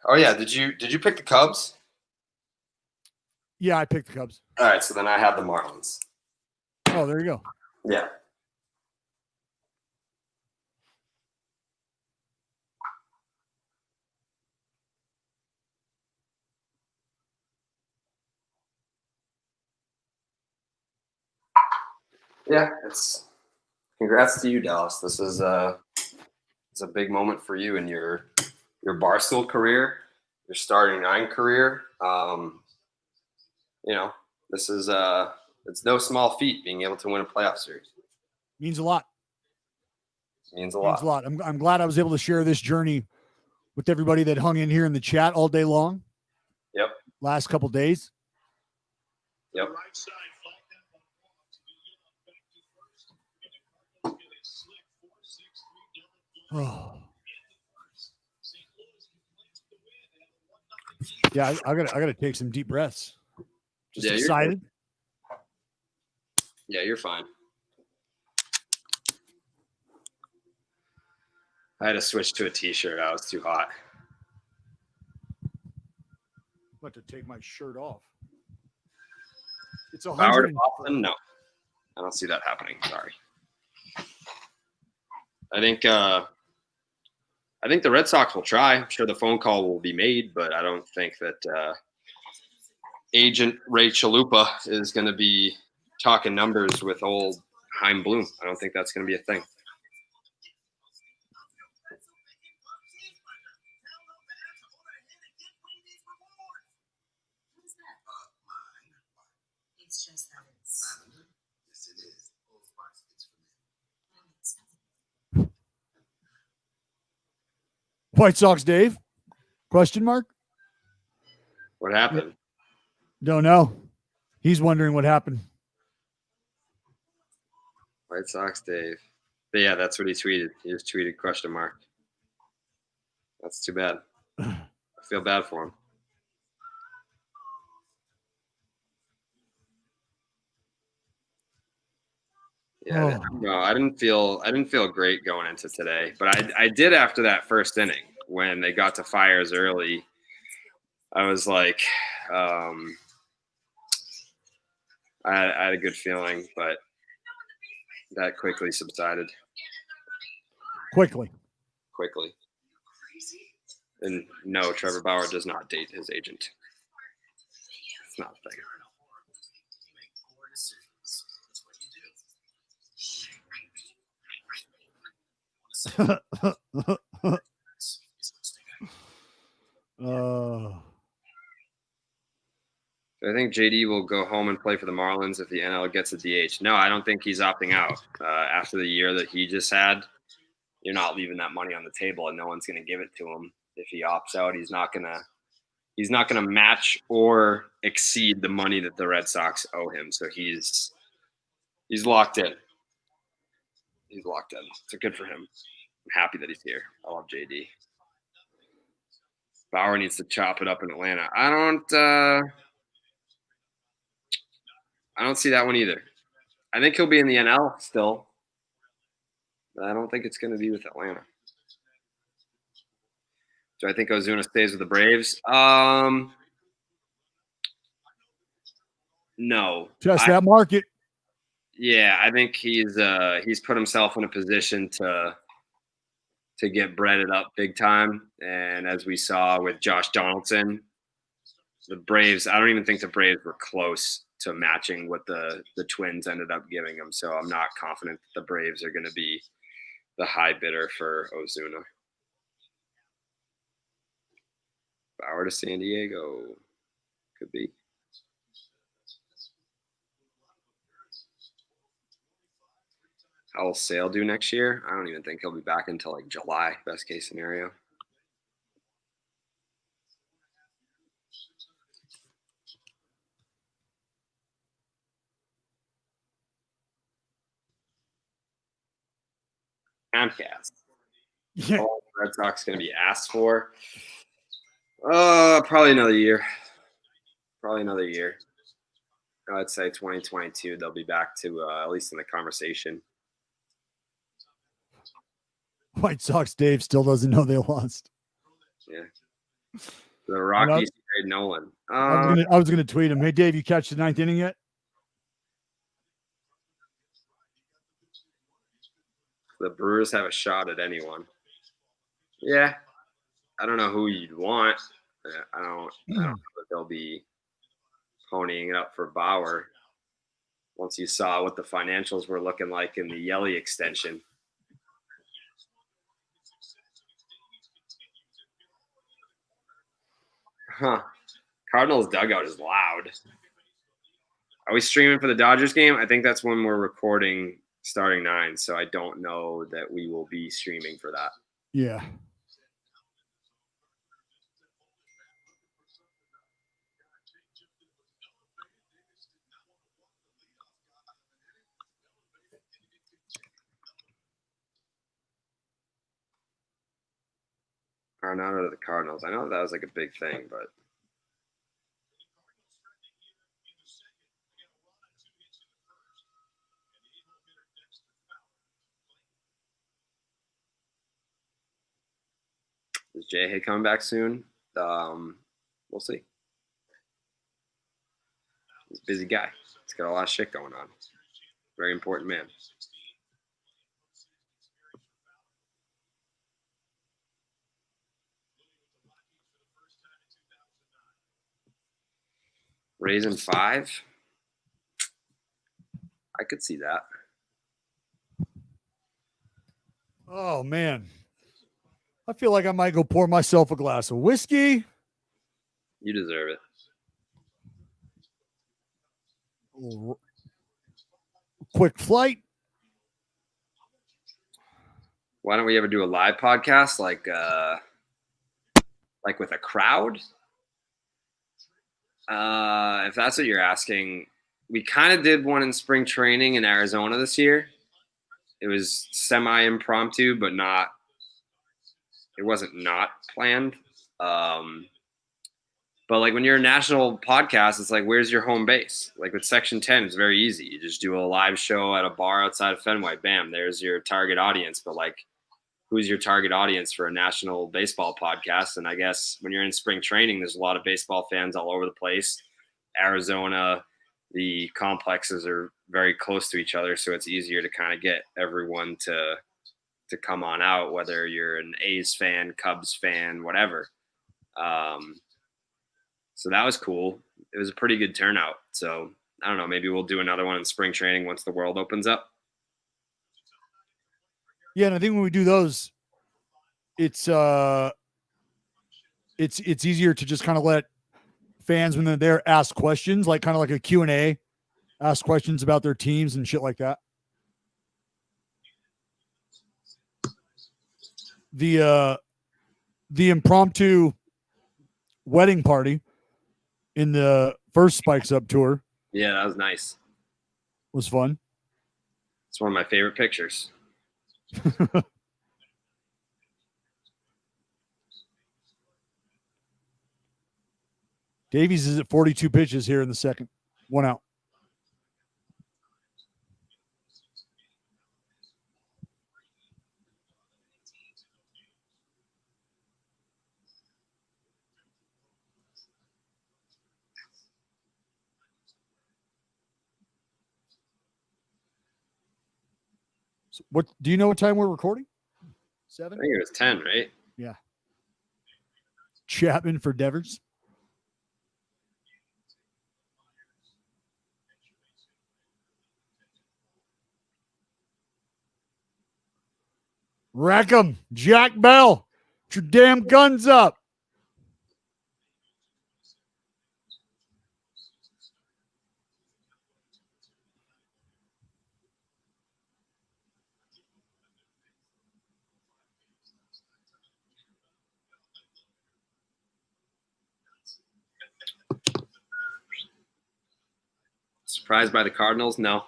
Oh yeah, did you pick the Cubs? Yeah, I picked the Cubs. All right, so then I had the Marlins. Oh, there you go. Yeah. Yeah, congrats to you, Dallas. This is it's a big moment for you in your Barstool career, your starting 9 career. This is it's no small feat being able to win a playoff series. Means a lot. Means a lot. I'm glad I was able to share this journey with everybody that hung in here in the chat all day long. Yep. Last couple days. Yep. Oh. Yeah, I gotta take some deep breaths. Just excited. Yeah, you're fine. I had to switch to a t-shirt. I was too hot. I'm about to take my shirt off. It's 100. No, I don't see that happening. Sorry. I think the Red Sox will try. I'm sure the phone call will be made, but I don't think that agent Ray Chalupa is going to be talking numbers with old Chaim Bloom. I don't think that's going to be a thing. White Sox Dave? Question mark? What happened? Don't know. He's wondering what happened. White Sox Dave. But yeah, that's what he tweeted. He just tweeted question mark. That's too bad. I feel bad for him. Yeah, no, I didn't feel great going into today, but I did after that first inning when they got to Fires early. I was like, I had a good feeling, but that quickly subsided. Quickly. And no, Trevor Bauer does not date his agent. It's not a thing. I think JD will go home and play for the Marlins if the NL gets a DH. No, I don't think he's opting out. After the year that he just had, you're not leaving that money on the table, and no one's going to give it to him. If he opts out, he's not gonna match or exceed the money that the Red Sox owe him. So he's locked in. He's locked in. So good for him. I'm happy that he's here. I love JD. Bauer needs to chop it up in Atlanta. I don't see that one either. I think he'll be in the NL still, but I don't think it's going to be with Atlanta. Do I think Ozuna stays with the Braves? No. Just that market. Yeah, I think he's put himself in a position to get breaded up big time. And as we saw with Josh Donaldson, the Braves, I don't even think the Braves were close to matching what the Twins ended up giving him. So I'm not confident that the Braves are going to be the high bidder for Ozuna. Bauer to San Diego. Could be. How will Sale do next year? I don't even think he'll be back until like July, best case scenario. Comcast. Yeah. All the Red Sox going to be asked for. Probably another year. I'd say 2022, they'll be back to at least in the conversation. White Sox Dave still doesn't know they lost. Yeah. The Rockies trade Nolan. I was gonna tweet him. Hey Dave, you catch the ninth inning yet? The Brewers have a shot at anyone. Yeah. I don't know who you'd want. I don't know that they'll be ponying it up for Bauer once you saw what the financials were looking like in the Yelly extension. Huh. Cardinals dugout is loud. Are we streaming for the Dodgers game? I think that's when we're recording starting 9, so I don't know that we will be streaming for that. Yeah. Arenado to the Cardinals. I know that was like a big thing, but is Jay Hay coming back soon? We'll see. He's a busy guy. He's got a lot of shit going on. Very important man. Raising 5? I could see that. Oh man. I feel like I might go pour myself a glass of whiskey. You deserve it. Quick flight. Why don't we ever do a live podcast like with a crowd? If that's what you're asking, we kind of did one in spring training in Arizona this year. it was semi-impromptu, but not. It wasn't not planned. But like when you're a national podcast, it's like, where's your home base? Like with Section 10, it's very easy. You just do a live show at a bar outside of Fenway. Bam, there's your target audience. But like, who's your target audience for a national baseball podcast? And I guess when you're in spring training, there's a lot of baseball fans all over the place. Arizona, the complexes are very close to each other, so it's easier to kind of get everyone to come on out, whether you're an A's fan, Cubs fan, whatever. So that was cool. It was a pretty good turnout. So I don't know, maybe we'll do another one in spring training once the world opens up. Yeah, and I think when we do those, it's easier to just kind of let fans, when they're there, ask questions, like kind of like a Q&A, ask questions about their teams and shit like that. The impromptu wedding party in the first Spikes Up tour. Yeah, that was nice. Was fun. It's one of my favorite pictures. Davies is at 42 pitches here in the second. 1 out. So what do you know what time we're recording? 7? I think it was 10, right? Yeah. Chapman for Devers. Wreck 'em, Jack Bell. Get your damn guns up. Surprised by the Cardinals? No.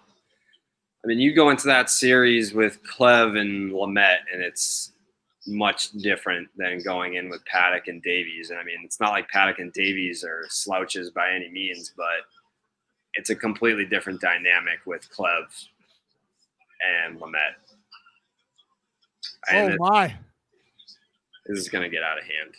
I mean, you go into that series with Clev and Lamet, and it's much different than going in with Paddock and Davies. And I mean, it's not like Paddock and Davies are slouches by any means, but it's a completely different dynamic with Clev and Lamet. Oh, my. This is going to get out of hand.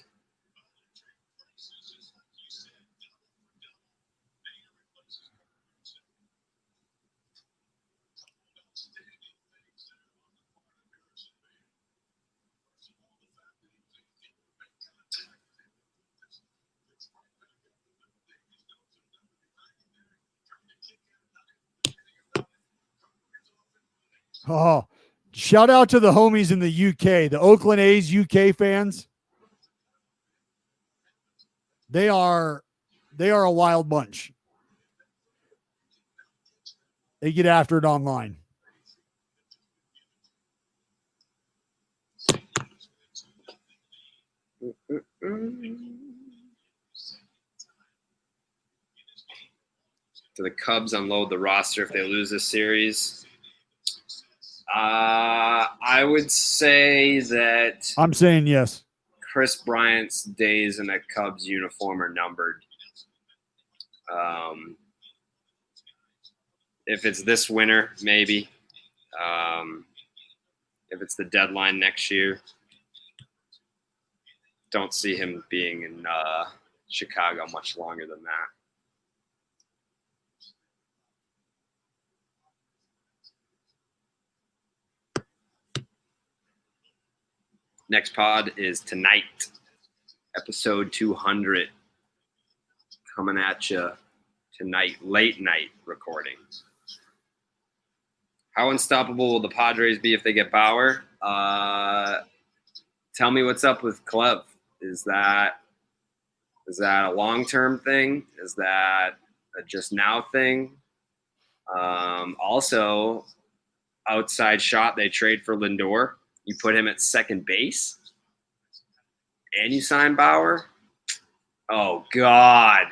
Oh, shout out to the homies in the UK, the Oakland A's UK fans. They are a wild bunch. They get after it online. Do the Cubs unload the roster if they lose this series? I would say that I'm saying yes. Chris Bryant's days in a Cubs uniform are numbered. If it's this winter, maybe. If it's the deadline next year, don't see him being in Chicago much longer than that. Next pod is tonight, episode 200, coming at you tonight, late night recording. How unstoppable will the Padres be if they get Bauer? Tell me what's up with Clev. Is that a long-term thing? Is that a just now thing? Also, outside shot, they trade for Lindor. You put him at second base and you sign Bauer? Oh, God.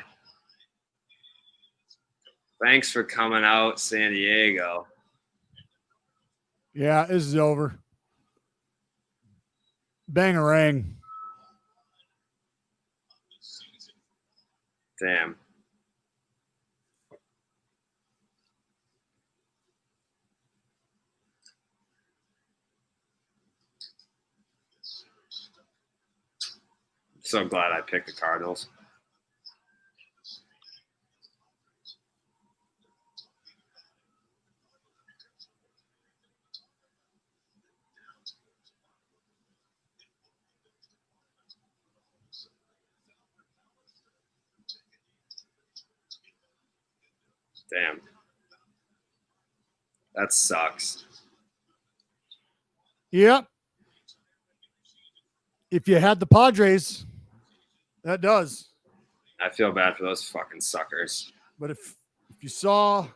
Thanks for coming out, San Diego. Yeah, this is over. Bangarang. Damn. So glad I picked the Cardinals. Damn. That sucks. Yep. If you had the Padres, that does. I feel bad for those fucking suckers. But if you saw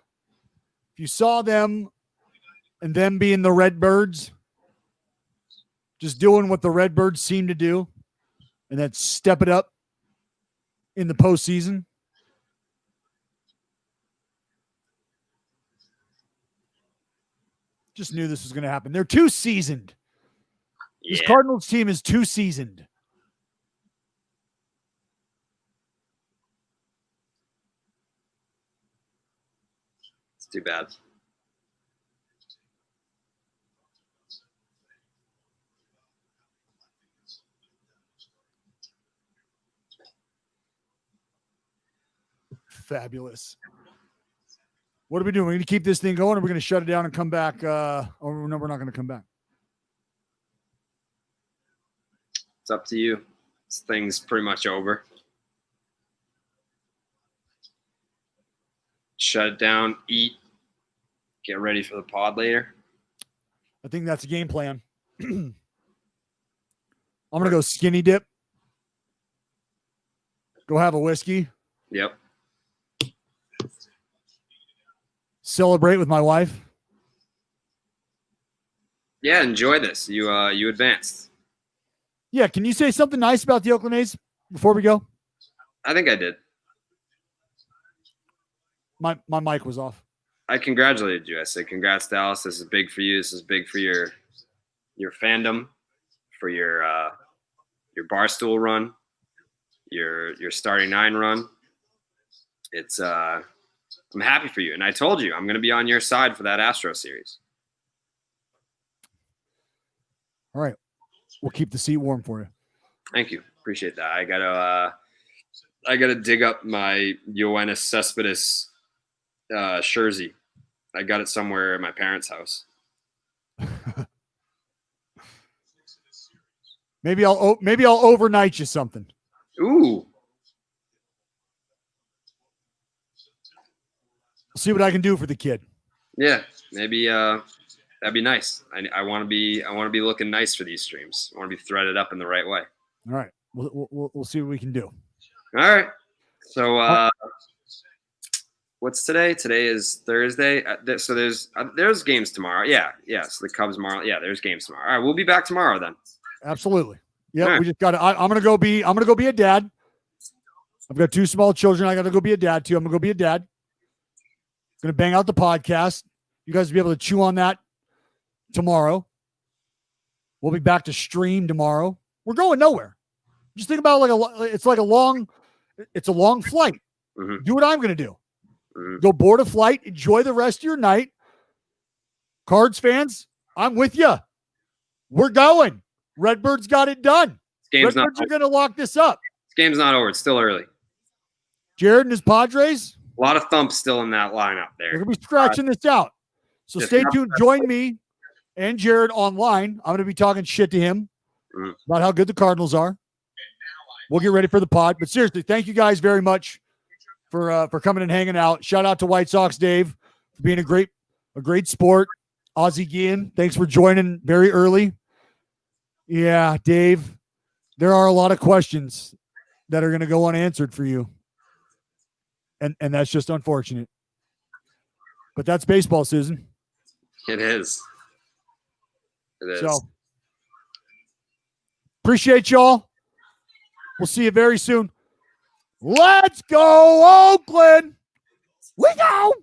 them and them being the Redbirds, just doing what the Redbirds seem to do, and then step it up in the postseason. Just knew this was going to happen. They're too seasoned. Yeah. This Cardinals team is too seasoned. It's too bad. Fabulous. What are we doing? We're going to keep this thing going, or we're going to shut it down and come back? Or no, we're not going to come back. It's up to you. This thing's pretty much over. Shut it down, eat, get ready for the pod later. I think that's a game plan. I'm going to go skinny dip. Go have a whiskey. Yep. Celebrate with my wife. Yeah, enjoy this. You advanced. Yeah, can you say something nice about the Oakland A's before we go? I think I did. My mic was off. I congratulated you. I said, congrats, Dallas. This is big for you. This is big for your fandom, for your Barstool run, your starting 9 run. It's I'm happy for you. And I told you I'm going to be on your side for that Astro series. All right. We'll keep the seat warm for you. Thank you. Appreciate that. I gotta dig up my Yoenis Cespedes jersey. I got it somewhere at my parents' house. Maybe I'll overnight you something. Ooh. See what I can do for the kid. Yeah, maybe that'd be nice. I want to be looking nice for these streams. I want to be threaded up in the right way. All right, we'll see what we can do. All right. So what's today? Today is Thursday. So there's games tomorrow. Yeah. So the Cubs tomorrow. Yeah, there's games tomorrow. All right, we'll be back tomorrow then. Absolutely. Yeah, right. we just got to. I'm gonna go be a dad. I've got 2 small children. I got to go be a dad too. I'm gonna go be a dad. Gonna bang out the podcast. You guys will be able to chew on that tomorrow. We'll be back to stream tomorrow. We're going nowhere. Just think about it's a long flight. Mm-hmm. Do what I'm going to do. Mm-hmm. Go board a flight. Enjoy the rest of your night. Cards fans, I'm with you. We're going. Redbirds got it done. Redbirds are going to lock this up. This game's not over. It's still early. Jared and his Padres. A lot of thumps still in that lineup there. We're going to be scratching this out. So stay tuned. Join me and Jared online. I'm going to be talking shit to him about how good the Cardinals are. We'll get ready for the pod. But seriously, thank you guys very much for coming and hanging out. Shout out to White Sox Dave for being a great sport. Ozzie Guillen, thanks for joining very early. Yeah, Dave, there are a lot of questions that are going to go unanswered for you. And that's just unfortunate. But that's baseball, Susan. It is. It is. So, appreciate y'all. We'll see you very soon. Let's go, Oakland. We go.